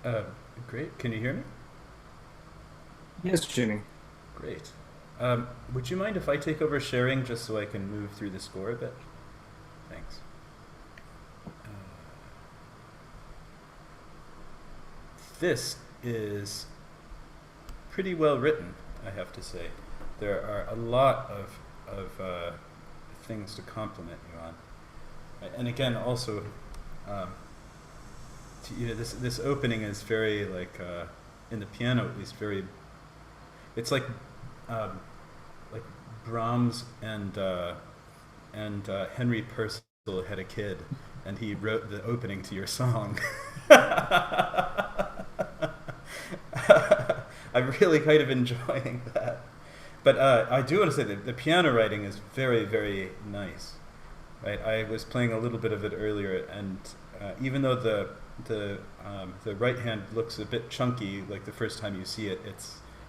E: Uh, Great. Can you hear me?
L: Yes, Jimmy.
E: Great. Would you mind if I take over sharing just so I can move through the score a bit? Thanks. This is pretty well written, I have to say. There are a lot of things to compliment you on. And again, also, this opening is very, like, in the piano at least, very, it's like Brahms and Henry Purcell had a kid, and he wrote the opening to your song. I'm really kind of enjoying that. But I do want to say that the piano writing is very, very nice. Right? I was playing a little bit of it earlier, and even though the right hand looks a bit chunky, like the first time you see it,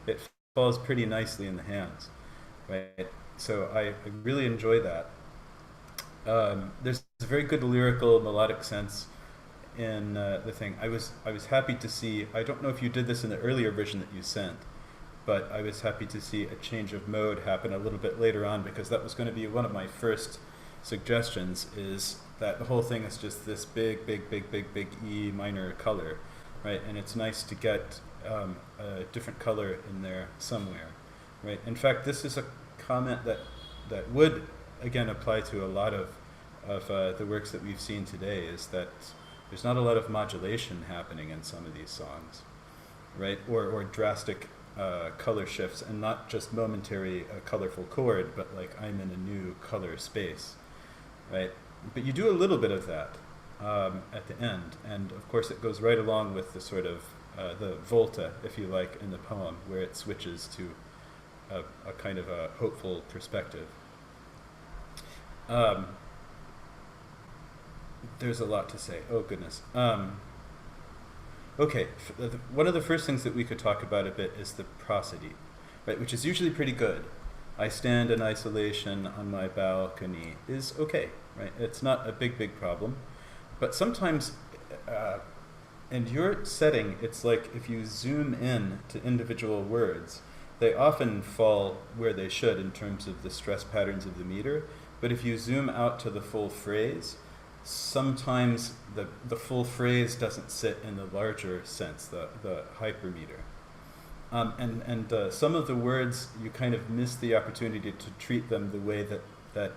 E: it falls pretty nicely in the hands. Right? So I really enjoy that. There's a very good lyrical, melodic sense in the thing. I was happy to see, I don't know if you did this in the earlier version that you sent, but I was happy to see a change of mode happen a little bit later on, because that was going to be one of my first suggestions, is that the whole thing is just this big E minor color, right? And it's nice to get a different color in there somewhere, right? In fact, this is a comment that would, again, apply to a lot of the works that we've seen today, is that there's not a lot of modulation happening in some of these songs, right? Or drastic color shifts, and not just momentary colorful chord, but like I'm in a new color space, right? But you do a little bit of that at the end, and of course it goes right along with the sort of the volta, if you like, in the poem, where it switches to a kind of a hopeful perspective. There's a lot to say. Oh, goodness. Okay, one of the first things that we could talk about a bit is the prosody, right, which is usually pretty good. I stand in isolation on my balcony is okay, right? It's not a big problem. But sometimes, in your setting, it's like if you zoom in to individual words, they often fall where they should in terms of the stress patterns of the meter. But if you zoom out to the full phrase, sometimes the full phrase doesn't sit in the larger sense, the hypermeter. And some of the words, you kind of miss the opportunity to treat them the way that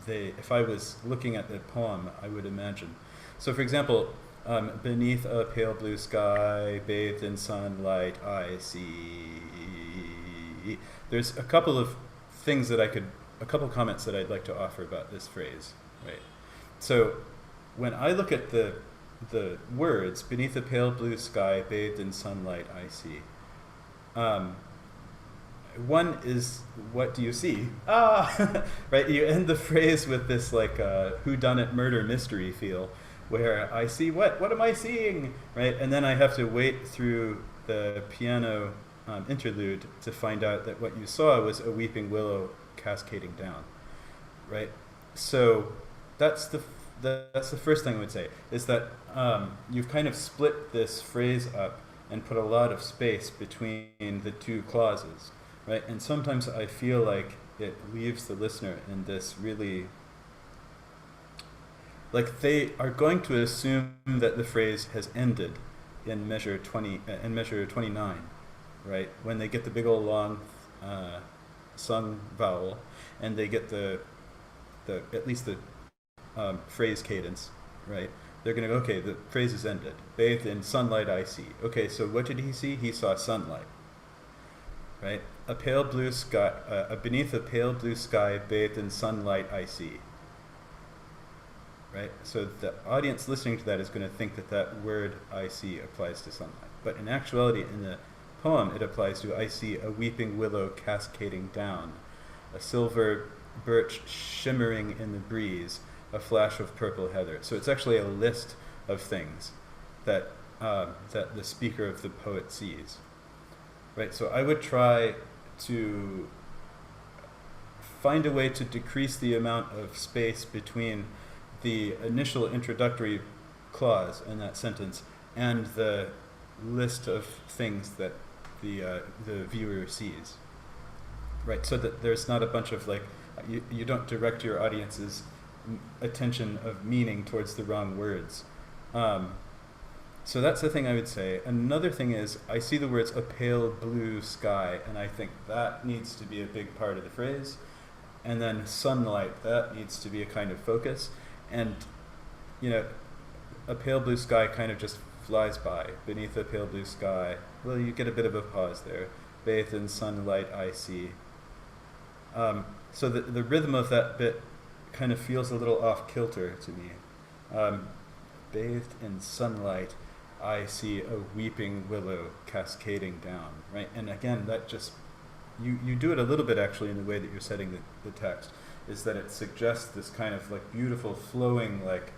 E: they, if I was looking at the poem, I would imagine. So for example, beneath a pale blue sky, bathed in sunlight, I see. There's a couple of things that a couple of comments that I'd like to offer about this phrase, right? So when I look at the words, beneath a pale blue sky, bathed in sunlight, I see. One is, what do you see? Right? You end the phrase with this like whodunit murder mystery feel, where I see what? What am I seeing? Right? And then I have to wait through the piano interlude to find out that what you saw was a weeping willow cascading down. Right? So that's the first thing I would say, is that you've kind of split this phrase up and put a lot of space between the two clauses, right? And sometimes I feel like it leaves the listener in this really, like they are going to assume that the phrase has ended in measure 29, right? When they get the big old long sung vowel, and they get the at least the phrase cadence, right? They're going to go, okay, the phrase is ended. Bathed in sunlight, I see. Okay, so what did he see? He saw sunlight, right? A pale blue sky, beneath a pale blue sky, bathed in sunlight, I see. Right? So the audience listening to that is going to think that that word I see applies to sunlight. But in actuality, in the poem, it applies to I see a weeping willow cascading down, a silver birch shimmering in the breeze, a flash of purple heather. So it's actually a list of things that that the speaker of the poet sees. Right? So I would try to find a way to decrease the amount of space between the initial introductory clause in that sentence and the list of things that the viewer sees, right? So that there's not a bunch of like, you don't direct your audience's attention of meaning towards the wrong words. So that's the thing I would say. Another thing is, I see the words "a pale blue sky," and I think that needs to be a big part of the phrase. And then sunlight, that needs to be a kind of focus. And, you know, a pale blue sky kind of just flies by. Beneath a pale blue sky, well, you get a bit of a pause there. Bathed in sunlight, I see. So the rhythm of that bit kind of feels a little off kilter to me. Bathed in sunlight, I see a weeping willow cascading down, right? And again, that just, you do it a little bit actually in the way that you're setting the text, is that it suggests this kind of like beautiful flowing like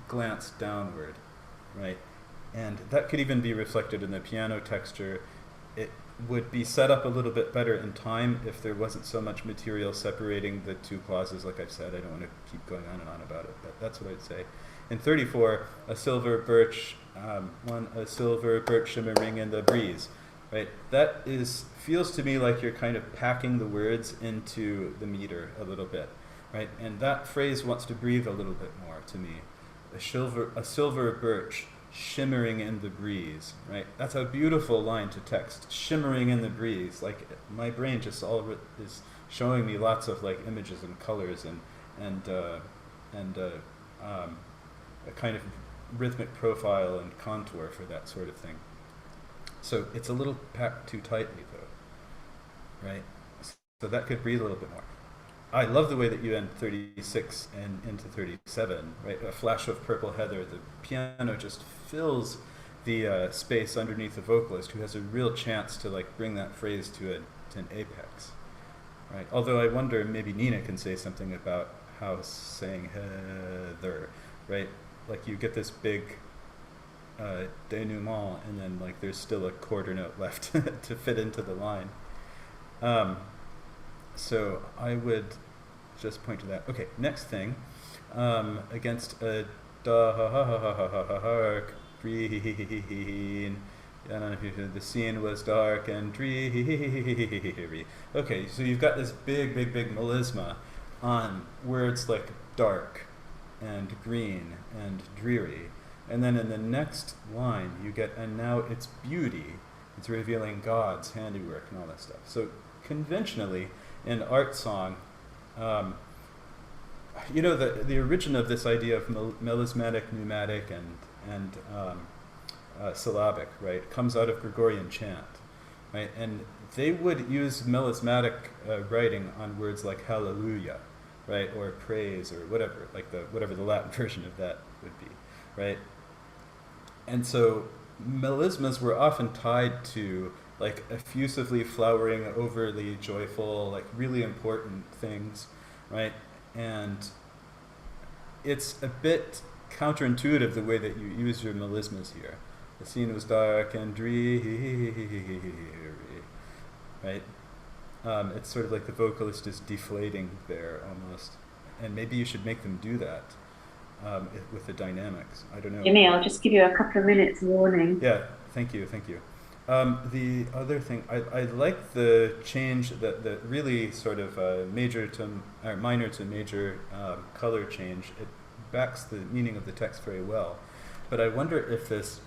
E: glance downward, right? And that could even be reflected in the piano texture. It would be set up a little bit better in time if there wasn't so much material separating the two clauses. Like I've said, I don't want to keep going on and on about it, but that's what I'd say. In 34, a silver birch shimmering in the breeze, right? That feels to me like you're kind of packing the words into the meter a little bit, right? And that phrase wants to breathe a little bit more to me. A silver birch shimmering in the breeze, right? That's a beautiful line to text. Shimmering in the breeze, like my brain just is showing me lots of like images and colors and a kind of rhythmic profile and contour for that sort of thing. So it's a little packed too tightly though, right? So that could breathe a little bit more. I love the way that you end 36 and into 37, right? A flash of purple heather. The piano just fills the space underneath the vocalist, who has a real chance to like bring that phrase to an apex, right? Although I wonder, maybe Nina can say something about how saying heather, right? Like you get this big denouement, and then like there's still a quarter note left to fit into the line. So I would just point to that. Okay, next thing, against a dark green. I don't know if you heard, the scene was dark and dreary. Okay, so you've got this big melisma on words like dark and green and dreary. And then in the next line, you get, and now it's beauty. It's revealing God's handiwork and all that stuff. So conventionally, in art song, you know, the origin of this idea of melismatic, pneumatic, and syllabic, right, comes out of Gregorian chant, right? And they would use melismatic writing on words like hallelujah, right, or praise, or whatever, like whatever the Latin version of that would be, right? And so melismas were often tied to like effusively flowering, overly joyful, like really important things, right? And it's a bit counterintuitive the way that you use your melismas here. The scene was dark and dreary, right? It's sort of like the vocalist is deflating there almost. And maybe you should make them do that with the dynamics. I don't know.
A: Jimmy, I'll just give you a couple of minutes warning.
E: Yeah, thank you. The other thing, I like the change, that really sort of minor to major color change. It backs the meaning of the text very well. But I wonder if this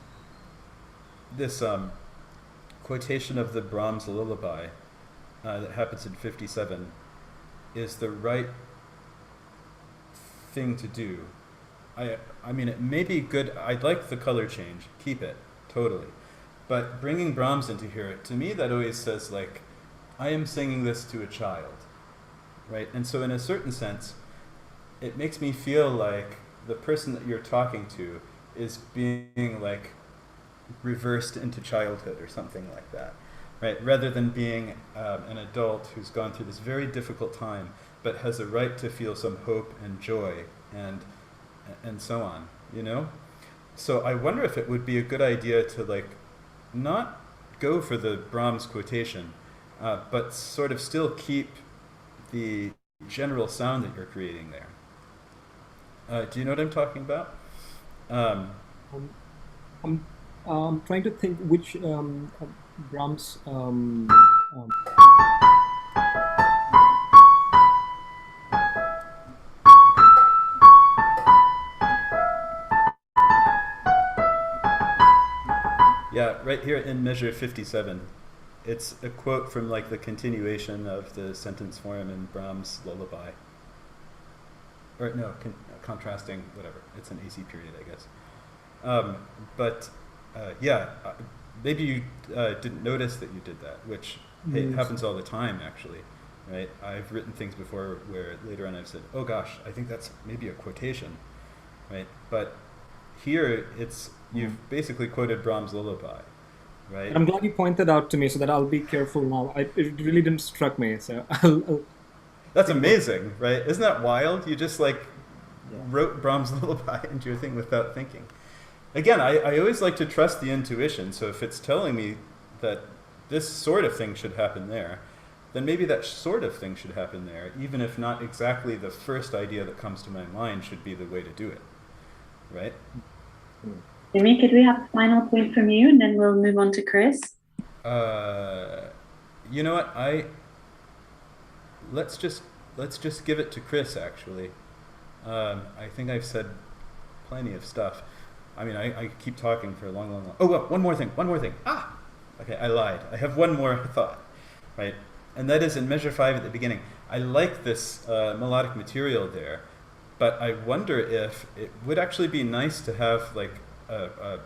E: quotation of the Brahms lullaby that happens in 57 is the right thing to do. I mean, it may be good. I'd like the color change. Keep it, totally. But bringing Brahms into here, to me, that always says, like, I am singing this to a child, right? And so in a certain sense, it makes me feel like the person that you're talking to is being, like, reversed into childhood or something like that, right? Rather than being an adult who's gone through this very difficult time, but has a right to feel some hope and joy and so on, you know? So I wonder if it would be a good idea to, like, not go for the Brahms quotation, but sort of still keep the general sound that you're creating there. Do you know what I'm talking about?
L: I'm trying to think which Brahms.
E: Yeah, right here in measure 57. It's a quote from like the continuation of the sentence form in Brahms' Lullaby. Or no, contrasting, whatever. It's an AC period, I guess. Maybe you didn't notice that you did that, which happens all the time, actually. Right? I've written things before where later on I've said, oh gosh, I think that's maybe a quotation. Right? But here you've basically quoted Brahms' Lullaby. Right?
L: I'm glad you pointed out to me so that I'll be careful now. It really didn't struck me, so
E: That's amazing, right? Isn't that wild? You just wrote Brahms' Lullaby into your thing without thinking. Again, I always like to trust the intuition. So if it's telling me that this sort of thing should happen there, then maybe that sort of thing should happen there, even if not exactly the first idea that comes to my mind should be the way to do it, right?
A: Jimmy, could we have a final point from you, and then we'll move on to Chris?
E: You know what? Let's just give it to Chris. Actually, I think I've said plenty of stuff. I mean, I keep talking for a long. Oh, well, one more thing. Ah, okay, I lied. I have one more thought, right? And that is in measure 5 at the beginning. I like this melodic material there, but I wonder if it would actually be nice to have like a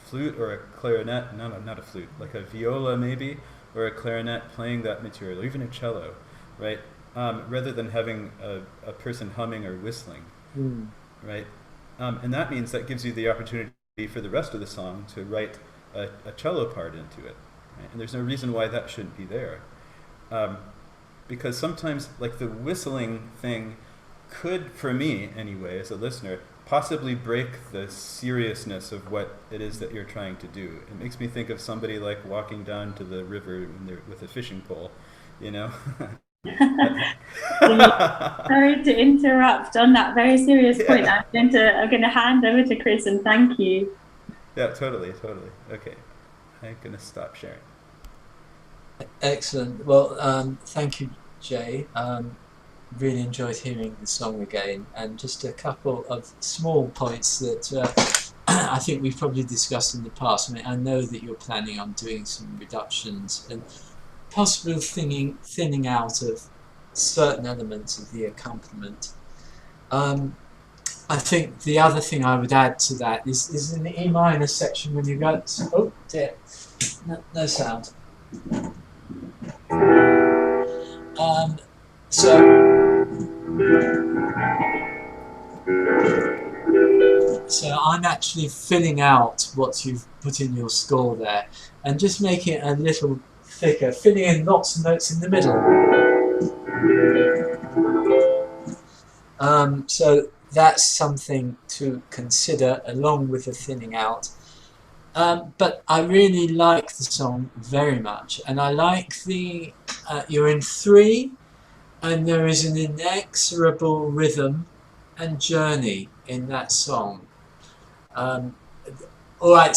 E: flute or a clarinet, not a flute, like a viola maybe, or a clarinet playing that material, or even a cello, right? Rather than having a person humming or whistling, right? And that means that gives you the opportunity for the rest of the song to write a cello part into it, right? And there's no reason why that shouldn't be there. Because sometimes, like the whistling thing could, for me anyway, as a listener, possibly break the seriousness of what it is that you're trying to do. It makes me think of somebody like walking down to the river when they're with a fishing pole, you know?
A: Sorry to interrupt on that very serious point. I'm going to hand over to Chris and thank you.
E: Yeah, totally. Okay, I'm going to stop sharing.
B: Excellent. Well, thank you, Jay. Really enjoyed hearing the song again, and just a couple of small points that I think we've probably discussed in the past. I mean, I know that you're planning on doing some reductions and possibly thinning out of certain elements of the accompaniment. I think the other thing I would add to that is in the E minor section when you go, oh dear, no sound. So I'm actually filling out what you've put in your score there and just making it a little thicker, filling in lots of notes in the middle. So that's something to consider along with the thinning out. But I really like the song very much, and I like the you're in 3 and there is an inexorable rhythm and journey in that song. Alright,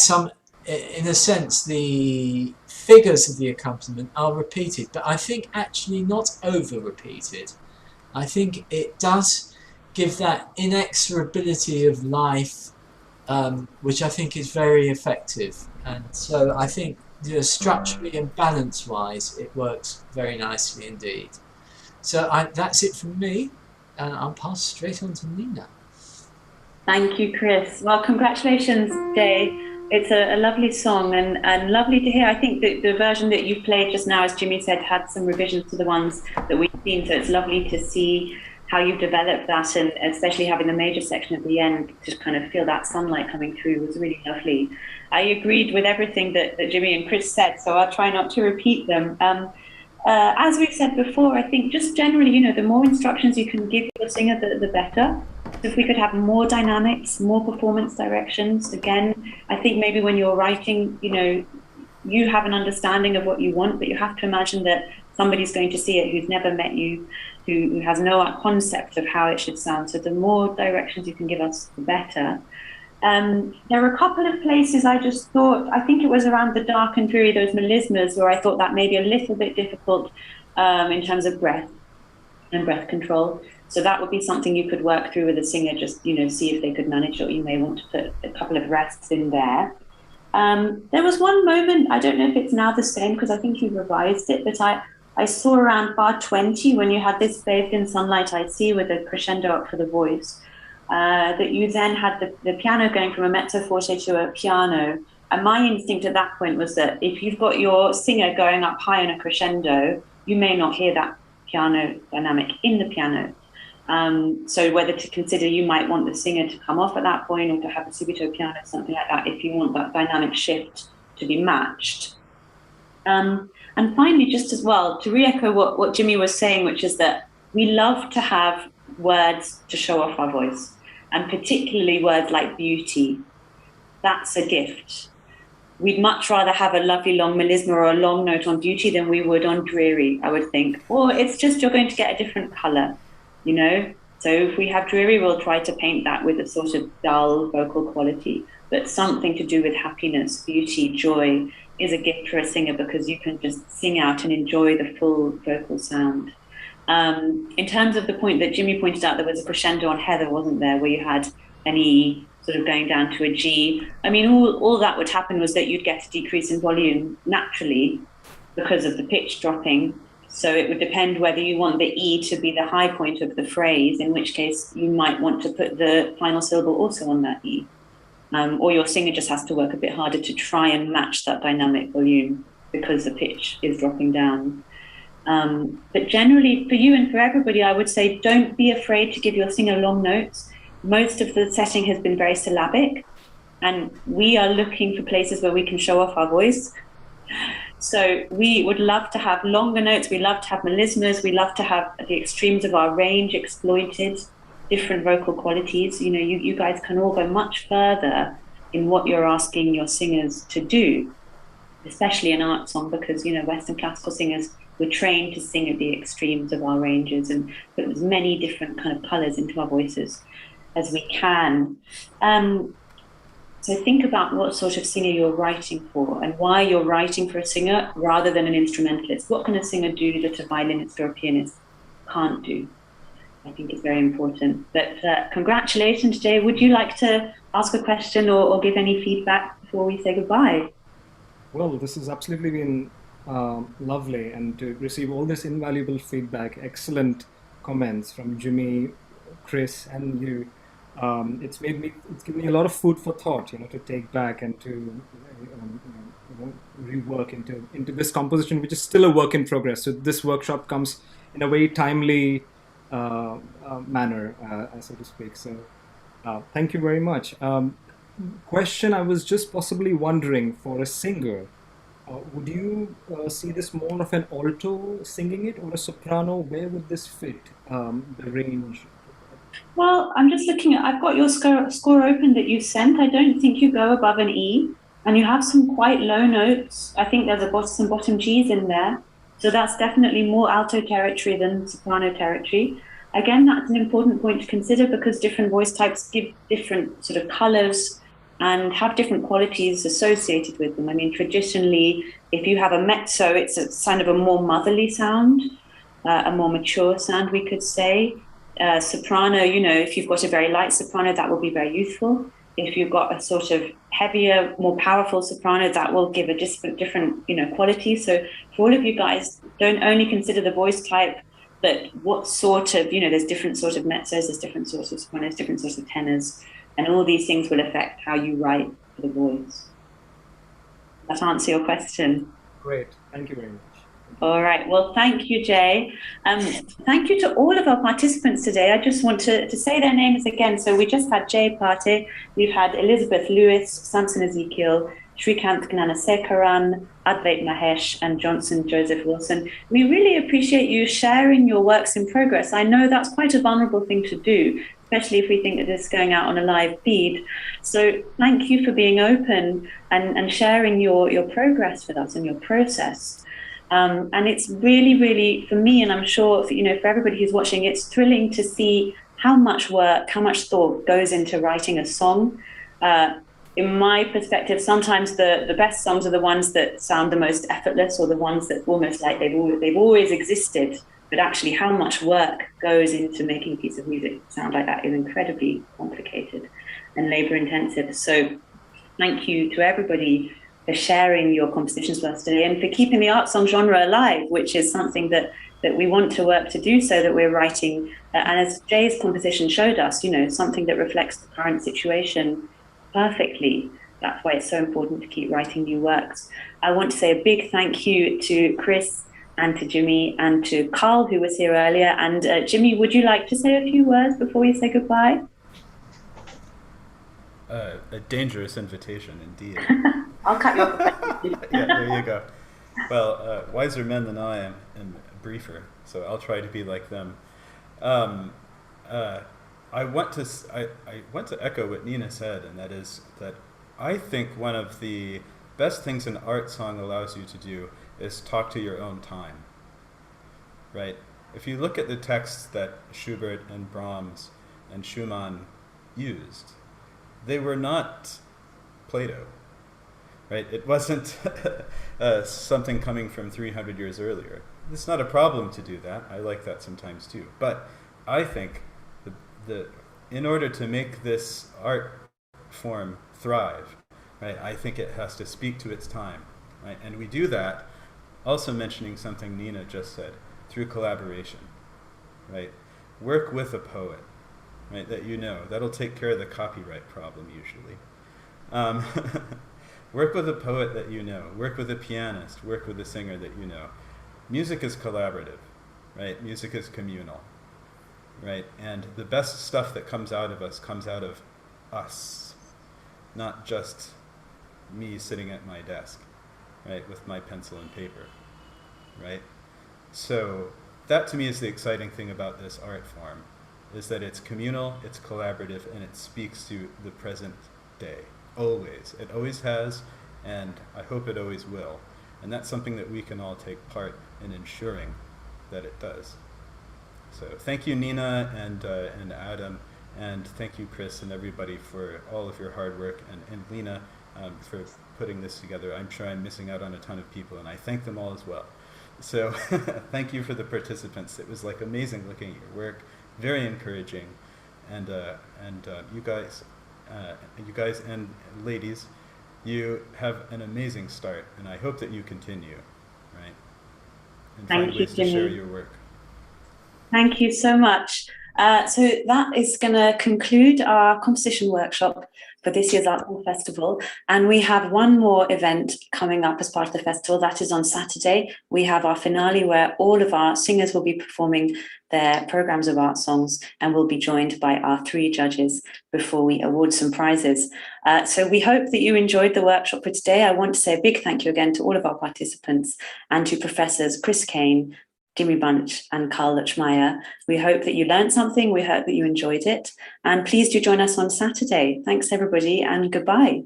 B: in a sense the figures of the accompaniment are repeated, but I think actually not over repeated. I think it does give that inexorability of life, which I think is very effective, and so I think structurally and balance wise it works very nicely indeed. So that's it from me, and I'll pass straight on to Nina.
A: Thank you, Chris. Well, congratulations, Jay. It's a lovely song and lovely to hear. I think that the version that you played just now, as Jimmy said, had some revisions to the ones that we've seen, so it's lovely to see how you've developed that, and especially having the major section at the end to kind of feel that sunlight coming through was really lovely. I agreed with everything that Jimmy and Chris said, so I'll try not to repeat them. As we've said before, I think just generally, the more instructions you can give your singer, the better. So if we could have more dynamics, more performance directions, again, I think maybe when you're writing, you have an understanding of what you want, but you have to imagine that somebody's going to see it who's never met you, who has no concept of how it should sound. So the more directions you can give us, the better. There were a couple of places I just thought, I think it was around the dark and dreary, those melismas, where I thought that may be a little bit difficult in terms of breath and breath control. So that would be something you could work through with a singer, just, see if they could manage, or you may want to put a couple of rests in there. There was one moment, I don't know if it's now the same, because I think you revised it, but I saw around bar 20, when you had this bathed in sunlight I see with a crescendo up for the voice, that you then had the piano going from a mezzo forte to a piano. And my instinct at that point was that if you've got your singer going up high in a crescendo, you may not hear that piano dynamic in the piano. So whether to consider, you might want the singer to come off at that point, or to have a subito piano, something like that, if you want that dynamic shift to be matched. And finally, just as well, to re-echo what Jimmy was saying, which is that we love to have words to show off our voice, and particularly words like beauty. That's a gift. We'd much rather have a lovely long melisma or a long note on beauty than we would on dreary, I would think. Or it's just you're going to get a different color, So if we have dreary, we'll try to paint that with a sort of dull vocal quality, but something to do with happiness, beauty, joy is a gift for a singer, because you can just sing out and enjoy the full vocal sound. In terms of the point that Jimmy pointed out, there was a crescendo on Heather, wasn't there, where you had an E sort of going down to a G. I mean, all that would happen was that you'd get a decrease in volume naturally because of the pitch dropping. So it would depend whether you want the E to be the high point of the phrase, in which case you might want to put the final syllable also on that E. Or your singer just has to work a bit harder to try and match that dynamic volume because the pitch is dropping down. But generally, for you and for everybody, I would say don't be afraid to give your singer long notes. Most of the setting has been very syllabic, and we are looking for places where we can show off our voice. So we would love to have longer notes, we love to have melismas, we love to have the extremes of our range exploited, different vocal qualities. You guys can all go much further in what you're asking your singers to do, especially in art song, because, Western classical singers, we're trained to sing at the extremes of our ranges and put as many different kind of colors into our voices as we can. So think about what sort of singer you're writing for and why you're writing for a singer rather than an instrumentalist. What can a singer do that a violinist or a pianist can't do? I think it's very important. But congratulations, Jay. Would you like to ask a question or give any feedback before we say goodbye?
L: Well, this has absolutely been lovely, and to receive all this invaluable feedback, excellent comments from Jimmy, Chris, and you. It's given me a lot of food for thought, to take back and to rework into this composition, which is still a work in progress. So this workshop comes in a very timely manner, so to speak. So thank you very much. Question: I was just possibly wondering, for a singer, would you see this more of an alto singing it or a soprano? Where would this fit, the range?
A: Well, I'm just looking at, I've got your score open that you sent. I don't think you go above an E, and you have some quite low notes. I think there's some bottom Gs in there. So that's definitely more alto territory than soprano territory. Again, that's an important point to consider, because different voice types give different sort of colors and have different qualities associated with them. I mean, traditionally, if you have a mezzo, it's a kind of a more motherly sound, a more mature sound, we could say. Soprano, if you've got a very light soprano, that will be very youthful. If you've got a sort of heavier, more powerful soprano, that will give a different quality. So for all of you guys, don't only consider the voice type, but what sort of, there's different sort of mezzos, there's different sorts of sopranos, different sorts of tenors, and all these things will affect how you write for the voice. Does that answer your question?
L: Great, thank you very much.
A: All right. Well, thank you, Jay. Thank you to all of our participants today. I just want to say their names again. So we just had Jay Pate, we've had Elizabeth Lewis, Samson Ezekiel, Shrikant Gnanasekaran, Advait Mahesh, and Johnson Joseph Wilson. We really appreciate you sharing your works in progress. I know that's quite a vulnerable thing to do, especially if we think that this is going out on a live feed. So thank you for being open and sharing your progress with us and your process. And it's really, really, for me, and I'm sure for everybody who's watching, it's thrilling to see how much work, how much thought goes into writing a song. In my perspective, sometimes the best songs are the ones that sound the most effortless, or the ones that almost like they've always existed. But actually, how much work goes into making a piece of music sound like that is incredibly complicated and labor-intensive. So thank you to everybody for sharing your compositions with us today and for keeping the art song genre alive, which is something that we want to work to do, so that we're writing, and as Jay's composition showed us, something that reflects the current situation perfectly. That's why it's so important to keep writing new works. I want to say a big thank you to Chris and to Jimmy and to Carl, who was here earlier. And Jimmy, would you like to say a few words before we say goodbye?
E: A dangerous invitation indeed.
A: I'll cut you off.
E: Yeah, there you go. Well, wiser men than I am briefer, so I'll try to be like them. I want to echo what Nina said, and that is that I think one of the best things an art song allows you to do is talk to your own time, right? If you look at the texts that Schubert and Brahms and Schumann used, they were not Plato, right? It wasn't something coming from 300 years earlier. It's not a problem to do that. I like that sometimes too. But I think in order to make this art form thrive, right, I think it has to speak to its time, right? And we do that, also mentioning something Nina just said, through collaboration, right? Work with a poet, right, that you know. That'll take care of the copyright problem usually. Work with a poet that you know. Work with a pianist. Work with a singer that you know. Music is collaborative, right? Music is communal, right? And the best stuff that comes out of us, not just me sitting at my desk, right, with my pencil and paper, right? So that to me is the exciting thing about this art form, is that it's communal, it's collaborative, and it speaks to the present day, always. It always has, and I hope it always will. And that's something that we can all take part in ensuring that it does. So thank you, Nina and Adam, and thank you, Chris, and everybody for all of your hard work, and Lena for putting this together. I'm sure I'm missing out on a ton of people, and I thank them all as well. So thank you for the participants. It was like amazing looking at your work, very encouraging, and you guys and ladies, you have an amazing start, and I hope that you continue, right? And find ways to share your work.
A: Thank you so much. So that is going to conclude our composition workshop for this year's Art Festival. And we have one more event coming up as part of the festival. That is on Saturday. We have our finale where all of our singers will be performing their programs of art songs, and we'll be joined by our 3 judges before we award some prizes. So we hope that you enjoyed the workshop for today. I want to say a big thank you again to all of our participants and to Professors Chris Caine, Jimmy Bunch and Carl Lutschmeyer. We hope that you learned something. We hope that you enjoyed it. And please do join us on Saturday. Thanks, everybody, and goodbye.